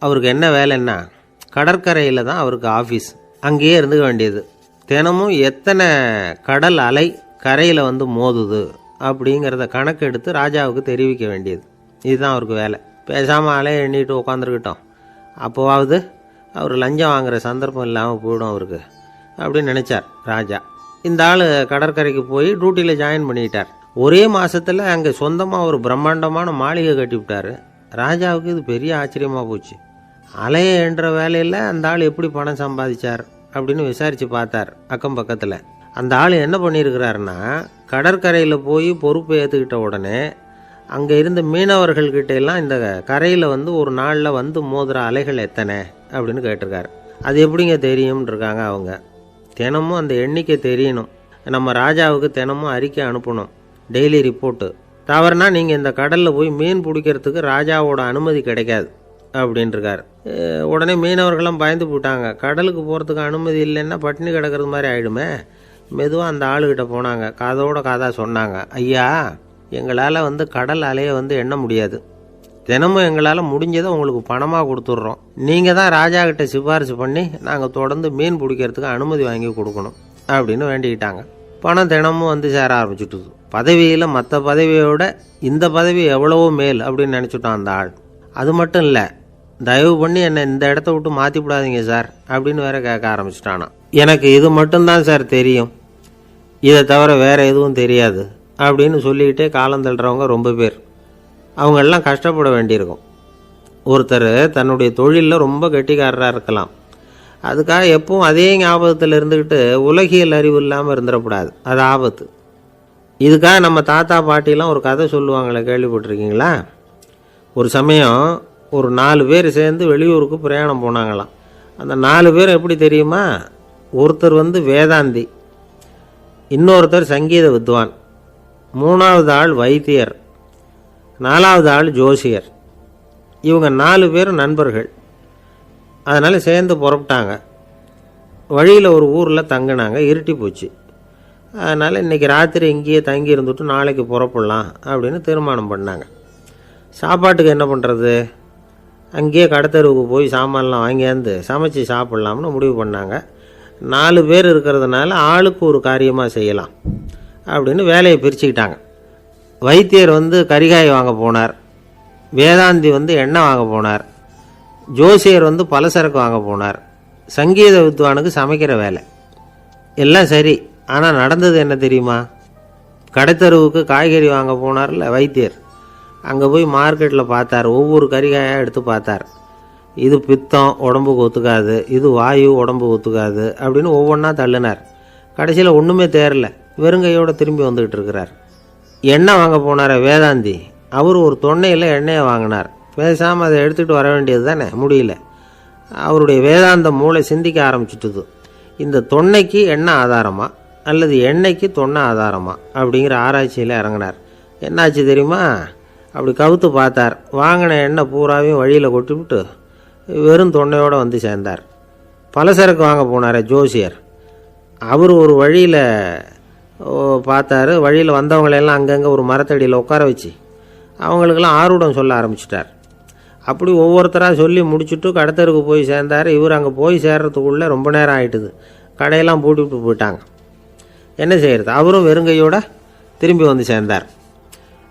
அவருக்கு என்ன வேலைன்னா, கடற்கரையில் தான் அவருக்கு ஆஃபீஸ். அங்கேயே இருந்துக்க வேண்டியது. தினமும் எத்தனை கடல் அலை கரையில் வந்து மோதுது அப்படிங்கிறத கணக்கு எடுத்து ராஜாவுக்கு தெரிவிக்க வேண்டியது. இதுதான் அவருக்கு வேலை. பேசாமல் அலையை எண்ணிட்டு உட்காந்துருக்கிட்டோம், அப்போவாவது அவர் லஞ்சம் வாங்குகிற சந்தர்ப்பம் இல்லாமல் போயிடும் அவருக்கு அப்படின்னு நினச்சார் ராஜா. இந்த ஆள் கடற்கரைக்கு போய் டியூட்டியில் ஜாயின் பண்ணிக்கிட்டார். ஒரே மாதத்தில் அங்கே சொந்தமாக ஒரு பிரம்மாண்டமான மாளிகை கட்டி விட்டார். ராஜாவுக்கு இது பெரிய ஆச்சரியமாக போச்சு. அலையை என்ற வேலையில் அந்த ஆள் எப்படி பணம் சம்பாதிச்சார் அப்படின்னு விசாரித்து பார்த்தார் அக்கம் பக்கத்தில். அந்த ஆள் என்ன பண்ணியிருக்கிறாருன்னா, கடற்கரையில் போய் பொறுப்பை ஏற்றுக்கிட்ட உடனே அங்கே இருந்த மீனவர்கள்கிட்ட எல்லாம் இந்த கரையில் வந்து ஒரு நாளில் வந்து மோதுற அலைகள் எத்தனை அப்படின்னு கேட்டிருக்காரு. அது எப்படிங்க தெரியும்னு இருக்காங்க அவங்க. தினமும் அந்த எண்ணிக்கை தெரியணும். நம்ம ராஜாவுக்கு தினமும் அறிக்கை அனுப்பணும், டெய்லி ரிப்போர்ட்டு. தவறுனா நீங்கள் இந்த கடலில் போய் மீன் பிடிக்கிறதுக்கு ராஜாவோட அனுமதி கிடைக்காது அப்படின்ட்டுருக்காரு. உடனே மீனவர்கள்லாம் பயந்து போட்டாங்க. கடலுக்கு போகிறதுக்கு அனுமதி இல்லைன்னா பட்டினி கிடக்கிறது மாதிரி ஆகிடுமே. மெதுவாக அந்த ஆளுகிட்ட போனாங்க. காதோட காதாக சொன்னாங்க, ஐயா, எங்களால் வந்து கடல் அலையை வந்து எண்ண முடியாது. தினமும் எங்களால் முடிஞ்சதை உங்களுக்கு பணமாக கொடுத்துட்றோம். நீங்கள் தான் ராஜா கிட்ட சிபாரிசு பண்ணி நாங்கள் தொடர்ந்து மீன் பிடிக்கிறதுக்கு அனுமதி வாங்கி கொடுக்கணும் அப்படின்னு வேண்டிக்கிட்டாங்க. பணம் தினமும் வந்து சேர ஆரம்பிச்சுட்டுது. பதவியில் மற்ற பதவியோட இந்த பதவி எவ்வளவோ மேல் அப்படின்னு நினச்சிட்டான் அந்த ஆள். அது மட்டும் இல்லை, தயவு பண்ணி என்னை இந்த இடத்த விட்டு மாற்றி விடாதீங்க சார் அப்படின்னு வேற கேட்க ஆரம்பிச்சிட்டானா. எனக்கு இது மட்டும்தான் சார் தெரியும், இதை தவிர வேறு எதுவும் தெரியாது அப்படின்னு சொல்லிக்கிட்டே காலம் தள்ளுறவங்க ரொம்ப பேர். அவங்கெல்லாம் கஷ்டப்பட வேண்டியிருக்கும். ஒருத்தர் தன்னுடைய தொழிலில் ரொம்ப கெட்டிக்காரராக இருக்கலாம். அதுக்காக எப்பவும் அதே ஞாபகத்தில் இருந்துக்கிட்டு உலகியல் அறிவு இல்லாமல் இருந்துடக்கூடாது. அது ஆபத்து. இதுக்காக நம்ம தாத்தா பாட்டிலாம் ஒரு கதை சொல்லுவாங்களே, கேள்விப்பட்டிருக்கீங்களா? ஒரு சமயம் ஒரு 4 பேர் சேர்ந்து வெளியூருக்கு பிரயாணம் போனாங்களாம். அந்த 4 பேர் எப்படி தெரியுமா? ஒருத்தர் வந்து வேதாந்தி, இன்னொருத்தர் சங்கீத வித்வான், 3வது ஆள் வைத்தியர், 4வது ஆள் ஜோசியர். இவங்க 4 பேரும் நண்பர்கள். அதனால் சேர்ந்து புறப்பட்டாங்க. வழியில் ஒரு ஊரில் தங்கினாங்க. இருட்டி போச்சு. அதனால் இன்றைக்கி ராத்திரி இங்கேயே தங்கி இருந்துட்டு நாளைக்கு புறப்படலாம் அப்படின்னு தீர்மானம் பண்ணாங்க. சாப்பாட்டுக்கு என்ன பண்ணுறது? அங்கேயே கடத்தெருவுக்கு போய் சாமான்லாம் வாங்கியாந்து சமைச்சு சாப்பிட்லாம்னு முடிவு பண்ணாங்க. 4 பேர் இருக்கிறதுனால ஆளுக்கு ஒரு காரியமாக செய்யலாம் அப்படின்னு வேலையை பிரிச்சுக்கிட்டாங்க. வைத்தியர் வந்து கரிகாய் வாங்க போனார், வேதாந்தி வந்து எண்ணெய் வாங்க போனார், ஜோசியர் வந்து பலசரக்கு வாங்க போனார், சங்கீத வித்வானுக்கு சமைக்கிற வேலை. எல்லாம் சரி, ஆனால் நடந்தது என்ன தெரியுமா? கடைத்தெருவுக்கு காய்கறி வாங்க போனார்ல வைத்தியர், அங்கே போய் மார்க்கெட்டில் பார்த்தார். ஒவ்வொரு கறிகாயாக எடுத்து பார்த்தார். இது பித்தம், உடம்புக்கு ஒத்துக்காது, இது வாயு, உடம்புக்கு ஒத்துக்காது அப்படின்னு ஒவ்வொன்றா தள்ளினார். கடைசியில் ஒன்றுமே தேரல, வெறுங்கையோடு திரும்பி வந்துக்கிட்டு இருக்கிறார். எண்ணெய் வாங்க போனார் வேதாந்தி, அவர் ஒரு தொன்னையில் எண்ணெயை வாங்கினார். பேசாமல் அதை எடுத்துகிட்டு வர வேண்டியது தானே, முடியல. அவருடைய வேதாந்த மூளை சிந்திக்க ஆரம்பிச்சுட்டுது. இந்த தொன்னைக்கு எண்ணெய் ஆதாரமா அல்லது எண்ணெய்க்கு தொன்னை ஆதாரமா அப்படிங்கிற ஆராய்ச்சியில் இறங்கினார். என்னாச்சு தெரியுமா? அப்படி கவுத்து பார்த்தார். வாங்கின எண்ணெய் பூராவையும் வழியில் கொட்டிவிட்டு வெறும் தொன்னையோடு வந்து சேர்ந்தார். பலசரக்கு வாங்க போனார் ஜோசியர், அவர் ஒரு வழியில் பார்த்தாரு. வழியில் வந்தவங்களெல்லாம் அங்கங்கே ஒரு மரத்தடியில் உட்கார வச்சு அவங்களுக்கெல்லாம் ஆர்வம் சொல்ல ஆரம்பிச்சிட்டார். அப்படி ஒவ்வொருத்தராக சொல்லி முடிச்சுட்டு கடத்தருக்கு போய் சேர்ந்தார். இவர் அங்கே போய் சேர்றதுக்குள்ளே ரொம்ப நேரம் ஆகிட்டுது. கடையெல்லாம் பூட்டி விட்டு போயிட்டாங்க. என்ன செய்கிறது? அவரும் வெறுங்கையோட திரும்பி வந்து சேர்ந்தார்.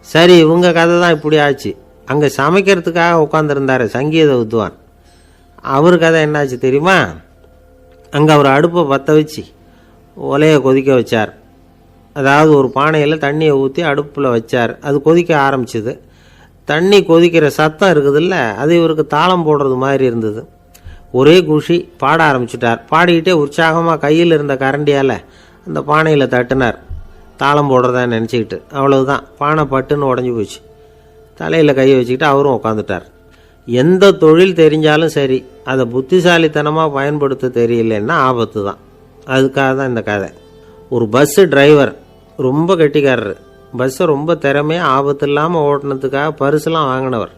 சரி, இவங்க கதை தான் இப்படி ஆச்சு. அங்கே சமைக்கிறதுக்காக உட்காந்துருந்தார் சங்கீத வித்வான், அவர் கதை என்னாச்சு தெரியுமா? அங்கே அவர் அடுப்பை பற்ற வச்சு ஒலையை கொதிக்க வச்சார். அதாவது ஒரு பானையில் தண்ணியை ஊற்றி அடுப்பில் வச்சார். அது கொதிக்க ஆரம்பிச்சிது. தண்ணி கொதிக்கிற சத்தம் இருக்குதுல்ல, அது இவருக்கு தாளம் போடுறது மாதிரி இருந்தது. ஒரே குஷி, பாட ஆரம்பிச்சிட்டார். பாடிக்கிட்டே உற்சாகமாக கையில் இருந்த கரண்டியால் அந்த பானையில் தட்டினார், தாளம் போடுறதா நினச்சிக்கிட்டு. அவ்வளவுதான், பானை பட்டுன்னு உடஞ்சி போச்சு. தலையில் கையை வச்சுக்கிட்டு அவரும் உட்காந்துட்டார். எந்த தொழில் தெரிஞ்சாலும் சரி, அதை புத்திசாலித்தனமாக பயன்படுத்த தெரியலன்னா ஆபத்து தான். அதுக்காக தான் இந்த கதை. ஒரு பஸ்ஸு டிரைவர் ரொம்ப கெட்டிக்காரரு. பஸ்ஸை ரொம்ப திறமையாக ஆபத்து இல்லாமல் ஓட்டினதுக்காக பரிசுலாம் வாங்கினவர்.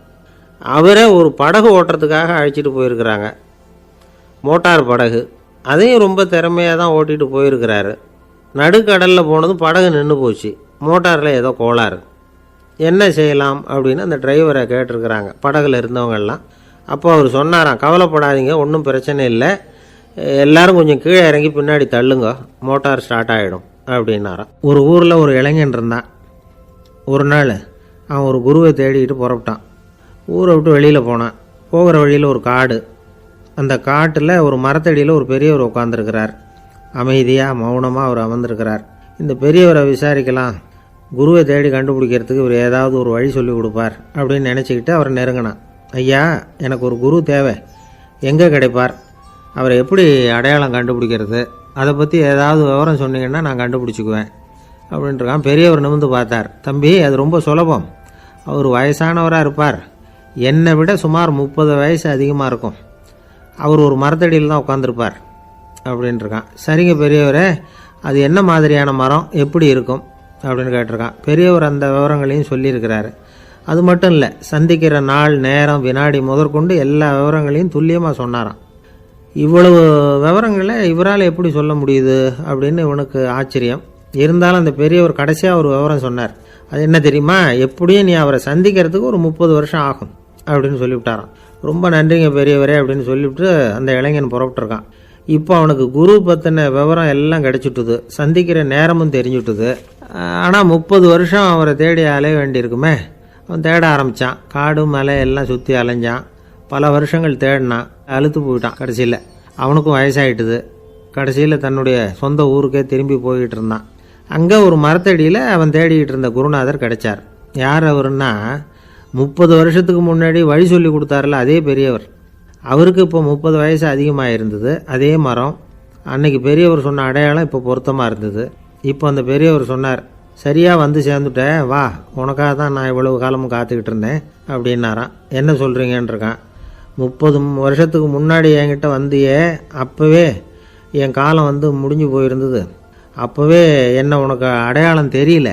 அவரே ஒரு படகு ஓட்டுறதுக்காக அழைச்சிட்டு போயிருக்கிறாங்க, மோட்டார் படகு. அதையும் ரொம்ப திறமையாக தான் ஓட்டிகிட்டு போயிருக்கிறாரு. நடுக்கடலில் போனதும் படகு நின்று போச்சு. மோட்டாரில் ஏதோ கோளாறு. என்ன செய்யலாம் அப்படின்னு அந்த டிரைவரை கேட்டிருக்கிறாங்க படகுல இருந்தவங்கெல்லாம். அப்போ அவர் சொன்னாராம், கவலைப்படாதீங்க, ஒன்றும் பிரச்சனை இல்லை, எல்லாரும் கொஞ்சம் கீழே இறங்கி பின்னாடி தள்ளுங்க, மோட்டார் ஸ்டார்ட் ஆகிடும் அப்படின்னாராம். ஒரு ஊரில் ஒரு இளைஞன் இருந்தான். ஒரு நாள் அவன் ஒரு குருவை தேடிக்கிட்டு புறப்பட்டான். ஊரை விட்டு வெளியில் போனான். போகிற வழியில் ஒரு காடு. அந்த காட்டில் ஒரு மரத்தடியில் ஒரு பெரியவர் உட்காந்துருக்கிறார். அமைதியாக மௌனமாக அவர் அமர்ந்திருக்கிறார். இந்த பெரியவரை விசாரிக்கலாம், குருவை தேடி கண்டுபிடிக்கிறதுக்கு இவர் ஏதாவது ஒரு வழி சொல்லி கொடுப்பார் அப்படின்னு நினச்சிக்கிட்டு அவரை நெருங்கினான். ஐயா, எனக்கு ஒரு குரு தேவை, எங்கே கிடைப்பார், அவரை எப்படி அடையாளம் கண்டுபிடிக்கிறது, அதை பற்றி ஏதாவது விவரம் சொன்னீங்கன்னா நான் கண்டுபிடிச்சிக்குவேன் அப்படின்ட்டுருக்கான். பெரியவர் நிமிர்ந்து பார்த்தார். தம்பி, அது ரொம்ப சுலபம். அவர் வயசானவராக இருப்பார், என்னை விட சுமார் 30 வயசு அதிகமாக இருக்கும். அவர் ஒரு மரத்தடியில் தான் உட்காந்துருப்பார் அப்படின்ட்டுருக்கான். சரிங்க பெரியவரே, அது என்ன மாதிரியான மரம், எப்படி இருக்கும் அப்படின்னு கேட்டிருக்கான். பெரியவர் அந்த விவரங்களையும் சொல்லியிருக்கிறாரு. அது மட்டும் இல்லை, சந்திக்கிற நாள், நேரம், வினாடி முதற்கொண்டு எல்லா விவரங்களையும் துல்லியமாக சொன்னாராம். இவ்வளவு விவரங்களை இவரால் எப்படி சொல்ல முடியுது அப்படின்னு இவனுக்கு ஆச்சரியம். இருந்தாலும் அந்த பெரியவர் கடைசியாக ஒரு விவரம் சொன்னார். அது என்ன தெரியுமா, எப்படியும் நீ அவரை சந்திக்கிறதுக்கு ஒரு 30 வருஷம் ஆகும் அப்படின்னு சொல்லிவிட்டாராம். ரொம்ப நன்றிங்க பெரியவரே அப்படின்னு சொல்லிவிட்டு அந்த இளைஞன் புறப்பட்டுருக்கான். இப்போ அவனுக்கு குரு பற்றின விவரம் எல்லாம் கிடைச்சிட்டுது, சந்திக்கிற நேரமும் தெரிஞ்சுட்டுது. ஆனால் 30 வருஷம் அவரை தேடி அலைய வேண்டியிருக்குமே. அவன் தேட ஆரம்பித்தான். காடு மலை எல்லாம் சுற்றி அலைஞ்சான். பல வருஷங்கள் தேடினான், அழுத்து போயிட்டான். கடைசியில் அவனுக்கும் வயசாகிட்டுது. கடைசியில் தன்னுடைய சொந்த ஊருக்கே திரும்பி போய்கிட்டு இருந்தான். அங்கே ஒரு மரத்தடியில் அவன் தேடிக்கிட்டு இருந்த குருநாதர் கிடைச்சார். யார் அவருன்னா, 30 வருஷத்துக்கு முன்னாடி வழி சொல்லி கொடுத்தாருல அதே பெரியவர். அவருக்கு இப்போ 30 வயசு அதிகமாக இருந்தது. அதே மரம், அன்னைக்கு பெரியவர் சொன்ன அடையாளம் இப்போ பொருத்தமாக இருந்தது. இப்போ அந்த பெரியவர் சொன்னார், சரியாக வந்து சேர்ந்துட்டேன், வா, உனக்காக தான் நான் இவ்வளவு காலமும் காத்துக்கிட்டு இருந்தேன் அப்படின்னாரான். என்ன சொல்கிறீங்கன்னு இருக்கான். 30 வருஷத்துக்கு முன்னாடி என்கிட்ட வந்தியே, அப்போவே என் காலம் வந்து முடிஞ்சு போயிருந்தது. அப்போவே என்ன உனக்கு அடையாளம் தெரியல,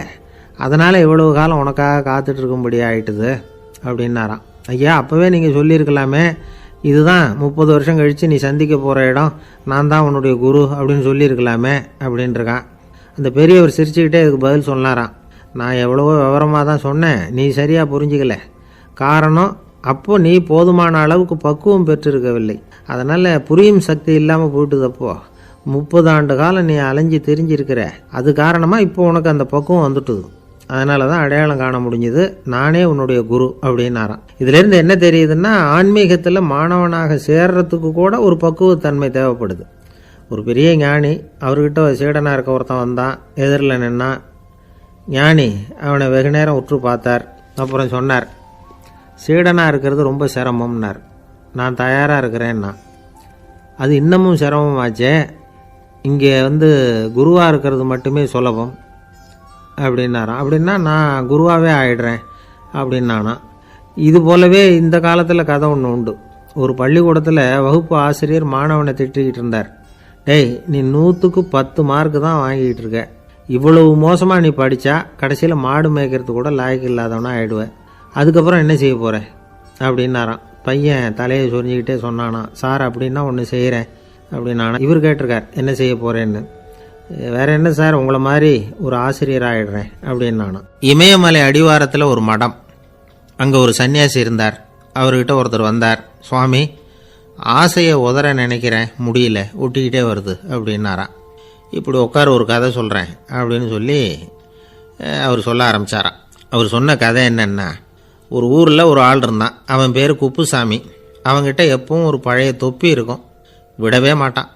அதனால் இவ்வளவு காலம் உனக்காக காத்துட்டு இருக்கும்படி ஆயிட்டுது அப்படின்னாராம். ஐயா, அப்போவே நீங்கள் சொல்லியிருக்கலாமே, இதுதான் 30 வருஷம் கழித்து நீ சந்திக்க போகிற இடம், நான் தான் உன்னுடைய குரு அப்படின்னு சொல்லியிருக்கலாமே அப்படின்ட்டுருக்கான். அந்த பெரியவர் சிரிச்சுக்கிட்டே இதுக்கு பதில் சொன்னாராம். நான் எவ்வளவோ விவரமாக தான் சொன்னேன், நீ சரியாக புரிஞ்சிக்கல. காரணம், அப்போது நீ போதுமான அளவுக்கு பக்குவம் பெற்றிருக்கவில்லை, அதனால் புரியும் சக்தி இல்லாமல் போயிட்டுதப்போ 30 ஆண்டு காலம் நீ அலைஞ்சி தெரிஞ்சிருக்கிற. அது காரணமாக இப்போ உனக்கு அந்த பக்குவம் வந்துட்டுது, அதனால தான் அடையாளம் காண முடிஞ்சுது, நானே உன்னுடைய குரு அப்படின்னாராம். இதிலேருந்து என்ன தெரியுதுன்னா, ஆன்மீகத்தில் மாணவனாக சேர்றதுக்கு கூட ஒரு பக்குவத்தன்மை தேவைப்படுது. ஒரு பெரிய ஞானி, அவர்கிட்ட சீடனாக இருக்க ஒருத்தன் வந்தான், எதிரில் நின்னான். ஞானி அவனை வெகு நேரம் உற்று பார்த்தார். அப்புறம் சொன்னார், சீடனாக இருக்கிறது ரொம்ப சிரமம்னார். நான் தயாராக இருக்கிறேன்னா. அது இன்னமும் சிரமமாச்சே, இங்கே வந்து குருவாக இருக்கிறது மட்டுமே சுலபம் அப்படின்னாராம். அப்படின்னா நான் குருவாகவே ஆயிடுறேன் அப்படின்னானா. இது போலவே இந்த காலத்தில் கதை ஒன்று உண்டு. ஒரு பள்ளிக்கூடத்தில் வகுப்பு ஆசிரியர் மாணவனை திட்டிக்கிட்டு இருந்தார். டேய், நீ 100க்கு 10 மார்க்கு தான் வாங்கிக்கிட்டு இருக்க, இவ்வளவு மோசமாக நீ படித்தா கடைசியில் மாடு மேய்க்கிறது கூட லாய்க்கு இல்லாதவனா ஆயிடுவேன், அதுக்கப்புறம் என்ன செய்ய போகிற அப்படின்னாராம். பையன் தலையை சொரிஞ்சிக்கிட்டே சொன்னானா, சார் அப்படின்னா ஒன்று செய்கிறேன் அப்படின்னானா. இவர் கேட்டிருக்கார், என்ன செய்ய போகிறேன்னு. வேற என்ன சார், உங்களை மாதிரி ஒரு ஆசிரியர் ஆகிடுறேன் அப்படின்னானா. இமயமலை அடிவாரத்தில் ஒரு மடம், அங்கே ஒரு சன்னியாசி இருந்தார். அவர்கிட்ட ஒருத்தர் வந்தார். சுவாமி, ஆசையை உதற நினைக்கிறேன், முடியல, ஒட்டிக்கிட்டே வருது அப்படின்னாராம். இப்படி உட்கார, ஒரு கதை சொல்கிறேன் அப்படின்னு சொல்லி அவர் சொல்ல ஆரம்பித்தாராம். அவர் சொன்ன கதை என்னென்னா, ஒரு ஊரில் ஒரு ஆள் இருந்தான். அவன் பேர் குப்புசாமி. அவன்கிட்ட எப்பவும் ஒரு பழைய தொப்பி இருக்கும், விடவே மாட்டான்.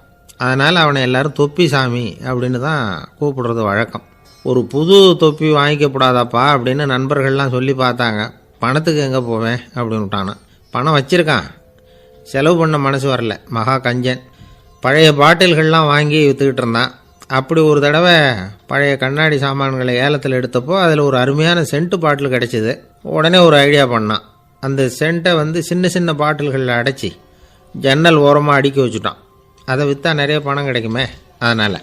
அதனால் அவனை எல்லாரும் தொப்பி சாமி அப்படின்னு தான் கூப்பிடுறது வழக்கம். ஒரு புது தொப்பி வாங்கிக்கப்படாதாப்பா அப்படின்னு நண்பர்கள்லாம் சொல்லி பார்த்தாங்க. பணத்துக்கு எங்கே போவேன் அப்படின்னு விட்டானான். பணம் வச்சுருக்கான், செலவு பண்ண மனசு வரல. மகா கஞ்சன். பழைய பாட்டில்கள்லாம் வாங்கி விற்றுக்கிட்டு இருந்தான். அப்படி ஒரு தடவை பழைய கண்ணாடி சாமான்களை ஏலத்தில் எடுத்தப்போ அதில் ஒரு அருமையான சென்ட்டு பாட்டில் கிடச்சிது. உடனே ஒரு ஐடியா பண்ணான். அந்த சென்ட்டை சின்ன சின்ன பாட்டில்களில் அடைச்சி ஜன்னல் ஓரமாக அடுக்கி வச்சுட்டான். அதை விற்றா நிறைய பணம் கிடைக்குமே, அதனால்.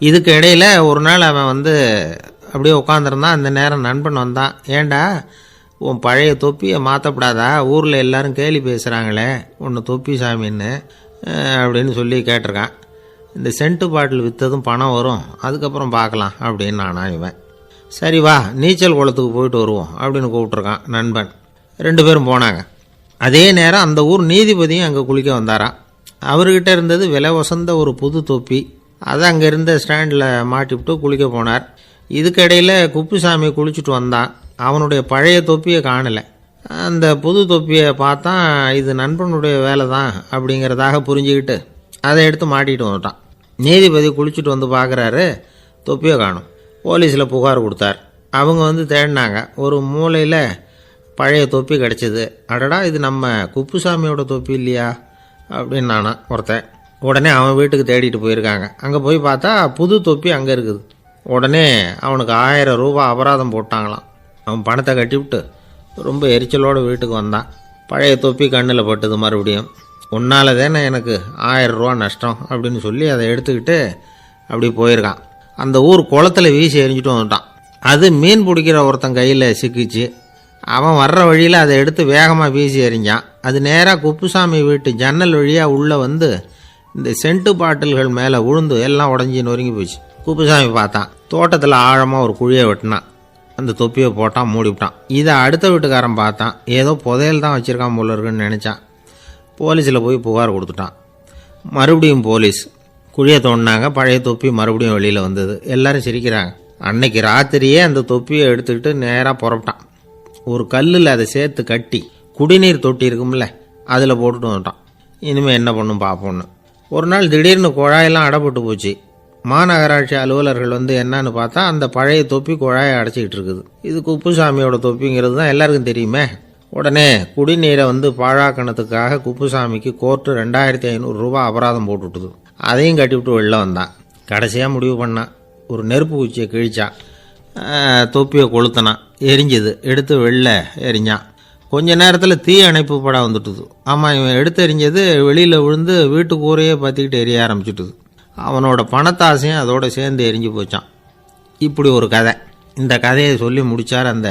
இதுக்கு இடையில் ஒரு நாள் அவன் அப்படியே உட்காந்துருந்தான். அந்த நேரம் நண்பன் வந்தான். ஏண்டா உன் பழைய தொப்பியை மாற்றப்படாதா, ஊரில் எல்லோரும் கேலி பேசுகிறாங்களே ஒன்று தொப்பி சாமின்னு அப்படின்னு சொல்லி கேட்டிருக்கான். இந்த சென்ட்டு பாட்டில் விற்றதும் பணம் வரும், அதுக்கப்புறம் பார்க்கலாம் அப்படின்னு நானா இவன். சரி வா நீச்சல் குளத்துக்கு போயிட்டு வருவோம் அப்படின்னு கூப்பிட்ருக்கான் நண்பன். 2 பேரும் போனாங்க. அதே நேரம் அந்த ஊர் நீதிபதியும் அங்கே குளிக்க வந்தாராம். அவர்கிட்ட இருந்தது விலை வசந்த ஒரு புது தொப்பி. அதை அங்கே இருந்த ஸ்டாண்டில் மாட்டிவிட்டு குளிக்க போனார். இதுக்கிடையில் குப்புசாமி குளிச்சுட்டு வந்தான். அவனுடைய பழைய தொப்பியை காணலை. அந்த புது தொப்பியை பார்த்தா இது நண்பனுடைய வேலை தான் அப்படிங்கிறதாக புரிஞ்சுக்கிட்டு அதை எடுத்து மாட்டிகிட்டு வந்துட்டான். நீதிபதி குளிச்சுட்டு வந்து பார்க்குறாரு, தொப்பியை காணும். போலீஸில் புகார் கொடுத்தார். அவங்க தேடினாங்க. ஒரு மூலையில் பழைய தொப்பி கிடச்சிது. அடடா இது நம்ம குப்புசாமியோட தொப்பி இல்லையா அப்படின்னு நானா ஒருத்தன். உடனே அவன் வீட்டுக்கு தேடிட்டு போயிருக்காங்க. அங்கே போய் பார்த்தா புது தொப்பி அங்கே இருக்குது. உடனே அவனுக்கு 1000 ரூபாய் அபராதம் போட்டாங்களாம். அவன் பணத்தை கட்டிவிட்டு ரொம்ப எரிச்சலோடு வீட்டுக்கு வந்தான். பழைய தொப்பி கண்ணில் பட்டுது. மறுபடியும் உன்னால தானே எனக்கு 1000 ரூபா நஷ்டம் அப்படின்னு சொல்லி அதை எடுத்துக்கிட்டு அப்படி போயிருக்கான். அந்த ஊர் குளத்தில் வீசி எரிஞ்சிட்டு வந்துட்டான். அது மீன் பிடிக்கிற ஒருத்தன் கையில் சிக்கிச்சு. அவன் வர்ற வழியில் அதை எடுத்து வேகமாக வீசி எறிஞ்சான். அது நேராக குப்புசாமி வீட்டு ஜன்னல் வழியாக உள்ளே இந்த சென்ட்டு பாட்டில்கள் மேலே விழுந்து எல்லாம் உடஞ்சி நொறுங்கி போச்சு. குப்புசாமி பார்த்தான். தோட்டத்தில் ஆழமாக ஒரு குழியை வெட்டினான். அந்த தொப்பியை போட்டான், மூடிவிட்டான். இதை அடுத்த வீட்டுக்காரன் பார்த்தான். ஏதோ புதையல் தான் வச்சுருக்கான் போல இருக்குன்னு நினச்சான். போலீஸில் போய் புகார் கொடுத்துட்டான். மறுபடியும் போலீஸ் குழியை தோண்டினாங்க. பழைய தொப்பி மறுபடியும் வெளியில் வந்தது. எல்லோரும் சிரிக்கிறாங்க. அன்னைக்கு ராத்திரியே அந்த தொப்பியை எடுத்துக்கிட்டு நேராக புறப்பட்டான். ஒரு கல்லில் அதை சேர்த்து கட்டி குடிநீர் தொட்டி இருக்கும்ல அதில் போட்டுட்டு வந்துட்டான். இனிமேல் என்ன பண்ணும் பார்ப்போன்னு. ஒரு நாள் திடீர்னு குழாயெல்லாம் அடைப்பட்டு போச்சு. மாநகராட்சி அலுவலர்கள் என்னன்னு பார்த்தா அந்த பழைய தொப்பி குழாயை அடைச்சிக்கிட்டு இருக்குது. இது குப்புசாமியோட தொப்பிங்கிறது தான் எல்லாருக்கும் தெரியுமே. உடனே குடிநீரை பாழாக்கணத்துக்காக குப்புசாமிக்கு கோர்ட்டு 2500 ரூபாய் அபராதம் போட்டுவிட்டுது. அதையும் கட்டிவிட்டு வெளில வந்தான். கடைசியாக முடிவு பண்ணான். ஒரு நெருப்பு குச்சியை கிழிச்சான். தொப்பியை கொளுத்தினான். எரிஞ்சது. எடுத்து வெளில எரிஞ்சான். கொஞ்ச நேரத்தில் தீ அணைப்பு படம் வந்துட்டுது. ஆமாம், இவன் எடுத்து எரிஞ்சது வெளியில் விழுந்து வீட்டு கூரையே பற்றிக்கிட்டு எரிய ஆரம்பிச்சுட்டுது. அவனோட பணத்தாசையும் அதோடு சேர்ந்து எரிஞ்சு போச்சான். இப்படி ஒரு கதை. இந்த கதையை சொல்லி முடித்தார் அந்த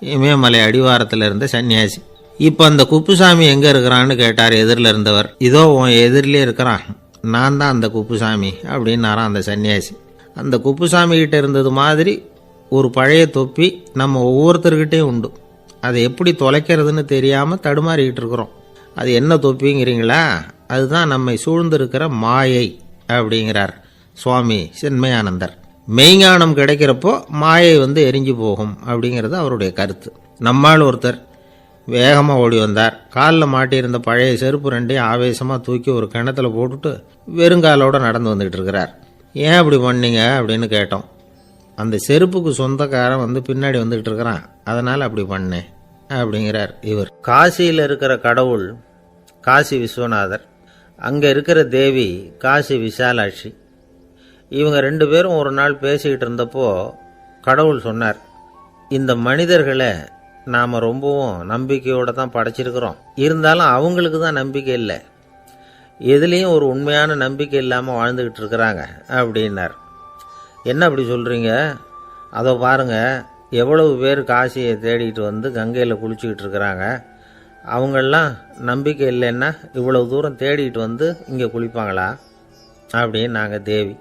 இமயமலை அடிவாரத்தில் இருந்த சன்னியாசி. இப்போ அந்த குப்புசாமி எங்கே இருக்கிறான்னு கேட்டார் எதிரில் இருந்தவர். இதோ உன் எதிரிலே இருக்கிறான், நான் தான் அந்த குப்புசாமி அப்படின்னாரான் அந்த சன்னியாசி. அந்த குப்புசாமி கிட்ட இருந்தது மாதிரி ஒரு பழைய தொப்பி நம்ம ஒவ்வொருத்தர்கிட்டையும் உண்டு. அதை எப்படி தொலைக்கிறதுன்னு தெரியாமல் தடுமாறிக்கிட்டு இருக்கிறோம். அது என்ன தொப்பிங்கிறீங்களா? அதுதான் நம்மை சூழ்ந்திருக்கிற மாயை அப்படிங்கிறார் சுவாமி சின்மயானந்தர். மெய்ஞானம் கிடைக்கிறப்போ மாயை எரிஞ்சு போகும் அப்படிங்கிறது அவருடைய கருத்து. நம்மால் ஒருத்தர் வேகமாக ஓடி வந்தார். காலில் மாட்டியிருந்த பழைய செருப்பு 2ஐயும் ஆவேசமாக தூக்கி ஒரு கிணத்துல போட்டுட்டு வெறுங்காலோடு நடந்து வந்துக்கிட்டு இருக்கிறார். ஏன் அப்படி பண்ணீங்க அப்படின்னு கேட்டோம். அந்த செருப்புக்கு சொந்தக்காரன் பின்னாடி வந்துக்கிட்டு இருக்கிறான், அதனால் அப்படி பண்ணேன் அப்படிங்கிறார் இவர். காசியில் இருக்கிற கடவுள் காசி விஸ்வநாதர், அங்கே இருக்கிற தேவி காசி விசாலாட்சி. இவங்க 2 பேரும் ஒரு நாள் பேசிக்கிட்டு இருந்தப்போ கடவுள் சொன்னார், இந்த மனிதர்களை நாம் ரொம்பவும் நம்பிக்கையோடு தான் படைச்சிருக்கிறோம். இருந்தாலும் அவங்களுக்கு தான் நம்பிக்கை இல்லை, எதுலேயும் ஒரு உண்மையான நம்பிக்கை இல்லாமல் வாழ்ந்துக்கிட்டு இருக்கிறாங்க அப்படின்னார். என்ன அப்படி சொல்கிறீங்க? அதோ பாருங்கள், எவ்வளவு பேர் காசியை தேடிக்கிட்டு கங்கையில் குளிச்சுக்கிட்டு இருக்கிறாங்க. அவங்களெலாம் நம்பிக்கை இல்லைன்னா இவ்வளவு தூரம் தேடிக்கிட்டு இங்கே குளிப்பாங்களா அப்படின்னு நாங்கள் தேவி.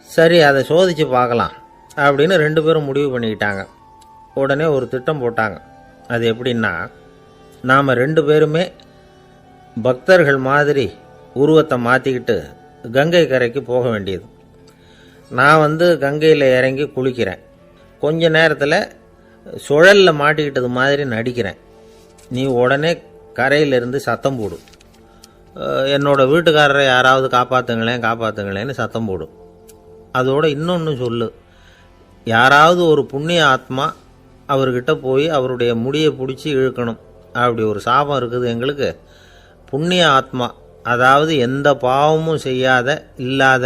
சரி, அதை சோதித்து பார்க்கலாம் அப்படின்னு 2 பேரும் முடிவு பண்ணிக்கிட்டாங்க. உடனே ஒரு திட்டம் போட்டாங்க. அது எப்படின்னா, நாம் 2 பேருமே பக்தர்கள் மாதிரி உருவத்தை மாற்றிக்கிட்டு கங்கை கரைக்கு போக வேண்டியது. நான் கங்கையில் இறங்கி குளிக்கிறேன். கொஞ்ச நேரத்தில் சுழலில் மாட்டிக்கிட்டது மாதிரி நடிக்கிறேன். நீ உடனே கரையிலிருந்து சத்தம் போடு, என்னோடய வீட்டுக்காரரை யாராவது காப்பாற்றுங்களேன்னு சத்தம் போடும். அதோடு இன்னொன்று சொல்லு, யாராவது ஒரு புண்ணிய ஆத்மா அவர்கிட்ட போய் அவருடைய முடியை பிடிச்சி இழுக்கணும். அப்படி ஒரு சாபம் இருக்குது எங்களுக்கு. புண்ணிய ஆத்மா, அதாவது எந்த பாவமும் செய்யாத இல்லாத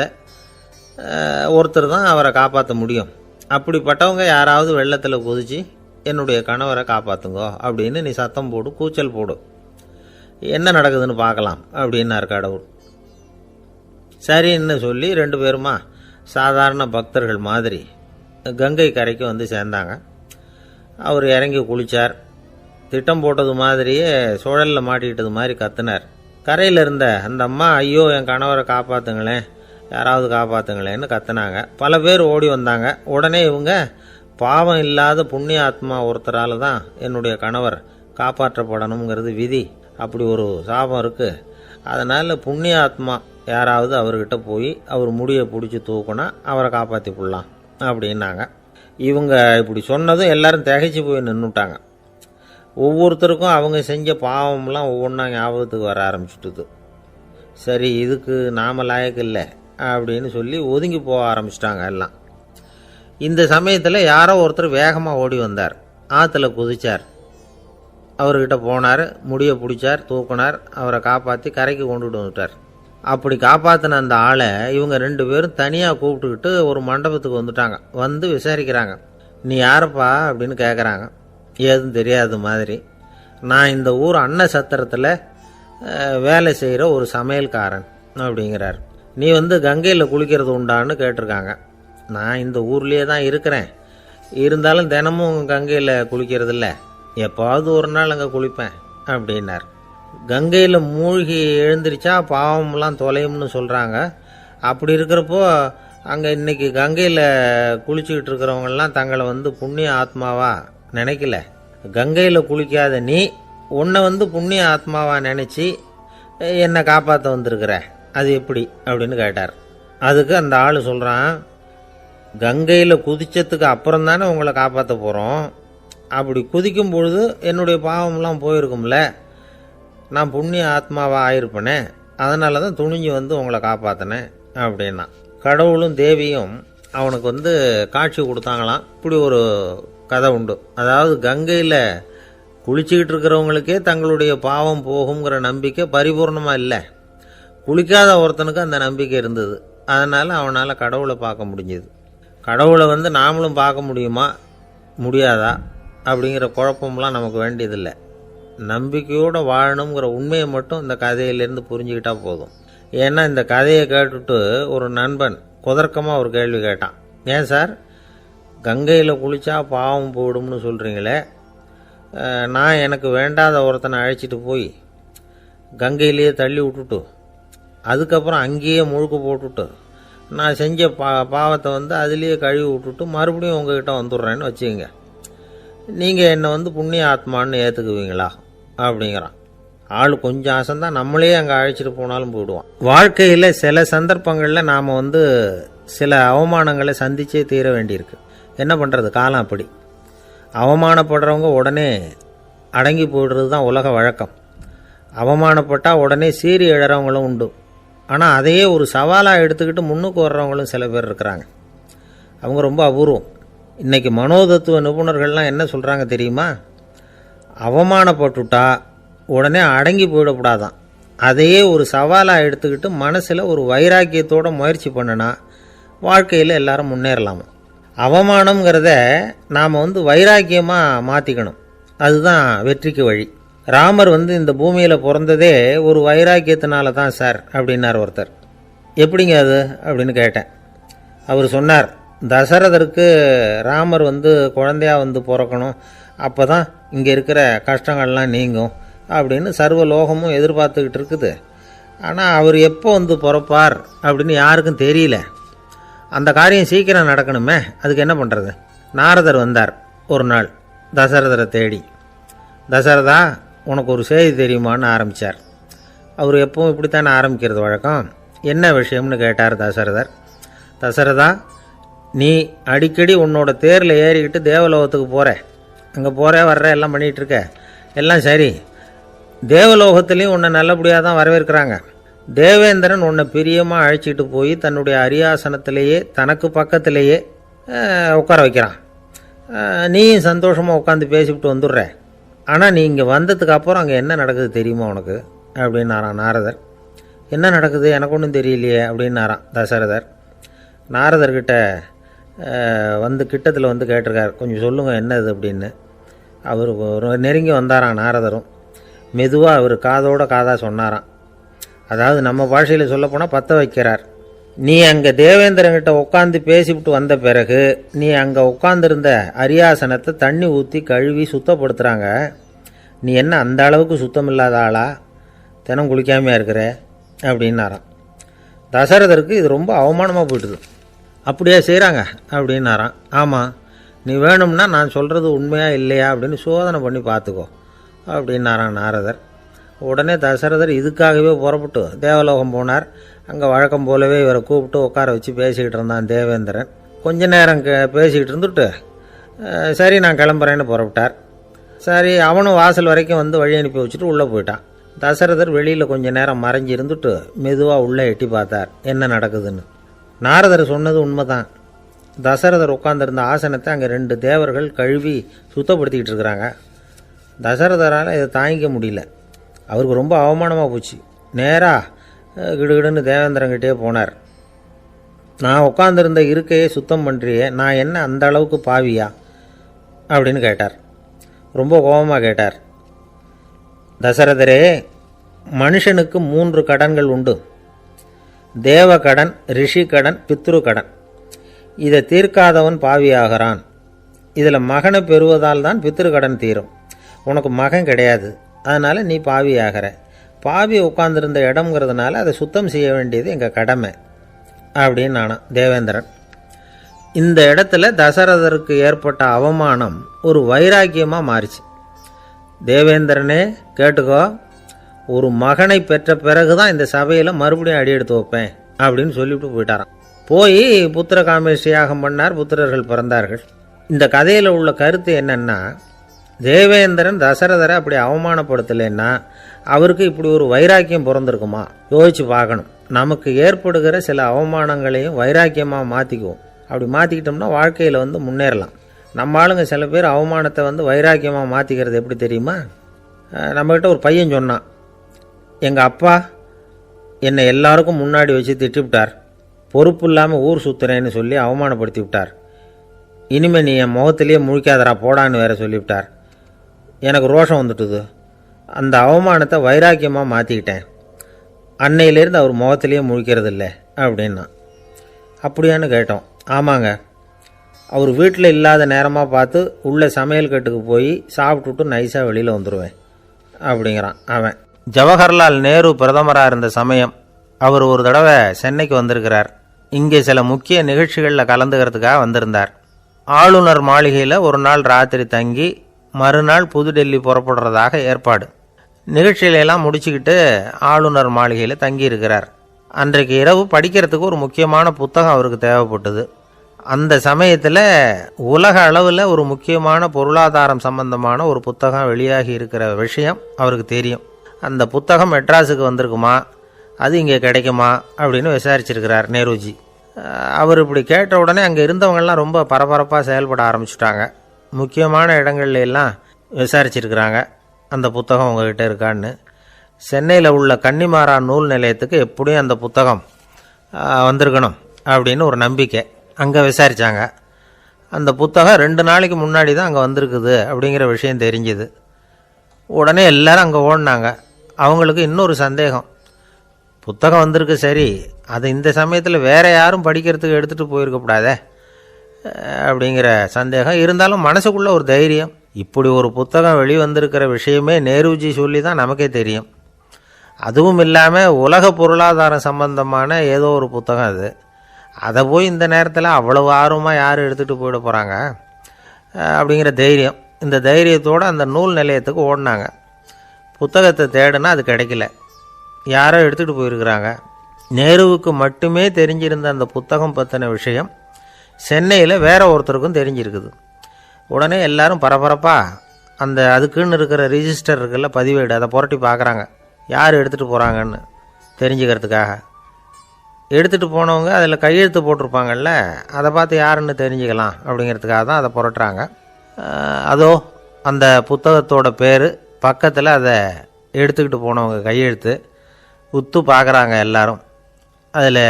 ஒருத்தர் தான் அவரை காப்பாற்ற முடியும். அப்படிப்பட்டவங்க யாராவது வெள்ளத்தில் குதிச்சு என்னுடைய கணவரை காப்பாற்றுங்கோ அப்படின்னு நீ சத்தம் போடு, கூச்சல் போடு, என்ன நடக்குதுன்னு பார்க்கலாம் அப்படின்னார் கடவுள். சரின்னு சொல்லி 2 பேருமா சாதாரண பக்தர்கள் மாதிரி கங்கை கரைக்கு வந்து சேர்ந்தாங்க. அவர் இறங்கி குளித்தார். திட்டம் போட்டது மாதிரியே சுழலில் மாட்டிக்கிட்டது மாதிரி கத்துனார். கரையில் இருந்த அந்த அம்மா, ஐயோ என் கணவரை காப்பாற்றுங்களேன், யாராவது காப்பாற்றுங்களேன்னு கத்துனாங்க. பல பேர் ஓடி வந்தாங்க. உடனே இவங்க, பாவம் இல்லாத புண்ணிய ஆத்மா ஒருத்தரால் தான் என்னுடைய கணவர் காப்பாற்றப்படணுங்கிறது விதி, அப்படி ஒரு சாபம் இருக்குது, அதனால் புண்ணிய ஆத்மா யாராவது அவர்கிட்ட போய் அவர் முடியை பிடிச்சி தூக்குனா அவரை காப்பாற்றி போடலாம் அப்படின்னாங்க. இவங்க இப்படி சொன்னதும் எல்லாரும் திகைச்சு போய் நின்றுட்டாங்க. ஒவ்வொருத்தருக்கும் அவங்க செஞ்ச பாவம்லாம் ஒவ்வொன்றா ஞாபகத்துக்கு வர ஆரம்பிச்சுட்டுது. சரி, இதுக்கு நாம லாயக்கு இல்லை அப்படின்னு சொல்லி ஒதுங்கி போக ஆரம்பிச்சிட்டாங்க எல்லாம். இந்த சமயத்தில் யாரோ ஒருத்தர் வேகமாக ஓடி வந்தார். ஆற்றுல குதிச்சார். அவர்கிட்ட போனார், முடியை பிடிச்சார், தூக்கினார், அவரை காப்பாற்றி கரைக்கு கொண்டுட்டு வந்துட்டார். அப்படி காப்பாற்றின அந்த ஆளை இவங்க 2 பேரும் தனியாக கூப்பிட்டுக்கிட்டு ஒரு மண்டபத்துக்கு வந்துட்டாங்க. வந்து விசாரிக்கிறாங்க. நீ யாரப்பா அப்படின்னு கேட்குறாங்க. ஏதும் தெரியாத மாதிரி. நான் இந்த ஊர் அன்ன சத்திரத்தில் வேலை செய்கிற ஒரு சமையல்காரன் அப்படிங்கிறார். நீ வந்து கங்கையில் குளிக்கிறது உண்டான்னு கேட்டிருக்காங்க. நான் இந்த ஊர்லேயே தான் இருக்கிறேன், இருந்தாலும் தினமும் கங்கையில் குளிக்கிறது இல்லை, எப்பாவது ஒரு நாள் அங்கே குளிப்பேன் அப்படின்னார். கங்கையில் மூழ்கி எழுந்திரிச்சா பாவம்லாம் தொலையும்னு சொல்கிறாங்க. அப்படி இருக்கிறப்போ அங்கே இன்றைக்கி கங்கையில் குளிச்சுக்கிட்டு இருக்கிறவங்கெல்லாம் தங்களை வந்து புண்ணிய ஆத்மாவா நினைக்கல. கங்கையில் குளிக்காத நீ உன்னை வந்து புண்ணிய ஆத்மாவா நினச்சி என்னை காப்பாற்ற வந்திருக்கிற, அது எப்படி அப்படின்னு கேட்டார். அதுக்கு அந்த ஆள் சொல்கிறான், கங்கையில் குதிச்சதுக்கு அப்புறம் தானே உங்களை காப்பாற்ற போகிறோம், அப்படி குதிக்கும் பொழுது என்னுடைய பாவம்லாம் போயிருக்கும்ல, நான் புண்ணிய ஆத்மாவாக ஆயிருப்பேனே, அதனால தான் துணிஞ்சு வந்து உங்களை காப்பாற்றினேன் அப்படின்னா. கடவுளும் தேவியும் அவனுக்கு வந்து காட்சி கொடுத்தாங்களாம். இப்படி ஒரு கதை உண்டு. அதாவது கங்கையில் குளிச்சுக்கிட்டு இருக்கிறவங்களுக்கே தங்களுடைய பாவம் போகுங்கிற நம்பிக்கை பரிபூர்ணமாக இல்லை, குளிக்காத ஒருத்தனுக்கு அந்த நம்பிக்கை இருந்தது. அதனால் அவனால் கடவுளை பார்க்க முடிஞ்சது. கடவுளை வந்து நாமளும் பார்க்க முடியுமா முடியாதா அப்படிங்கிற குழப்பம்லாம் நமக்கு வேண்டியதில்லை. நம்பிக்கையோடு வாழணுங்கிற உண்மையை மட்டும் இந்த கதையிலேருந்து புரிஞ்சுக்கிட்டா போதும். ஏன்னா இந்த கதையை கேட்டுட்டு ஒரு நண்பன் குதர்க்கமாக ஒரு கேள்வி கேட்டான். ஏன் சார், கங்கையில் குளித்தா பாவம் போயிடும்னு சொல்கிறீங்களே, நான் எனக்கு வேண்டாத ஒருத்தனை அழைச்சிட்டு போய் கங்கையிலேயே தள்ளி விட்டுட்டு அதுக்கப்புறம் அங்கேயே முழுக்க போட்டுட்டு நான் செஞ்ச பாவத்தை வந்து அதுலேயே கழுவி விட்டுட்டு மறுபடியும் உங்ககிட்ட வந்துடுறேன்னு வச்சுக்கோங்க, நீங்கள் என்னை வந்து புண்ணிய ஆத்மான்னு ஏற்றுக்குவீங்களா அப்படிங்கிறான். ஆள் கொஞ்சம் ஆசைந்தான், நம்மளே அங்கே அழைச்சிட்டு போனாலும் போயிடுவான். வாழ்க்கையில் சில சந்தர்ப்பங்களில் நாம் வந்து சில அவமானங்களை சந்திச்சே தீர வேண்டியிருக்கு. என்ன பண்ணுறது, காலம் அப்படி. அவமானப்படுறவங்க உடனே அடங்கி போய்டுறது தான் உலக வழக்கம். அவமானப்பட்டால் உடனே சீறி எழறவங்களும் உண்டு. ஆனால் அதையே ஒரு சவாலாக எடுத்துக்கிட்டு முன்னுக்கு வர்றவங்களும் சில பேர் இருக்கிறாங்க. அவங்க ரொம்ப அபூர்வம். இன்றைக்கி மனோதத்துவ நிபுணர்கள்லாம் என்ன சொல்கிறாங்க தெரியுமா, அவமானப்பட்டுட்டா உடனே அடங்கி போயிடக்கூடாதான், அதையே ஒரு சவாலாக எடுத்துக்கிட்டு மனசில் ஒரு வைராக்கியத்தோடு முயற்சி பண்ணினா வாழ்க்கையில் எல்லாரும் முன்னேறலாமா. அவமானங்கிறத நாம் வந்து வைராக்கியமாக மாற்றிக்கணும், அதுதான் வெற்றிக்கு வழி. ராமர் வந்து இந்த பூமியில் பிறந்ததே ஒரு வைராக்கியத்தினால தான் சார் அப்படின்னார் ஒருத்தர். எப்படிங்க அது அப்படின்னு கேட்டேன். அவர் சொன்னார், தசரதருக்கு ராமர் வந்து குழந்தையாக வந்து பிறக்கணும், அப்போ தான் இங்கே இருக்கிற கஷ்டங்கள்லாம் நீங்கும் அப்படின்னு சர்வ லோகமும் எதிர்பார்த்துக்கிட்டு இருக்குது. ஆனால் அவர் எப்போ வந்து பிறப்பார் அப்படின்னு யாருக்கும் தெரியல. அந்த காரியம் சீக்கிரம் நடக்கணுமே, அதுக்கு என்ன பண்ணுறது. நாரதர் வந்தார் ஒரு நாள் தசரதரை தேடி. தசரதா, உனக்கு ஒரு செய்தி தெரியுமான்னு ஆரம்பித்தார். அவர் எப்பவும் இப்படித்தானே ஆரம்பிக்கிறது வழக்கம். என்ன விஷயம்னு கேட்டார் தசரதர். தசரதா, நீ அடிக்கடி உன்னோட தேரில் ஏறிக்கிட்டு தேவலோகத்துக்கு போகிற, அங்கே போகிற வர்ற எல்லாம் பண்ணிகிட்ருக்க, எல்லாம் சரி. தேவலோகத்துலேயும் உன்னை நல்லபடியாக தான் வரவேற்கிறாங்க. தேவேந்திரன் உன்னை பிரியமாக அழைச்சிட்டு போய் தன்னுடைய அரியாசனத்திலேயே தனக்கு பக்கத்திலேயே உட்கார வைக்கிறான். நீயும் சந்தோஷமாக உட்காந்து பேசிவிட்டு வந்துடுற. ஆனால் நீ இங்கே வந்ததுக்கு அப்புறம் அங்கே என்ன நடக்குது தெரியுமா உனக்கு அப்படின்னாரான் நாரதர். என்ன நடக்குது எனக்கு ஒன்றும் தெரியலையே அப்படின்னாரான் தசரதர். நாரதர்கிட்ட வந்து கிட்டத்தில் வந்து கேட்டிருக்கார், கொஞ்சம் சொல்லுங்கள் என்னது அப்படின்னு. அவர் நெருங்கி வந்தாராம் நாரதரும். மெதுவாக அவர் காதோட காதாக சொன்னாராம். அதாவது நம்ம பாஷையில் சொல்லப்போனால் பற்ற வைக்கிறார். நீ அங்கே தேவேந்திரங்கிட்ட உட்காந்து பேசிவிட்டு வந்த பிறகு நீ அங்கே உட்காந்துருந்த அரியாசனத்தை தண்ணி ஊற்றி கழுவி சுத்தப்படுத்துகிறாங்க. நீ என்ன அந்த அளவுக்கு சுத்தம் இல்லாத ஆளா, தினம் குளிக்காமையாக இருக்கிற அப்படின்னாராம். தசரதருக்கு இது ரொம்ப அவமானமாக போயிட்டுது. அப்படியே செய்கிறாங்க அப்படின்னாராம். ஆமாம், நீ வேணும்னா நான் சொல்கிறது உண்மையாக இல்லையா அப்படின்னு சோதனை பண்ணி பார்த்துக்கோ அப்படின்னாரான் நாரதர். உடனே தசரதர் இதுக்காகவே புறப்பட்டு தேவலோகம் போனார். அங்கே வழக்கம் போலவே இவரை கூப்பிட்டு உட்கார வச்சு பேசிக்கிட்டு இருந்தான் தேவேந்திரன். கொஞ்ச நேரம் பேசிக்கிட்டு இருந்துட்டு சரி நான் கிளம்புறேன்னு புறப்பட்டார். சரி அவனும் வாசல் வரைக்கும் வந்து வழி அனுப்பி வச்சுட்டு உள்ளே போயிட்டான். தசரதர் வெளியில் கொஞ்ச நேரம் மறைஞ்சி இருந்துட்டு மெதுவாக உள்ளே எட்டி பார்த்தார் என்ன நடக்குதுன்னு. நாரதர் சொன்னது உண்மைதான். தசரதர் உட்காந்துருந்த ஆசனத்தை அங்கே 2 தேவர்கள் கழுவி சுத்தப்படுத்திக்கிட்டு இருக்கிறாங்க. தசரதரால் இதை தாங்கிக்க முடியல. அவருக்கு ரொம்ப அவமானமாக போச்சு. நேராக கிடுகிடுன்னு தேவேந்திரங்கிட்டே போனார். நான் உட்காந்துருந்த இருக்கையை சுத்தம் பண்ணுறியே, நான் என்ன அந்த அளவுக்கு பாவியா அப்படின்னு கேட்டார். ரொம்ப கோபமாக கேட்டார். தசரதரே, மனுஷனுக்கு 3 கடன்கள் உண்டு. தேவ கடன், ரிஷி கடன், பித்ரு கடன். இதை தீர்க்காதவன் பாவியாகிறான். இதில் மகனை பெறுவதால் தான் பித்ரு கடன் தீரும். உனக்கு மகன் கிடையாது, அதனால் நீ பாவியாகிற. பாவி உட்கார்ந்துருந்த இடம்ங்கிறதுனால அதை சுத்தம் செய்ய வேண்டியது எங்கள் கடமை அப்படின்னு நானாம் தேவேந்திரன். இந்த இடத்துல தசரதருக்கு ஏற்பட்ட அவமானம் ஒரு வைராக்கியமாக மாறிச்சு. தேவேந்திரனே கேட்டுக்கோ, ஒரு மகனை பெற்ற பிறகு தான் இந்த சபையில் மறுபடியும் அடி எடுத்து வைப்பேன் அப்படின்னு சொல்லிவிட்டு போயிட்டாராம். போய் புத்திர காமேஷ்டி யாகம் பண்ணார். புத்திரர்கள் பிறந்தார்கள். இந்த கதையில் உள்ள கருத்து என்னன்னா, தேவேந்திரன் தசரதரை அப்படி அவமானப்படுத்தலைன்னா அவருக்கு இப்படி ஒரு வைராக்கியம் பிறந்திருக்குமா யோசிச்சு பார்க்கணும். நமக்கு ஏற்படுகிற சில அவமானங்களையும் வைராக்கியமாக மாற்றிக்குவோம். அப்படி மாற்றிக்கிட்டோம்னா வாழ்க்கையில் வந்து முன்னேறலாம். நம்ம ஆளுங்க சில பேர் அவமானத்தை வந்து வைராக்கியமாக மாற்றிக்கிறது எப்படி தெரியுமா? நம்மக்கிட்ட ஒரு பையன் சொன்னான், எங்கள் அப்பா என்னை எல்லாருக்கும் முன்னாடி வச்சு திட்டிவிட்டார், பொறுப்பு இல்லாமல் ஊர் சுற்றுறேன்னு சொல்லி அவமானப்படுத்தி விட்டார். இனிமேல் நீ என் முகத்திலேயே முழிக்காதரா போடான்னு வேற சொல்லிவிட்டார். எனக்கு ரோஷம் வந்துட்டுது. அந்த அவமானத்தை வைராக்கியமாக மாற்றிக்கிட்டேன். அன்னையிலேருந்து அவர் முகத்திலேயே முழிக்கிறது இல்லை அப்படின்னா. அப்படியான்னு கேட்டோம். ஆமாங்க, அவர் வீட்டில் இல்லாத நேரமாக பார்த்து உள்ளே சமையல் கட்டுக்கு போய் சாப்பிட்டுட்டு நைஸாக வெளியில் வந்துடுவேன் அப்படிங்கிறான் அவன். ஜவஹர்லால் நேரு பிரதமராக இருந்த சமயம் அவர் ஒரு தடவை சென்னைக்கு வந்திருக்கிறார். இங்கே சில முக்கிய நிகழ்ச்சிகளில் கலந்துக்கிறதுக்காக வந்திருந்தார். ஆளுநர் மாளிகையில் ஒரு நாள் ராத்திரி தங்கி மறுநாள் புதுடெல்லி புறப்படுறதாக ஏற்பாடு. நிகழ்ச்சியிலெல்லாம் முடிச்சுக்கிட்டு ஆளுநர் மாளிகையில் தங்கி இருக்கிறார். அன்றைக்கு இரவு படிக்கிறதுக்கு ஒரு முக்கியமான புத்தகம் அவருக்கு தேவைப்பட்டது. அந்த சமயத்தில் உலக அளவில் ஒரு முக்கியமான பொருளாதாரம் சம்பந்தமான ஒரு புத்தகம் வெளியாகி இருக்கிற விஷயம் அவருக்கு தெரியும். அந்த புத்தகம் மெட்ராஸுக்கு வந்திருக்குமா, அது இங்கே கிடைக்குமா அப்படின்னு விசாரிச்சிருக்கிறார் நேருஜி. அவர் இப்படி கேட்ட உடனே அங்கே இருந்தவங்கெல்லாம் ரொம்ப பரபரப்பாக செயல்பட ஆரம்பிச்சுட்டாங்க. முக்கியமான இடங்கள்ல எல்லாம் விசாரிச்சிருக்கிறாங்க அந்த புத்தகம் உங்ககிட்ட இருக்கான்னு. சென்னையில் உள்ள கன்னிமாரா நூல் நிலையத்துக்கு எப்படியும் அந்த புத்தகம் வந்திருக்கணும் அப்படின்னு ஒரு நம்பிக்கை. அங்கே விசாரித்தாங்க. அந்த புத்தகம் 2 நாளைக்கு முன்னாடி தான் அங்கே வந்திருக்குது அப்படிங்கிற விஷயம் தெரிஞ்சுது. உடனே எல்லாரும் அங்கே ஓடினாங்க. அவங்களுக்கு இன்னொரு சந்தேகம், புத்தகம் வந்திருக்கு சரி, அது இந்த சமயத்தில் வேறு யாரும் படிக்கிறதுக்கு எடுத்துகிட்டு போயிருக்கக்கூடாதே அப்படிங்கிற சந்தேகம் இருந்தாலும் மனசுக்குள்ளே ஒரு தைரியம். இப்படி ஒரு புத்தகம் வெளிவந்திருக்கிற விஷயமே நேருஜி சொல்லி தான் நமக்கே தெரியும். அதுவும் இல்லாமல் உலக பொருளாதாரம் சம்பந்தமான ஏதோ ஒரு புத்தகம் அது. அதை போய் இந்த நேரத்தில் அவ்வளவு ஆர்வமாக யார் எடுத்துகிட்டு போயிட போகிறாங்க அப்படிங்கிற தைரியம். இந்த தைரியத்தோடு அந்த நூல் நிலையத்துக்கு ஓடினாங்க. புத்தகத்தை தேடினா அது கிடைக்கல, யாரோ எடுத்துகிட்டு போயிருக்கிறாங்க. நேருவுக்கு மட்டுமே தெரிஞ்சிருந்த அந்த புத்தகம் பற்றின விஷயம் சென்னையில் வேற ஒருத்தருக்கும் தெரிஞ்சிருக்குது. உடனே எல்லாரும் பரபரப்பாக அந்த அதுக்குன்னு இருக்கிற ரிஜிஸ்டர் இருக்குல்ல, பதிவேடு, அதை புரட்டி பார்க்குறாங்க யார் எடுத்துகிட்டு போகிறாங்கன்னு தெரிஞ்சுக்கிறதுக்காக. எடுத்துகிட்டு போனவங்க அதில் கையெழுத்து போட்டிருப்பாங்கல்ல, அதை பார்த்து யாருன்னு தெரிஞ்சுக்கலாம் அப்படிங்கிறதுக்காக தான் அதை புரட்டுறாங்க. அதோ அந்த புத்தகத்தோட பேர் பக்கத்தில் அதை எடுத்துக்கிட்டு போனவங்க கையெழுத்து உத்து பார்க்குறாங்க எல்லாரும். அதில்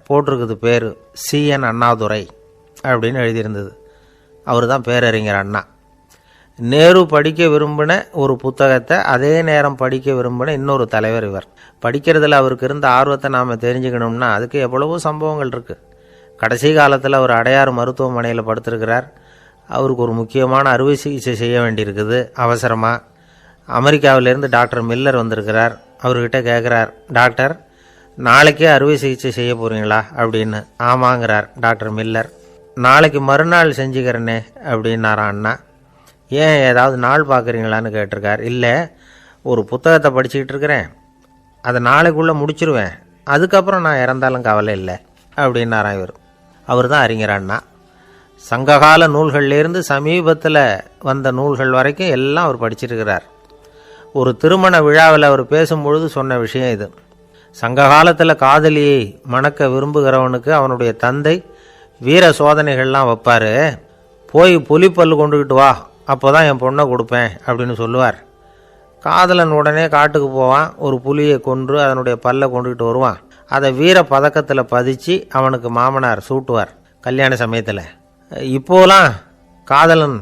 போட்டிருக்குது பேர் CN அண்ணாதுரை அப்படின்னு எழுதியிருந்தது. அவர் தான் பேரறிஞர் அண்ணா. நேரு படிக்க விரும்பின ஒரு புத்தகத்தை அதே நேரம் படிக்க விரும்பின இன்னொரு தலைவர் இவர். படிக்கிறதுல அவருக்கு இருந்த ஆர்வத்தை நாம் தெரிஞ்சுக்கணும்னா அதுக்கு எவ்வளவோ சம்பவங்கள் இருக்குது. கடைசி காலத்தில் அவர் அடையாறு மருத்துவமனையில் படுத்திருக்கிறார். அவருக்கு ஒரு முக்கியமான அறுவை சிகிச்சை செய்ய வேண்டியிருக்குது அவசரமாக. அமெரிக்காவிலேருந்து டாக்டர் மில்லர் வந்திருக்கிறார். அவர்கிட்ட கேட்குறார், டாக்டர் நாளைக்கே அறுவை சிகிச்சை செய்ய போகிறீங்களா அப்படின்னு. ஆமாங்கிறார் டாக்டர் மில்லர். நாளைக்கு மறுநாள் செஞ்சுக்கிறேனே அப்படின்னாரான் அண்ணா. ஏன் ஏதாவது நாள் பார்க்குறீங்களான்னு கேட்டிருக்கார். இல்லை, ஒரு புத்தகத்தை படிச்சுக்கிட்டு இருக்கிறேன், அதை நாளைக்குள்ளே முடிச்சிருவேன், அதுக்கப்புறம் நான் இறந்தாலும் கவலை இல்லை அப்படின்னாரான் இவர். அவர் தான் அறிஞர் அண்ணா. சங்ககால நூல்கள்லேருந்து சமீபத்தில் வந்த நூல்கள் வரைக்கும் எல்லாம் அவர் படிச்சிருக்கிறார். ஒரு திருமண விழாவில் அவர் பேசும்பொழுது சொன்ன விஷயம் இது. சங்க காலத்தில் காதலியை மணக்க விரும்புகிறவனுக்கு அவனுடைய தந்தை வீர சோதனைகள்லாம் வைப்பார். போய் புலிப்பல்லு கொண்டுக்கிட்டு வா, அப்போ தான் என் பொண்ணை கொடுப்பேன் அப்படின்னு சொல்லுவார். காதலன் உடனே காட்டுக்கு போவான், ஒரு புலியை கொன்று அதனுடைய பல்லை கொண்டுக்கிட்டு வருவான். அதை வீர பதக்கத்தில் பதிச்சு அவனுக்கு மாமனார் சூட்டுவார் கல்யாண சமயத்தில். இப்போலாம் காதலன்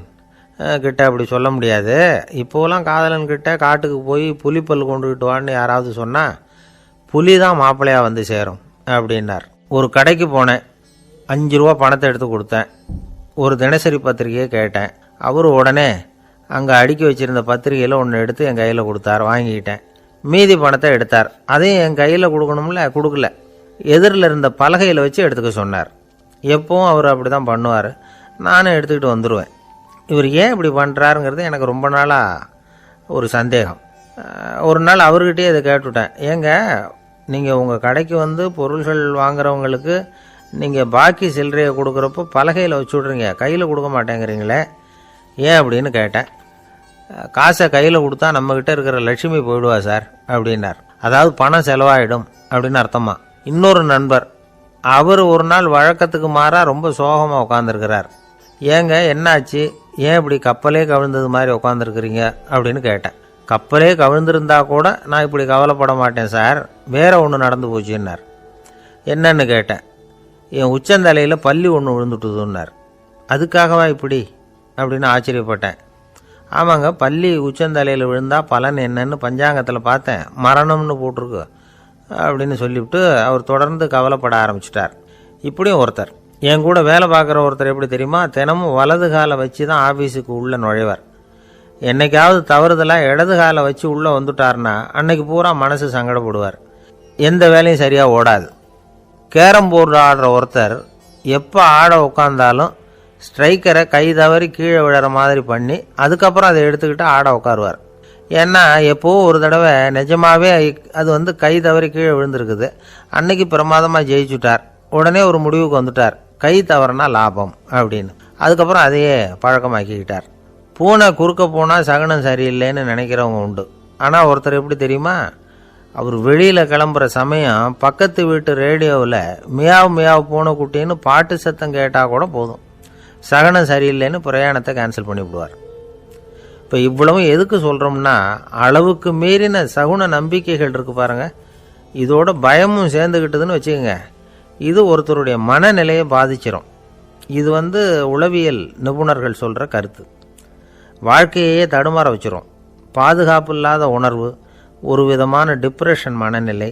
கிட்ட அப்படி சொல்ல முடியாது. இப்போலாம் காதலன் கிட்ட காட்டுக்கு போய் புலிப்பல் கொண்டுக்கிட்டு வான்னு யாராவது சொன்னால் புலி தான் மாப்பிள்ளையாக வந்து சேரும் அப்படின்னார். ஒரு கடைக்கு போனேன், 5 ரூபா பணத்தை எடுத்து கொடுத்தேன். ஒரு தினசரி பத்திரிகையை கேட்டேன். அவர் உடனே அங்கே அடுக்கி வச்சுருந்த பத்திரிகையில் ஒன்று எடுத்து என் கையில் கொடுத்தார். வாங்கிக்கிட்டேன். மீதி பணத்தை எடுத்தார். அதையும் என் கையில் கொடுக்கணும்ல, கொடுக்கல. எதிரில் இருந்த பலகையில் வச்சு எடுத்துக்க சொன்னார். எப்பவும் அவர் அப்படி தான் பண்ணுவார். நானும் எடுத்துக்கிட்டு வந்துடுவேன். இவர் ஏன் இப்படி பண்ணுறாருங்கிறது எனக்கு ரொம்ப நாளாக ஒரு சந்தேகம். ஒரு நாள் அவர்கிட்டயே இதை கேட்டுவிட்டேன். ஏங்க, நீங்கள் உங்கள் கடைக்கு வந்து பொருள்கள் வாங்குறவங்களுக்கு நீங்கள் பாக்கி சில்லறையை கொடுக்குறப்போ பலகையில் வச்சு விட்றீங்க, கையில் கொடுக்க மாட்டேங்கிறீங்களே, ஏன் அப்படின்னு கேட்டேன். காசை கையில் கொடுத்தா நம்மக்கிட்ட இருக்கிற லட்சுமி போயிடுவா சார் அப்படின்னார். அதாவது பணம் செலவாயிடும் அப்படின்னு அர்த்தமா. இன்னொரு நண்பர், அவர் ஒரு நாள் வழக்கத்துக்கு மாறாக ரொம்ப சோகமாக உட்காந்துருக்கிறார். ஏங்க என்னாச்சு, ஏன் இப்படி கப்பலே கவிழ்ந்தது மாதிரி உட்காந்துருக்குறீங்க அப்படின்னு கேட்டேன். கப்பலே கவிழ்ந்திருந்தா கூட நான் இப்படி கவலைப்பட மாட்டேன் சார், வேற ஒன்று நடந்து போச்சுன்னார். என்னன்னு கேட்டேன். என் உச்சந்தலையில் பல்லி ஒன்று விழுந்துட்டுதுன்னார். அதுக்காகவா இப்படி அப்படின்னு ஆச்சரியப்பட்டேன். ஆமாங்க, பல்லி உச்சந்தலையில் விழுந்தால் பலன் என்னன்னு பஞ்சாங்கத்தில் பார்த்தேன், மரணம்னு போட்டிருக்கு அப்படின்னு சொல்லிவிட்டு அவர் தொடர்ந்து கவலைப்பட ஆரம்பிச்சிட்டார். இப்படியும் ஒருத்தர், என் கூட வேலை பார்க்குற ஒருத்தர் எப்படி தெரியுமா, தினமும் வலது காலை வச்சு தான் ஆஃபீஸுக்கு உள்ளே நுழைவார். என்னைக்காவது தவறுதலாக இடது காலை வச்சு உள்ளே வந்துட்டார்னா அன்னைக்கு பூரா மனசு சங்கடப்படுவார். எந்த வேலையும் சரியாக ஓடாது. கேரம் போர்டு ஆடுற ஒருத்தர் எப்போ ஆட உட்காந்தாலும் ஸ்ட்ரைக்கரை கை தவறி கீழே விழுற மாதிரி பண்ணி அதுக்கப்புறம் அதை எடுத்துக்கிட்டு ஆட உட்காருவார். ஏன்னா எப்போவோ ஒரு தடவை நிஜமாகவே அது கை தவறி கீழே விழுந்திருக்குது. அன்னைக்கு பிரமாதமாக ஜெயிச்சுட்டார். உடனே ஒரு முடிவுக்கு வந்துட்டார், கை தவறுனா லாபம் அப்படின்னு. அதுக்கப்புறம் அதையே பழக்கமாக்கிக்கிட்டார். பூனை குறுக்க போனால் சகுனம் சரியில்லைன்னு நினைக்கிறவங்க உண்டு. ஆனால் ஒருத்தர் எப்படி தெரியுமா, அவர் வெளியில் கிளம்புற சமயம் பக்கத்து வீட்டு ரேடியோவில் மியாவ் மியாவ் பூனை குட்டின்னு பாட்டு சத்தம் கேட்டால் கூட போதும், சகுனம் சரியில்லைன்னு பிரயாணத்தை கேன்சல் பண்ணிவிடுவார். இப்போ இவ்வளவும் எதுக்கு சொல்கிறோம்னா, அளவுக்கு மீறின சகுன நம்பிக்கைகள் இருக்குது பாருங்கள், இதோட பயமும் சேர்ந்துக்கிட்டதுன்னு வச்சுக்கோங்க, இது ஒருத்தருடைய மனநிலையை பாதிச்சிடும். இது உளவியல் நிபுணர்கள் சொல்கிற கருத்து. வாழ்க்கையே தடுமாற வச்சிரும். பாதுகாப்பு இல்லாத உணர்வு, ஒரு விதமான டிப்ரெஷன் மனநிலை,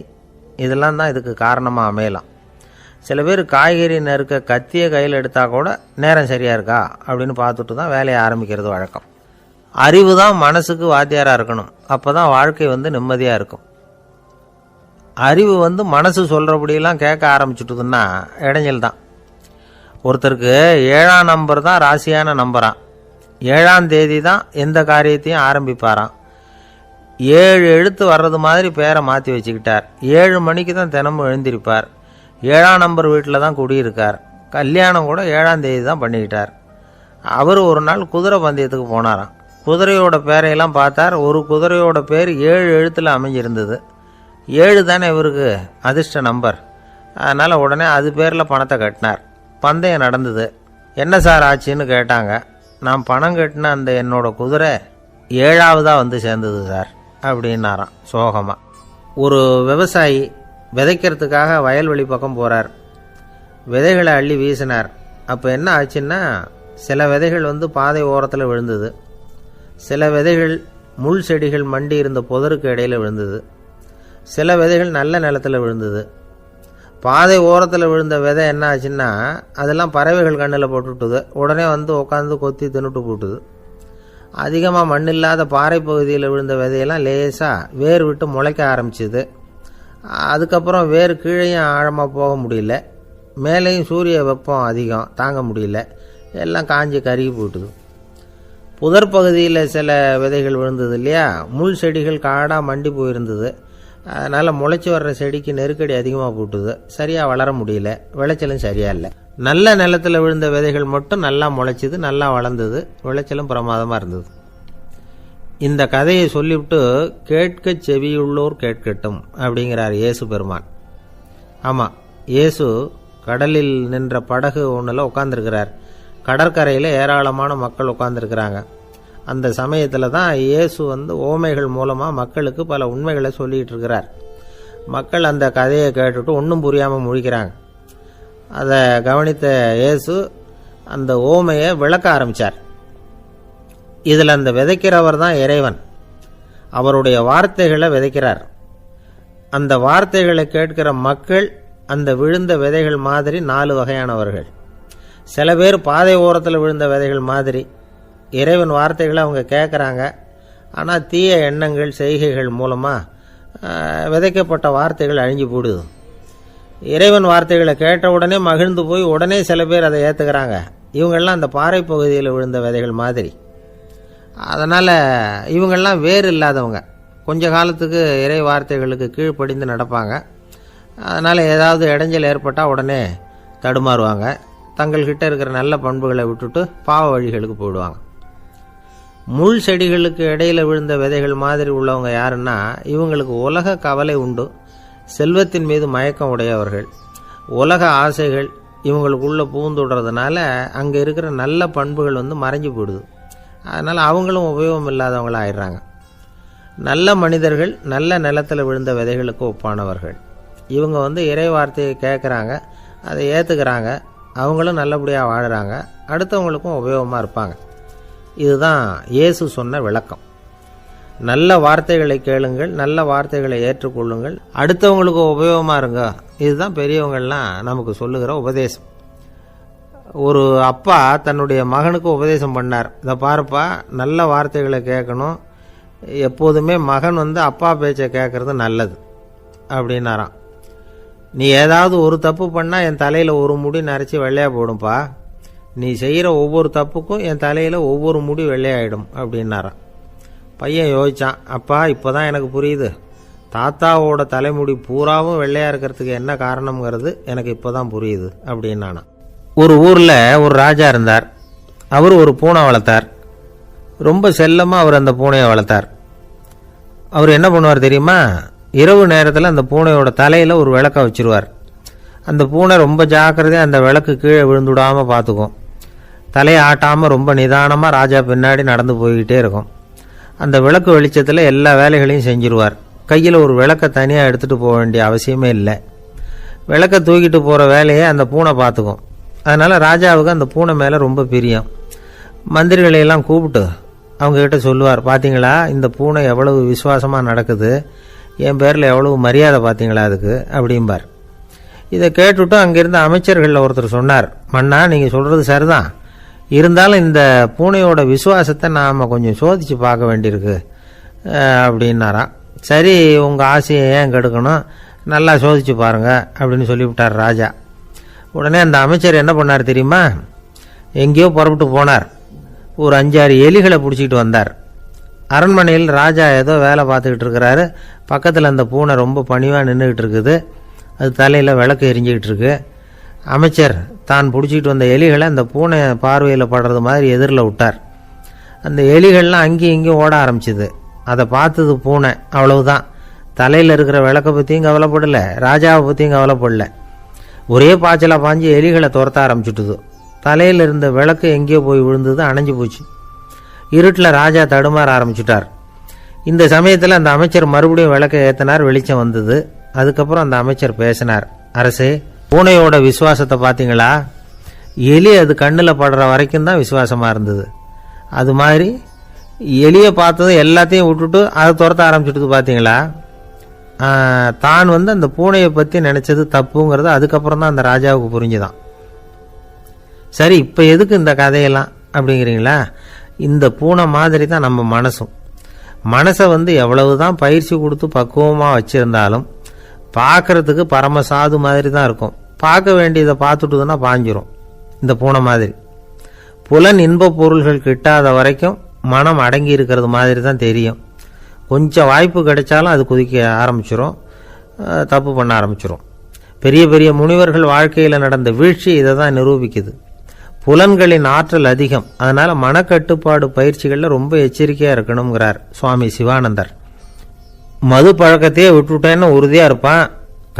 இதெல்லாம் தான் இதுக்கு காரணமாக அமையலாம். சில பேர் காய்கறி நறுக்க கத்தியை கையில் எடுத்தால் கூட நேரம் சரியாக இருக்கா அப்படின்னு பார்த்துட்டு தான் வேலையை ஆரம்பிக்கிறது வழக்கம். அறிவு தான் மனசுக்கு வாத்தியாராக இருக்கணும், அப்போ தான் வாழ்க்கை நிம்மதியாக இருக்கும். அறிவு மனசு சொல்கிறபடியெல்லாம் கேட்க ஆரம்பிச்சுட்டுதுன்னா இடைஞ்சல் தான். ஒருத்தருக்கு 7ஆம் நம்பர் தான் ராசியான நம்பரான். 7ஆம் தேதி தான் எந்த காரியத்தையும் ஆரம்பிப்பாராம். 7 எழுத்து வர்றது மாதிரி பேரை மாற்றி வச்சுக்கிட்டார். 7 மணிக்கு தான் தினமும் எழுந்திருப்பார். 7ஆம் நம்பர் வீட்டில் தான் குடியிருக்கார். கல்யாணம் கூட 7ஆம் தேதி தான் பண்ணிக்கிட்டார். அவர் ஒரு நாள் குதிரை பந்தயத்துக்கு போனாராம். குதிரையோட பேரையெல்லாம் பார்த்தார். ஒரு குதிரையோட பேர் 7 எழுத்தில் அமைஞ்சிருந்தது. 7 தானே இவருக்கு அதிர்ஷ்ட நம்பர். அதனால் உடனே அது பேரில் பணத்தை கட்டினார். பந்தயம் நடந்தது. என்ன சார் ஆச்சுன்னு கேட்டாங்க. நான் பணம் கட்டின அந்த என்னோட குதிரை 7ஆவதாக வந்து சேர்ந்தது சார் அப்படின்னாராம் சோகமாக. ஒரு விவசாயி விதைக்கிறதுக்காக வயல்வெளி பக்கம் போகிறார். விதைகளை அள்ளி வீசினார். அப்போ என்ன ஆச்சுன்னா, சில விதைகள் வந்து பாதை ஓரத்தில் விழுந்தது, சில விதைகள் முள் செடிகள் மண்டி இருந்த புதருக்கு இடையில் விழுந்தது, சில விதைகள் நல்ல நிலத்தில் விழுந்தது. பாதை ஓரத்தில் விழுந்த விதை என்ன ஆச்சுன்னா, அதெல்லாம் பறவைகள் கண்ணில் போட்டுவிட்டுது. உடனே வந்து உட்காந்து கொத்தி தின்னுட்டு போட்டுது. அதிகமாக மண் இல்லாத பாறை பகுதியில் விழுந்த விதையெல்லாம் லேசாக வேர் விட்டு முளைக்க ஆரம்பிச்சுது. அதுக்கப்புறம் வேர் கீழேயும் ஆழமாக போக முடியல, மேலேயும் சூரிய வெப்பம் அதிகம் தாங்க முடியல, எல்லாம் காஞ்சி கருகி போட்டுது. புதர் பகுதியில் சில விதைகள் விழுந்தது இல்லையா, முள் செடிகள் காடாக மண்டி போயிருந்தது. அதனால் முளைச்சி வர்ற செடிக்கு நெருக்கடி அதிகமாக போட்டுது, சரியாக வளர முடியல, விளைச்சலும் சரியாக இல்லை. நல்ல நிலத்தில் விழுந்த விதைகள் மட்டும் நல்லா முளைச்சிது, நல்லா வளர்ந்தது, விளைச்சலும் பிரமாதமாக இருந்தது. இந்த கதையை சொல்லிவிட்டு கேட்க செவியுள்ளோர் கேட்கட்டும் அப்படிங்கிறார் இயேசு பெருமான். ஆமாம், இயேசு கடலில் நின்ற படகு ஒன்றில் உட்காந்துருக்கிறார். கடற்கரையில் ஏராளமான மக்கள் உட்காந்துருக்கிறாங்க. அந்த சமயத்தில் தான் இயேசு வந்து ஓமைகள் மூலமாக மக்களுக்கு பல உண்மைகளை சொல்லிகிட்டு இருக்கிறார். மக்கள் அந்த கதையை கேட்டுட்டு ஒன்றும் புரியாமல் முழிக்கிறாங்க. அதை கவனித்த இயேசு அந்த ஓமையை விளக்க ஆரம்பித்தார். இதில் அந்த விதைக்கிறவர் தான் இறைவன். அவருடைய வார்த்தைகளை விதைக்கிறார். அந்த வார்த்தைகளை கேட்கிற மக்கள் அந்த விழுந்த விதைகள் மாதிரி 4 வகையானவர்கள். சில பேர் பாதை ஓரத்தில் விழுந்த விதைகள் மாதிரி. இறைவன் வார்த்தைகளை அவங்க கேட்குறாங்க, ஆனால் தீய எண்ணங்கள் செய்கைகள் மூலமாக விதைக்கப்பட்ட வார்த்தைகள் அழிஞ்சு போடுது. இறைவன் வார்த்தைகளை கேட்ட உடனே மகிழ்ந்து போய் உடனே சில பேர் அதை ஏற்றுக்கிறாங்க. இவங்கெல்லாம் அந்த பாறை பகுதியில் விழுந்த விதைகள் மாதிரி. அதனால் இவங்கெல்லாம் வேறு இல்லாதவங்க, கொஞ்ச காலத்துக்கு இறை வார்த்தைகளுக்கு கீழ்ப்படிந்து நடப்பாங்க. அதனால் ஏதாவது இடைஞ்சல் ஏற்பட்டால் உடனே தடுமாறுவாங்க. தங்கள்கிட்ட இருக்கிற நல்ல பண்புகளை விட்டுட்டு பாவ வழிகளுக்கு போயிடுவாங்க. முள் செடிகளுக்கு இடையில் விழுந்த விதைகள் மாதிரி உள்ளவங்க யாருன்னா, இவங்களுக்கு உலக கவலை உண்டு, செல்வத்தின் மீது மயக்கம் உடையவர்கள். உலக ஆசைகள் இவங்களுக்குள்ளே பூந்துடுறதுனால அங்கே இருக்கிற நல்ல பண்புகள் வந்து மறைஞ்சு போயிடுது. அதனால் அவங்களும் உபயோகம் இல்லாதவங்களாக ஆயிடுறாங்க. நல்ல மனிதர்கள் நல்ல நிலத்தில் விழுந்த விதைகளுக்கு ஒப்பானவர்கள். இவங்க வந்து இறை வார்த்தையை கேட்குறாங்க, அதை ஏற்றுக்கிறாங்க, அவங்களும் நல்லபடியாக வாழுறாங்க, அடுத்தவங்களுக்கும் உபயோகமாக இருப்பாங்க. இதுதான் இயேசு சொன்ன விளக்கம். நல்ல வார்த்தைகளை கேளுங்கள், நல்ல வார்த்தைகளை ஏற்றுக்கொள்ளுங்கள், அடுத்தவங்களுக்கு உபயோகமாக இருங்க. இதுதான் பெரியவங்கள்லாம் நமக்கு சொல்லுகிற உபதேசம். ஒரு அப்பா தன்னுடைய மகனுக்கு உபதேசம் பண்ணார். இதை பாருப்பா, நல்ல வார்த்தைகளை கேட்கணும், எப்போதுமே மகன் வந்து அப்பா பேச்சை கேட்கறது நல்லது அப்படின்னாராம். நீ ஏதாவது ஒரு தப்பு பண்ணால் என் தலையில் ஒரு முடி நரைச்சி வெள்ளையாக போடும்பா, நீ செய்கிற ஒவ்வொரு தப்புக்கும் என் தலையில் ஒவ்வொரு முடி வெள்ளையாயிடும் அப்படின்னாராம். பையன் யோசித்தான், அப்பா இப்போ தான் எனக்கு புரியுது, தாத்தாவோட தலைமுடி பூராவும் வெள்ளையாக இருக்கிறதுக்கு என்ன காரணம்ங்கிறது எனக்கு இப்போ தான் புரியுது அப்படின்னானா. ஒரு ஊரில் ஒரு ராஜா இருந்தார். அவர் ஒரு பூனை வளர்த்தார். ரொம்ப செல்லமாக அவர் அந்த பூனையை வளர்த்தார். அவர் என்ன பண்ணுவார் தெரியுமா, இரவு நேரத்தில் அந்த பூனையோட தலையில் ஒரு விளக்கை வச்சுருவார். அந்த பூனை ரொம்ப ஜாக்கிரதையாக அந்த விளக்கு கீழே விழுந்துடாமல் பார்த்துக்கும். தலையை ஆட்டாமல் ரொம்ப நிதானமாக ராஜா பின்னாடி நடந்து போய்கிட்டே இருக்கும். அந்த விளக்கு வெளிச்சத்தில் எல்லா வேலைகளையும் செஞ்சிருவார். கையில் ஒரு விளக்கை தனியாக எடுத்துகிட்டு போக வேண்டிய அவசியமே இல்லை. விளக்கை தூக்கிட்டு போகிற வேலையை அந்த பூனை பார்த்துக்கும். அதனால் ராஜாவுக்கு அந்த பூனை மேலே ரொம்ப பிரியம். மந்திரிகளையெல்லாம் கூப்பிட்டு அவங்கக்கிட்ட சொல்லுவார், பார்த்தீங்களா இந்த பூனை எவ்வளவு விசுவாசமாக நடக்குது, என் பேரில் எவ்வளவு மரியாதை பார்த்தீங்களா அதுக்கு அப்படிம்பார். இதை கேட்டுவிட்டு அங்கிருந்த அமைச்சர்களில் ஒருத்தர் சொன்னார், மன்னா நீங்கள் சொல்கிறது சரிதான், இருந்தாலும் இந்த பூனையோட விசுவாசத்தை நாம் கொஞ்சம் சோதித்து பார்க்க வேண்டியிருக்கு அப்படின்னாராம். சரி, உங்கள் ஆசையை ஏன் கெடுக்கணும், நல்லா சோதித்து பாருங்க அப்படின்னு சொல்லிவிட்டார் ராஜா. உடனே அந்த அமைச்சர் என்ன பண்ணார் தெரியுமா, எங்கேயோ புறப்பட்டு போனார். ஒரு 5-6 எலிகளை பிடிச்சிக்கிட்டு வந்தார். அரண்மனையில் ராஜா ஏதோ வேலை பார்த்துக்கிட்டு இருக்கிறாரு. பக்கத்தில் அந்த பூனை ரொம்ப பணிவாக நின்றுக்கிட்டு இருக்குது. அது தலையில் விளக்கு எரிஞ்சிக்கிட்டு இருக்கு. அமைச்சர் தான் பிடிச்சிக்கிட்டு வந்த எலிகளை அந்த பூனை பார்வையில் படுறது மாதிரி எதிரில் விட்டார். அந்த எலிகள்லாம் அங்கேயும் இங்கேயும் ஓட ஆரம்பிச்சிது. அதை பார்த்தது பூனை, அவ்வளவுதான். தலையில் இருக்கிற விளக்கை பற்றியும் கவலைப்படலை, ராஜாவை பற்றியும் கவலைப்படலை. ஒரே பாய்ச்சலாக பாஞ்சு எலிகளை துரத்த ஆரம்பிச்சுட்டுது. தலையில் இருந்த விளக்கு எங்கேயோ போய் விழுந்தது, அணைஞ்சு போச்சு. இருட்டில் ராஜா தடுமாற ஆரம்பிச்சுட்டார். இந்த சமயத்தில் அந்த அமைச்சர் மறுபடியும் விளக்கை ஏற்றினார். வெளிச்சம் வந்தது. அதுக்கப்புறம் அந்த அமைச்சர் பேசினார். அரசே, பூனையோட விசுவாசத்தை பார்த்தீங்களா? எலி அது கண்ணில் படுற வரைக்கும் தான் விசுவாசமாக இருந்தது. அது மாதிரி எலியை பார்த்ததும் எல்லாத்தையும் விட்டுட்டு அதை துரத்த ஆரம்பிச்சுட்டு பார்த்தீங்களா? தான் அந்த பூனையை பற்றி நினச்சது தப்புங்கிறது அதுக்கப்புறம் தான் அந்த ராஜாவுக்கு புரிஞ்சுதான். சரி, இப்போ எதுக்கு இந்த கதையெல்லாம் அப்படிங்கிறீங்களா? இந்த பூனை மாதிரி தான் நம்ம மனசும். மனசை எவ்வளவு தான் பயிற்சி கொடுத்து பக்குவமாக வச்சுருந்தாலும் பார்க்கறதுக்கு பரமசாது மாதிரி தான் இருக்கும். பார்க்க வேண்டியதை பார்த்துட்டுதுன்னா பாஞ்சிரும். இந்த பூனை மாதிரி புலன் இன்ப பொருள்கள் கிட்டாத வரைக்கும் மனம் அடங்கி இருக்கிறது மாதிரி தான் தெரியும். கொஞ்சம் வாய்ப்பு கிடைச்சாலும் அது குதிக்க ஆரம்பிச்சிடும், தப்பு பண்ண ஆரம்பிச்சிடும். பெரிய பெரிய முனிவர்கள் வாழ்க்கையில் நடந்த வீழ்ச்சி இதை தான் நிரூபிக்குது. புலன்களின் ஆற்றல் அதிகம். அதனால் மனக்கட்டுப்பாடு பயிற்சிகளில் ரொம்ப எச்சரிக்கையாக இருக்கணுங்கிறார் சுவாமி சிவானந்தர். மது பழக்கத்தையே விட்டுவிட்டேன்னு உறுதியாக இருப்பான்.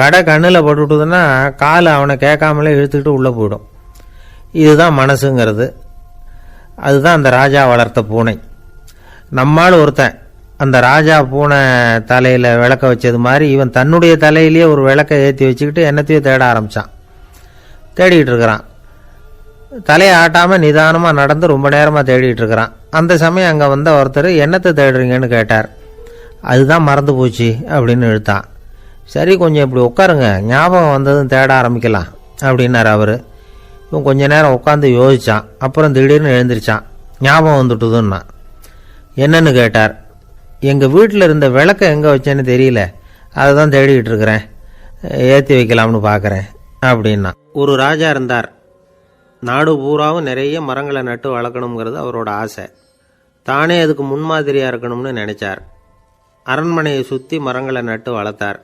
கடை கண்ணில் பட்டுவிட்டுதுன்னா காலை அவனை கேட்காமலே இழுத்துக்கிட்டு உள்ளே போயிடும். இதுதான் மனசுங்கிறது. அதுதான் அந்த ராஜா வளர்த்த பூனை. நம்மால் ஒருத்தன் அந்த ராஜா பூனை தலையில் விளக்க வச்சது மாதிரி இவன் தன்னுடைய தலையிலேயே ஒரு விளக்கை ஏற்றி வச்சுக்கிட்டு என்னத்தையோ தேட ஆரம்பித்தான். தேடிக்கிட்டு இருக்கிறான். தலையை ஆட்டாமல் நிதானமாக நடந்து ரொம்ப நேரமாக தேடிட்டு இருக்கிறான். அந்த சமயம் அங்கே வந்த ஒருத்தர், என்னத்தை தேடுறீங்கன்னு கேட்டார். அதுதான் மறந்து போச்சு அப்படின்னு இழுத்தான். சரி, கொஞ்சம் இப்படி உட்காருங்க, ஞாபகம் வந்ததும் தேட ஆரம்பிக்கலாம் அப்படின்னார் அவர். இவன் கொஞ்ச நேரம் உட்காந்து யோசித்தான். அப்புறம் திடீர்னு எழுந்திரிச்சான். ஞாபகம் வந்துட்டுதுன்னா. என்னன்னு கேட்டார். எங்கள் வீட்டில் இருந்த விளக்கை எங்கே வச்சேன்னு தெரியல, அதை தான் தேடிக்கிட்டு இருக்கிறேன், ஏற்றி வைக்கலாம்னு பார்க்குறேன் அப்படின்னா. ஒரு ராஜா இருந்தார். நாடு பூராவும் நிறைய மரங்களை நட்டு வளர்க்கணுங்கிறது அவரோட ஆசை. தானே அதுக்கு முன்மாதிரியாக இருக்கணும்னு நினைச்சார். அரண்மனையை சுற்றி மரங்களை நட்டு வளர்த்தார்.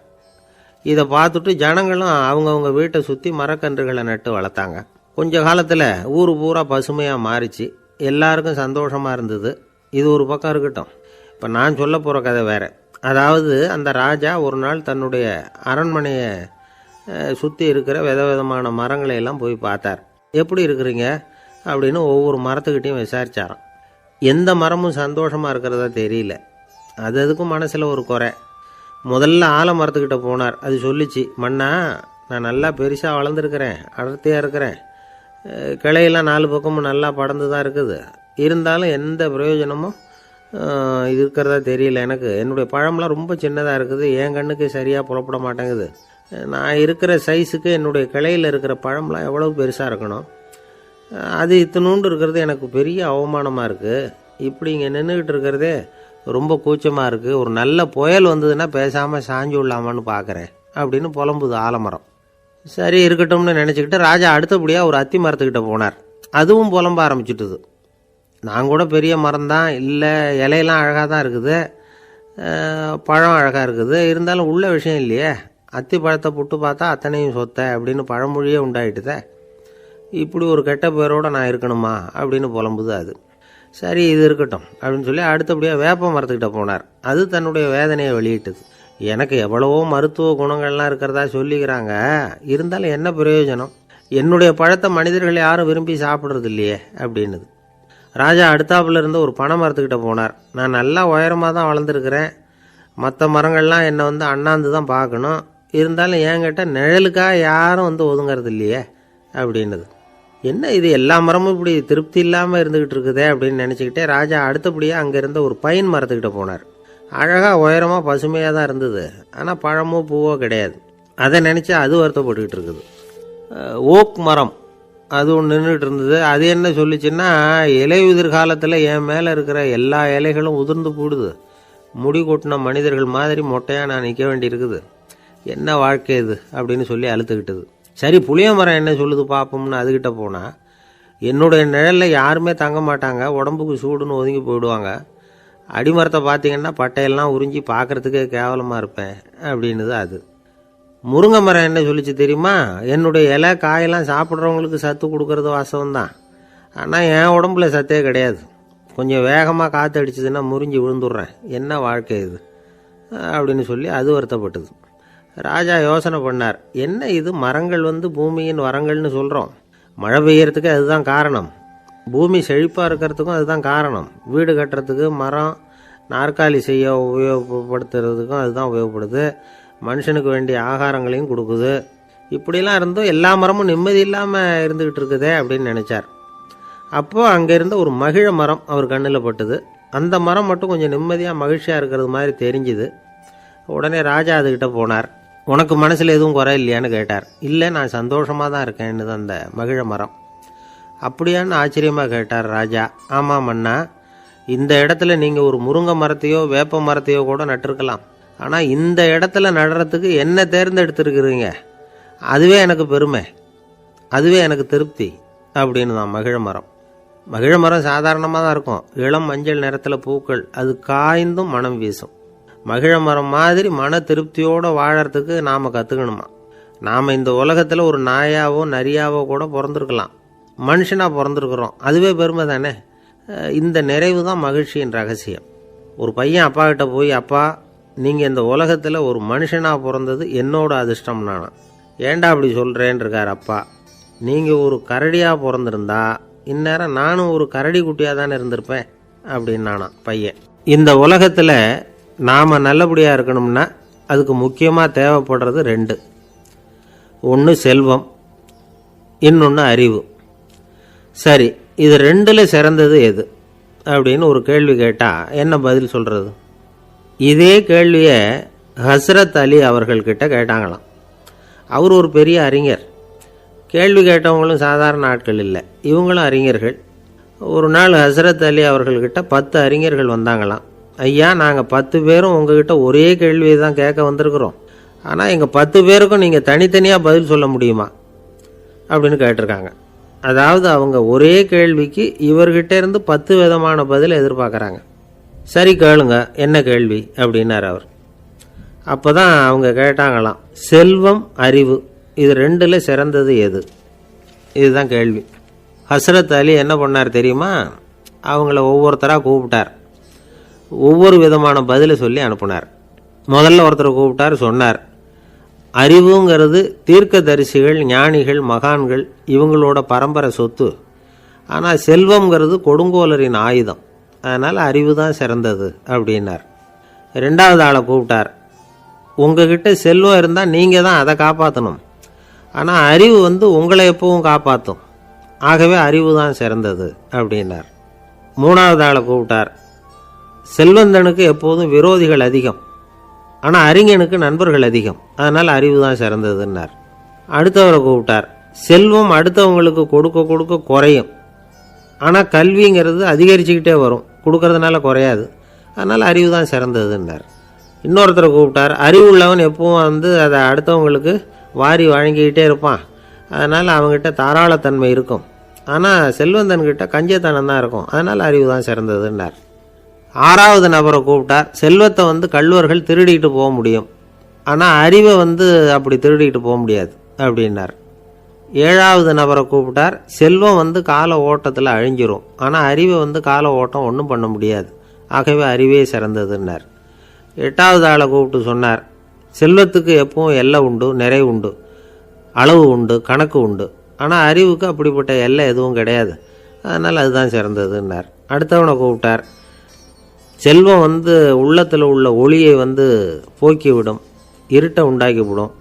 இதை பார்த்துட்டு ஜனங்களும் அவங்கவுங்க வீட்டை சுற்றி மரக்கன்றுகளை நட்டு வளர்த்தாங்க. கொஞ்ச காலத்தில் ஊர் பூரா பசுமையாக மாறிச்சு. எல்லாருக்கும் சந்தோஷமாக இருந்தது. இது ஒரு பக்கம் இருக்கட்டும். இப்போ நான் சொல்ல போகிற கதை வேறு. அதாவது அந்த ராஜா ஒரு நாள் தன்னுடைய அரண்மனையை சுற்றி இருக்கிற விதவிதமான மரங்களை எல்லாம் போய் பார்த்தார். எப்படி இருக்கிறீங்க அப்படின்னு ஒவ்வொரு மரத்துக்கிட்டையும் விசாரிச்சாராம். எந்த மரமும் சந்தோஷமாக இருக்கிறதா தெரியல. அதுக்கும் மனசில் ஒரு குறை. முதல்ல ஆலமரத்துக்கிட்ட போனார். அது சொல்லிச்சு, மண்ணா, நான் நல்லா பெருசாக வளர்ந்துருக்கிறேன், அடர்த்தியாக இருக்கிறேன், கிளையெல்லாம் 4 பக்கமும் நல்லா படர்ந்து தான் இருக்குது, இருந்தாலும் எந்த பிரயோஜனமும் இருக்கிறதா தெரியல எனக்கு. என்னுடைய பழம்லாம் ரொம்ப சின்னதாக இருக்குது, என் கண்ணுக்கு சரியாக புலப்பட மாட்டேங்குது. நான் இருக்கிற சைஸுக்கு என்னுடைய கிளையில் இருக்கிற பழம்லாம் எவ்வளவு பெருசாக இருக்கணும், அது இத்தினூண்டு இருக்கிறது எனக்கு பெரிய அவமானமாக இருக்குது. இப்படி இங்கே நின்றுக்கிட்டு இருக்கிறதே ரொம்ப கூச்சமாக இருக்குது. ஒரு நல்ல புயல் வந்ததுன்னா பேசாமல் சாஞ்சு விடலாமான்னு பார்க்குறேன் அப்படின்னு புலம்புது ஆலமரம். சரி, இருக்கட்டும்னு நினச்சிக்கிட்டு ராஜா அடுத்தபடியாக ஒரு அத்தி மரத்துக்கிட்ட போனார். அதுவும் புலம்ப ஆரம்பிச்சுட்டுது. நான் கூட பெரிய மரம் தான், இல்லை இலையெல்லாம் அழகாக தான் இருக்குது, பழம் அழகாக இருக்குது, இருந்தாலும் உள்ள விஷயம் இல்லையே, அத்தி பழத்தை புட்டு பார்த்தா அத்தனையும் சொத்தை அப்படின்னு பழமொழியே உண்டாயிட்டுதே, இப்படி ஒரு கெட்ட பேரோடு நான் இருக்கணுமா அப்படின்னு புலம்புது அது. சரி, இது இருக்கட்டும் அப்படின்னு சொல்லி அடுத்தபடியாக வேப்ப மரத்துக்கிட்ட போனார். அது தன்னுடைய வேதனையை வெளியிட்டது. எனக்கு எவ்வளவோ மருத்துவ குணங்கள்லாம் இருக்கிறதா சொல்லிக்கிறாங்க, இருந்தாலும் என்ன பிரயோஜனம், என்னுடைய பழத்தை மனிதர்கள் யாரும் விரும்பி சாப்பிட்றது இல்லையே அப்படின்னுது. ராஜா அடுத்தாப்புல இருந்து ஒரு பனை மரத்துக்கிட்ட போனார். நான் நல்லா உயரமாக தான் வளர்ந்துருக்கிறேன், மற்ற மரங்கள்லாம் என்னை அண்ணாந்து தான் பார்க்கணும், இருந்தாலும் என்கிட்ட நிழலுக்காக யாரும் ஒதுங்கிறது இல்லையே அப்படின்னுது. என்ன இது, எல்லா மரமும் இப்படி திருப்தி இல்லாமல் இருந்துக்கிட்டு இருக்குதே அப்படின்னு நினச்சிக்கிட்டே ராஜா அடுத்தபடியாக அங்கே இருந்த ஒரு பைன் மரத்துக்கிட்ட போனார். அழகாக உயரமாக பசுமையாக தான் இருந்தது, ஆனால் பழமோ பூவோ கிடையாது. அதை நினச்சி அது வருத்தப்பட்டுக்கிட்டு இருக்குது. ஓக் மரம் அது ஒன்று நின்றுட்டு இருந்தது. அது என்ன சொல்லிச்சுன்னா, இலையுதிர் காலத்தில் என் மேலே இருக்கிற எல்லா இலைகளும் உதிர்ந்து போடுது, முடி கொட்டின மனிதர்கள் மாதிரி மொட்டையாக நான் நிற்க வேண்டியிருக்குது, என்ன வாழ்க்கை இது அப்படின்னு சொல்லி அழுத்துக்கிட்டது. சரி, புளிய மரம் என்ன சொல்லுது பார்ப்போம்னு அதுக்கிட்ட போனால், என்னுடைய நிழலில் யாருமே தங்க மாட்டாங்க, உடம்புக்கு சூடுன்னு ஒதுங்கி போயிடுவாங்க, அடிமரத்தை பார்த்தீங்கன்னா பட்டையெல்லாம் உறிஞ்சி பார்க்குறதுக்கே கேவலமாக இருப்பேன் அப்படின்னுது அது. முருங்கை மரம் என்ன சொல்லிச்சு தெரியுமா, என்னுடைய இலை காயெல்லாம் சாப்பிட்றவங்களுக்கு சத்து கொடுக்கறது வாசவம்தான், ஆனால் என் உடம்புல சத்தே கிடையாது, கொஞ்சம் வேகமாக காற்று அடிச்சதுன்னா முறிஞ்சி விழுந்துடுறேன், என்ன வாழ்க்கை இது அப்படின்னு சொல்லி அது வருத்தப்பட்டது. ராஜா யோசனை பண்ணார், என்ன இது மரங்கள் பூமியின் வரங்கள்னு சொல்கிறோம், மழை பெய்யறதுக்கு அதுதான் காரணம், பூமி செழிப்பாக இருக்கிறதுக்கும் அதுதான் காரணம், வீடு கட்டுறதுக்கு மரம், நாற்காலி செய்ய உபயோகப்படுத்துறதுக்கும் அதுதான் உபயோகப்படுது, மனுஷனுக்கு வேண்டிய ஆகாரங்களையும் கொடுக்குது, இப்படிலாம் இருந்தும் எல்லா மரமும் நிம்மதி இல்லாமல் இருந்துக்கிட்டு இருக்குதே அப்படின்னு நினச்சார். அப்போது அங்கே இருந்த ஒரு மகிழ மரம் அவர் கண்ணில் பட்டுது. அந்த மரம் மட்டும் கொஞ்சம் நிம்மதியாக மகிழ்ச்சியாக இருக்கிறது மாதிரி தெரிஞ்சுது. உடனே ராஜா அதுக்கிட்ட போனார். உனக்கு மனசில் எதுவும் குறை இல்லையான்னு கேட்டார். இல்லை, நான் சந்தோஷமாக தான் இருக்கேன்னு அந்த மகிழ மரம். அப்படியான்னு ஆச்சரியமாக கேட்டார் ராஜா. ஆமாம் மன்னா, இந்த இடத்துல நீங்கள் ஒரு முருங்கை மரத்தையோ வேப்ப மரத்தையோ கூட நட்டிருக்கலாம், ஆனால் இந்த இடத்துல நடுறதுக்கு என்ன தேர்ந்தெடுத்துருக்குறீங்க, அதுவே எனக்கு பெருமை, அதுவே எனக்கு திருப்தி அப்படின்னு தான் மகிழ மரம். மகிழ மரம் சாதாரணமாக தான் இருக்கும், இளம் மஞ்சள் நிறத்தில் பூக்கள், அது காய்ந்தும் மனம் வீசும். மகிழ மரம் மாதிரி மன திருப்தியோடு வாழறதுக்கு நாம் கற்றுக்கணுமா. நாம் இந்த உலகத்தில் ஒரு நாயாவோ நரியாவோ கூட பிறந்திருக்கலாம், மனுஷனாக பிறந்திருக்கிறோம், அதுவே பெருமை தானே. இந்த நிறைவு தான் மகிழ்ச்சியின் ரகசியம். ஒரு பையன் அப்பா கிட்ட போய், அப்பா நீங்கள் இந்த உலகத்தில் ஒரு மனுஷனாக பிறந்தது என்னோட அதிர்ஷ்டம் நானா. ஏண்டா அப்படி சொல்கிறேன்னு இருக்கார் அப்பா. நீங்கள் ஒரு கரடியாக பிறந்திருந்தா இந்நேரம் நானும் ஒரு கரடி குட்டியாக தானே இருந்திருப்பேன் அப்படின்னு நானா பையன். இந்த உலகத்தில் நாம் நல்லபடியாக இருக்கணும்னா அதுக்கு முக்கியமாக தேவைப்படுறது ரெண்டு. ஒன்று செல்வம், இன்னொன்று அறிவு. சரி, இது ரெண்டில் சிறந்தது எது அப்படின்னு ஒரு கேள்வி கேட்டால் என்ன பதில் சொல்கிறது? இதே கேள்வியை ஹஸ்ரத் அலி அவர்கள்கிட்ட கேட்டாங்களாம். அவர் ஒரு பெரிய அறிஞர். கேள்வி கேட்டவங்களும் சாதாரண ஆட்கள் இல்லை, இவங்களும் அறிஞர்கள். ஒரு நாள் ஹஸ்ரத் அலி அவர்கள்கிட்ட 10 அறிஞர்கள் வந்தாங்களாம். ஐயா, நாங்கள் 10 பேரும் உங்ககிட்ட ஒரே கேள்வியை தான் கேட்க வந்திருக்கிறோம், ஆனால் எங்கள் 10 பேருக்கும் நீங்கள் தனித்தனியாக பதில் சொல்ல முடியுமா அப்படின்னு கேட்டிருக்காங்க. அதாவது அவங்க ஒரே கேள்விக்கு இவர்கிட்ட இருந்து 10 விதமான பதில் எதிர்பார்க்குறாங்க. சரி கேளுங்க, என்ன கேள்வி அப்படின்னார் அவர். அப்போ தான் அவங்க கேட்டாங்களாம், செல்வம் அறிவு இது ரெண்டில் சிறந்தது எது? இதுதான் கேள்வி. ஹஸ்ரத் அலி என்ன பண்ணார் தெரியுமா? அவங்கள ஒவ்வொருத்தராக கூப்பிட்டார், ஒவ்வொரு விதமான பதிலை சொல்லி அனுப்புனார். முதல்ல ஒருத்தரை கூப்பிட்டார், சொன்னார், அறிவுங்கிறது தீர்க்கதரிசிகள், ஞானிகள், மகான்கள் இவங்களோட பரம்பரை சொத்து, ஆனால் செல்வம்ங்கிறது கொடுங்கோலரின் ஆயுதம், அதனால் அறிவு தான் சிறந்தது அப்படின்னார். ரெண்டாவது ஆளை கூப்பிட்டார், உங்ககிட்ட செல்வம் இருந்தால் நீங்கள் தான் அதை காப்பாற்றணும், ஆனால் அறிவு உங்களை எப்பவும் காப்பாற்றும், ஆகவே அறிவு தான் சிறந்தது அப்படின்னார். மூணாவது ஆளை கூப்பிட்டார், செல்வந்தனுக்கு எப்போதும் விரோதிகள் அதிகம், ஆனால் அறிஞனுக்கு நண்பர்கள் அதிகம், அதனால் அறிவு தான் சிறந்ததுன்னார். அடுத்தவரை கூப்பிட்டார், செல்வம் அடுத்தவங்களுக்கு கொடுக்க கொடுக்க குறையும், ஆனால் கல்விங்கிறது அதிகரிச்சுக்கிட்டே வரும், கொடுக்கறதுனால குறையாது, அதனால் அறிவு தான் சிறந்ததுன்னார். இன்னொருத்தரை கூப்பிட்டார், அறிவு உள்ளவன் எப்பவும் அதை அடுத்தவங்களுக்கு வாரி வழங்கிக்கிட்டே இருப்பான், அதனால் அவங்ககிட்ட தாராளத்தன்மை இருக்கும், ஆனால் செல்வந்தன்கிட்ட கஞ்சத்தனம் தான் இருக்கும், அதனால் அறிவு தான் சிறந்ததுன்னார். ஆறாவது நபரை கூப்பிட்டார், செல்வத்தை கள்வர்கள் திருடிட்டு போக முடியும், ஆனால் அறிவை அப்படி திருடிட்டு போக முடியாது அப்படின்னார். ஏழாவது நபரை கூப்பிட்டார், செல்வம் கால ஓட்டத்தில் அழிஞ்சிரும், ஆனால் அறிவை கால ஓட்டம் ஒன்றும் பண்ண முடியாது, ஆகவே அறிவே சிறந்ததுன்னார். எட்டாவது ஆளை கூப்பிட்டு சொன்னார், செல்வத்துக்கு எப்பவும் எல்லை உண்டு, நிறை உண்டு, அளவு உண்டு, கணக்கு உண்டு, ஆனால் அறிவுக்கு அப்படிப்பட்ட எல்லை எதுவும் கிடையாது, அதனால் அதுதான் சிறந்ததுன்னார். அடுத்தவனை கூப்பிட்டார், செல்வம் உள்ளத்தில் உள்ள ஒளியை போக்கிவிடும், இருட்டை உண்டாக்கிவிடும்,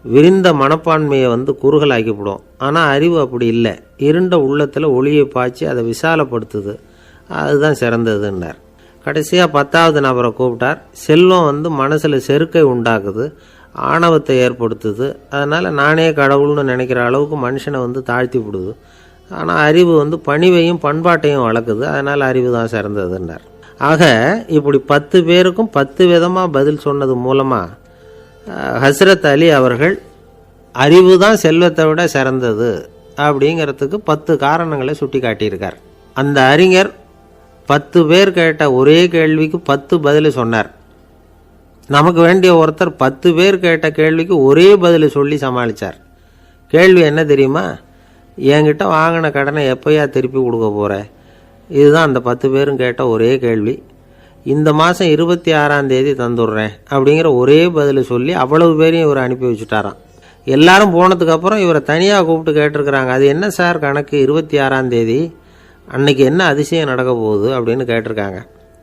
விரிந்த மனப்பான்மையை குறுகலாக்கிவிடும், ஆனால் அறிவு அப்படி இல்லை, இருண்ட உள்ளத்தில் ஒளியை பாய்ச்சி அதை விசாலப்படுத்துது, அதுதான் சிறந்ததுன்னார். கடைசியாக 10வது நபரை கூப்பிட்டார், செல்வம் மனசில் செருக்கை உண்டாக்குது, ஆணவத்தை ஏற்படுத்துது, அதனால் நானே கடவுள்னு நினைக்கிற அளவுக்கு மனுஷனை தாழ்த்தி விடுது, ஆனால் அறிவு பணிவையும் பண்பாட்டையும் வளர்க்குது, அதனால் அறிவு தான் சிறந்ததுன்னார். ஆக இப்படி 10 பேருக்கும் 10 விதமாக பதில் சொன்னது மூலமாக ஹஸ்ரத் அலி அவர்கள் அறிவு தான் செல்வத்தை விட சிறந்தது அப்படிங்கிறதுக்கு 10 காரணங்களை சுட்டி காட்டியிருக்கார். அந்த அறிஞர் 10 பேர் கேட்ட ஒரே கேள்விக்கு 10 பதில் சொன்னார். நமக்கு வேண்டிய ஒருத்தர் 10 பேர் கேட்ட கேள்விக்கு ஒரே பதில் சொல்லி சமாளித்தார். கேள்வி என்ன தெரியுமா? என்கிட்ட வாங்கின கடனை எப்போயா திருப்பி கொடுக்க போகிற? இதுதான் அந்த 10 பேரும் கேட்ட ஒரே கேள்வி. இந்த மாதம் 26ஆம் தேதி தந்துடுறேன் அப்படிங்கிற ஒரே பதில் சொல்லி அவ்வளவு பேரையும் இவர் அனுப்பி வச்சுட்டாராம். எல்லாரும் போனதுக்கப்புறம் இவரை தனியாக கூப்பிட்டு கேட்டிருக்கிறாங்க, அது என்ன சார் கணக்கு 26ஆம் தேதி அன்னைக்கு என்ன அதிசயம் நடக்க போகுது அப்படின்னு கேட்டிருக்காங்க.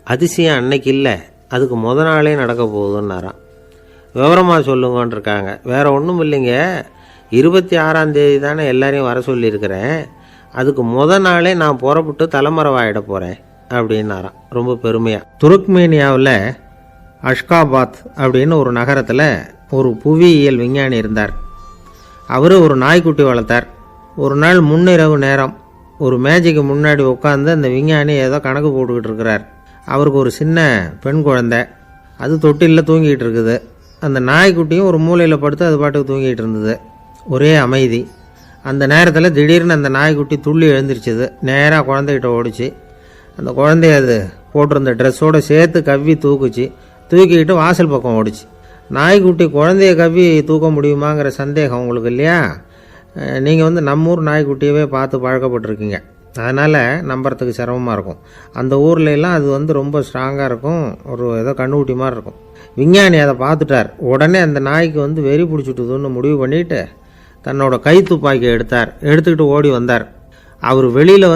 அதிசயம் அன்னைக்கு இல்லை, அதுக்கு நாளே நடக்க போகுதுன்னாராம். விவரமாக சொல்லுங்கன்னு இருக்காங்க. வேறு ஒன்றும் இல்லைங்க, 26ஆம் தேதி தானே எல்லாரையும் வர சொல்லியிருக்கிறேன், அதுக்கு நாளே நான் புறப்பட்டு தலைமறைவாயிட போகிறேன் அப்படின்னாராம் ரொம்ப பெருமையாக. துருக்மேனியாவில் அஷ்காபாத் அப்படின்னு ஒரு நகரத்தில் ஒரு புவியியல் விஞ்ஞானி இருந்தார். அவர் ஒரு நாய்க்குட்டி வளர்த்தார். ஒரு நாள் முன்னிரவு நேரம் ஒரு மேஜைக்கு முன்னாடி உட்காந்து அந்த விஞ்ஞானி ஏதோ கணக்கு போட்டுக்கிட்டு இருக்கிறார். அவருக்கு ஒரு சின்ன பெண் குழந்தை, அது தொட்டிலில் தூங்கிட்டு இருக்குது. அந்த நாய்க்குட்டியும் ஒரு மூலையில் படுத்து அது பாட்டுக்கு தூங்கிட்டு இருந்தது. ஒரே அமைதி. அந்த நேரத்தில் திடீர்னு அந்த நாய்க்குட்டி துள்ளி எழுந்திரிச்சிது. நேராக குழந்தைகிட்ட ஓடிச்சு. அந்த குழந்தைய அது போட்டிருந்த ட்ரெஸ்ஸோடு சேர்த்து கவ்வி தூக்குச்சு. தூக்கிக்கிட்டு வாசல் பக்கம் ஓடிச்சு. நாய்க்குட்டி குழந்தைய கவ்வி தூக்க முடியுமாங்கிற சந்தேகம் உங்களுக்கு இல்லையா? நீங்கள் நம்ம ஊர் நாய்க்குட்டியவே பார்த்து பழக்கப்பட்டிருக்கீங்க, அதனால் நம்புறதுக்கு சிரமமாக இருக்கும். அந்த ஊர்லெலாம் அது ரொம்ப ஸ்ட்ராங்காக இருக்கும், ஒரு ஏதோ கண்ணுக்குட்டி மாதிரி இருக்கும். விஞ்ஞானி அதை பார்த்துட்டார். உடனே அந்த நாய்க்கு வெறி பிடிச்சிட்டுதுன்னு முடிவு பண்ணிவிட்டு தன்னோட கை துப்பாக்கி எடுத்துக்கிட்டு ஓடி வந்தார். அவர் வெளியில்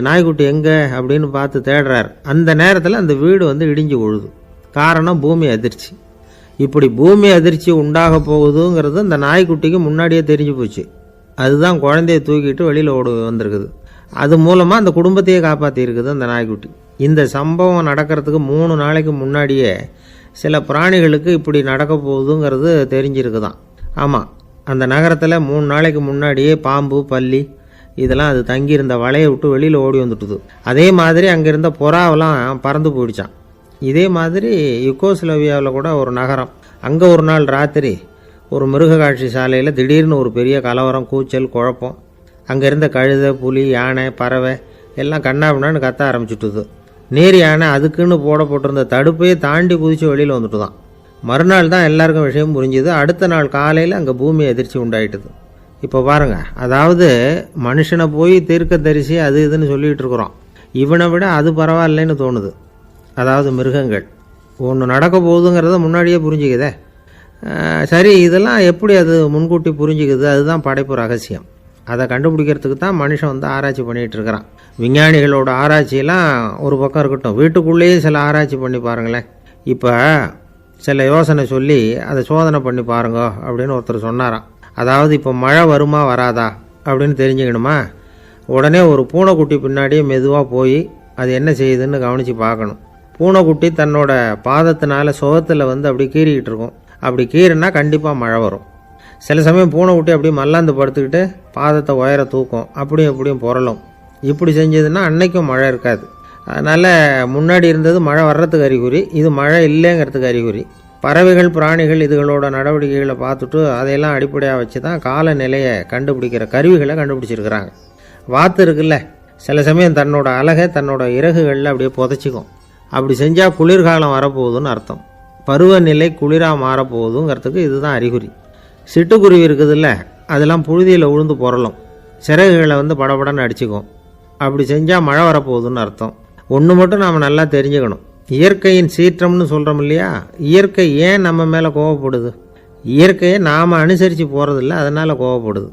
நாய்க்குட்டி எங்கே அப்படின்னு பார்த்து தேடுறார். அந்த நேரத்தில் அந்த வீடு இடிஞ்சு விழுது. காரணம் பூமி அதிர்ச்சி. இப்படி பூமி அதிர்ச்சி உண்டாக போகுதுங்கிறது அந்த நாய்க்குட்டிக்கு முன்னாடியே தெரிஞ்சு போச்சு. அதுதான் குழந்தைய தூக்கிட்டு வெளியில் ஓடி வந்திருக்குது. அது மூலமாக அந்த குடும்பத்தையே காப்பாற்றிருக்குது அந்த நாய்க்குட்டி. இந்த சம்பவம் நடக்கிறதுக்கு 3 நாளைக்கு முன்னாடியே சில பிராணிகளுக்கு இப்படி நடக்க போகுதுங்கிறது தெரிஞ்சிருக்குதான். ஆமாம், அந்த நகரத்தில் 3 நாளைக்கு முன்னாடியே பாம்பு, பல்லி இதெல்லாம் அது தங்கியிருந்த வலையை விட்டு வெளியில் ஓடி வந்துட்டுது. அதே மாதிரி அங்கே இருந்த புறாவெல்லாம் பறந்து போயிடுச்சான். இதே மாதிரி யுகோஸ்லோவியாவில் கூட ஒரு நகரம், அங்கே ஒரு நாள் ராத்திரி ஒரு மிருக காட்சி சாலையில் திடீர்னு ஒரு பெரிய கலவரம், கூச்சல், குழப்பம். அங்கே இருந்த கழுதை, புலி, யானை, பறவை எல்லாம் கண்ணாபின்னான்னு கத்த ஆரம்பிச்சுட்டுது. நேர் யானை அதுக்குன்னு போடப்பட்டிருந்த தடுப்பையே தாண்டி குதித்து வெளியில் வந்துட்டு தான். மறுநாள் தான் எல்லாருக்கும் விஷயம் புரிஞ்சுது. அடுத்த நாள் காலையில் அங்கே பூமி அதிர்ச்சி உண்டாயிட்டுது. இப்போ பாருங்கள், அதாவது மனுஷனை போய் தீர்க்க தரிசி அது இதுன்னு சொல்லிகிட்டு இருக்கிறோம், இவனை விட அது பரவாயில்லைன்னு தோணுது. அதாவது மிருகங்கள் ஒன்று நடக்க போகுதுங்கிறத முன்னாடியே புரிஞ்சுக்குதே. சரி, இதெல்லாம் எப்படி அது முன்கூட்டி புரிஞ்சுக்குது? அதுதான் படைப்பு ரகசியம். அதை கண்டுபிடிக்கிறதுக்கு தான் மனுஷன் ஆராய்ச்சி பண்ணிகிட்டு இருக்கிறான். விஞ்ஞானிகளோட ஆராய்ச்சியெல்லாம் ஒரு பக்கம் இருக்கட்டும், வீட்டுக்குள்ளேயே சில ஆராய்ச்சி பண்ணி பாருங்களேன். இப்போ சில யோசனை சொல்லி அதை சோதனை பண்ணி பாருங்க அப்படின்னு ஒருத்தர் சொன்னாராம். அதாவது இப்போ மழை வருமா வராதா அப்படின்னு தெரிஞ்சுக்கணுமா, உடனே ஒரு பூனைக்குட்டி பின்னாடியே மெதுவாக போய் அது என்ன செய்யுதுன்னு கவனித்து பார்க்கணும். பூனைக்குட்டி தன்னோட பாதத்தினால சுகத்தில் அப்படி கீறிக்கிட்டு இருக்கும். அப்படி கீறினா கண்டிப்பாக மழை வரும். சில சமயம் பூனைக்குட்டி அப்படி மல்லாந்து படுத்துக்கிட்டு பாதத்தை உயர தூக்கும், அப்படியும் எப்படியும் புரளும். இப்படி செஞ்சதுன்னா அன்னைக்கும் மழை இருக்காது. அதனால் முன்னாடி இருந்தது மழை வர்றதுக்கு அறிகுறி, இது மழை இல்லைங்கிறதுக்கு அறிகுறி. பறவைகள், பிராணிகள் இதுகளோட நடவடிக்கைகளை பார்த்துட்டு அதையெல்லாம் அடிப்படையாக வச்சு தான் காலநிலையை கண்டுபிடிக்கிற கருவிகளை கண்டுபிடிச்சிருக்கிறாங்க. வாத்து இருக்குல்ல, சில சமயம் தன்னோட அழகை தன்னோட இறகுகளில் அப்படியே புதைச்சிக்கும். அப்படி செஞ்சால் குளிர்காலம் வரப்போகுதுன்னு அர்த்தம். பருவநிலை குளிராக மாறப்போகுதுங்கிறதுக்கு இதுதான் அறிகுறி. சிட்டுக்குருவி இருக்குதுல்ல, அதெல்லாம் புழுதியில் உழுந்து புரளும், சிறகுகளை படபடன்னு அடிச்சுக்கும். அப்படி செஞ்சால் மழை வரப்போகுதுன்னு அர்த்தம். ஒன்று மட்டும் நாம் நல்லா தெரிஞ்சுக்கணும், இயற்கையின் சீற்றம்னு சொல்கிறோம் இல்லையா, இயற்கை ஏன் நம்ம மேலே கோவப்படுது? இயற்கையை நாம் அனுசரித்து போகிறதில்ல, அதனால் கோவப்படுது.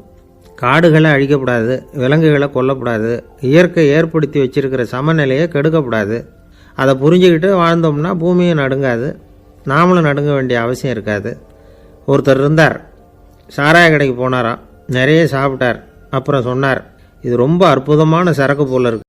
காடுகளை அழிக்கப்படாது, விலங்குகளை கொல்லக்கூடாது, இயற்கை ஏற்படுத்தி வச்சிருக்கிற சமநிலையை கெடுக்கப்படாது. அதை புரிஞ்சுக்கிட்டு வாழ்ந்தோம்னா பூமியும் நடுங்காது, நாமளும் நடுங்க வேண்டிய அவசியம் இருக்காது. ஒருத்தர் இருந்தார், சாராய கடைக்கு போனாராம், நிறைய சாப்பிட்டார். அப்புறம் சொன்னார், இது ரொம்ப அற்புதமான சரக்கு போல இருக்கு,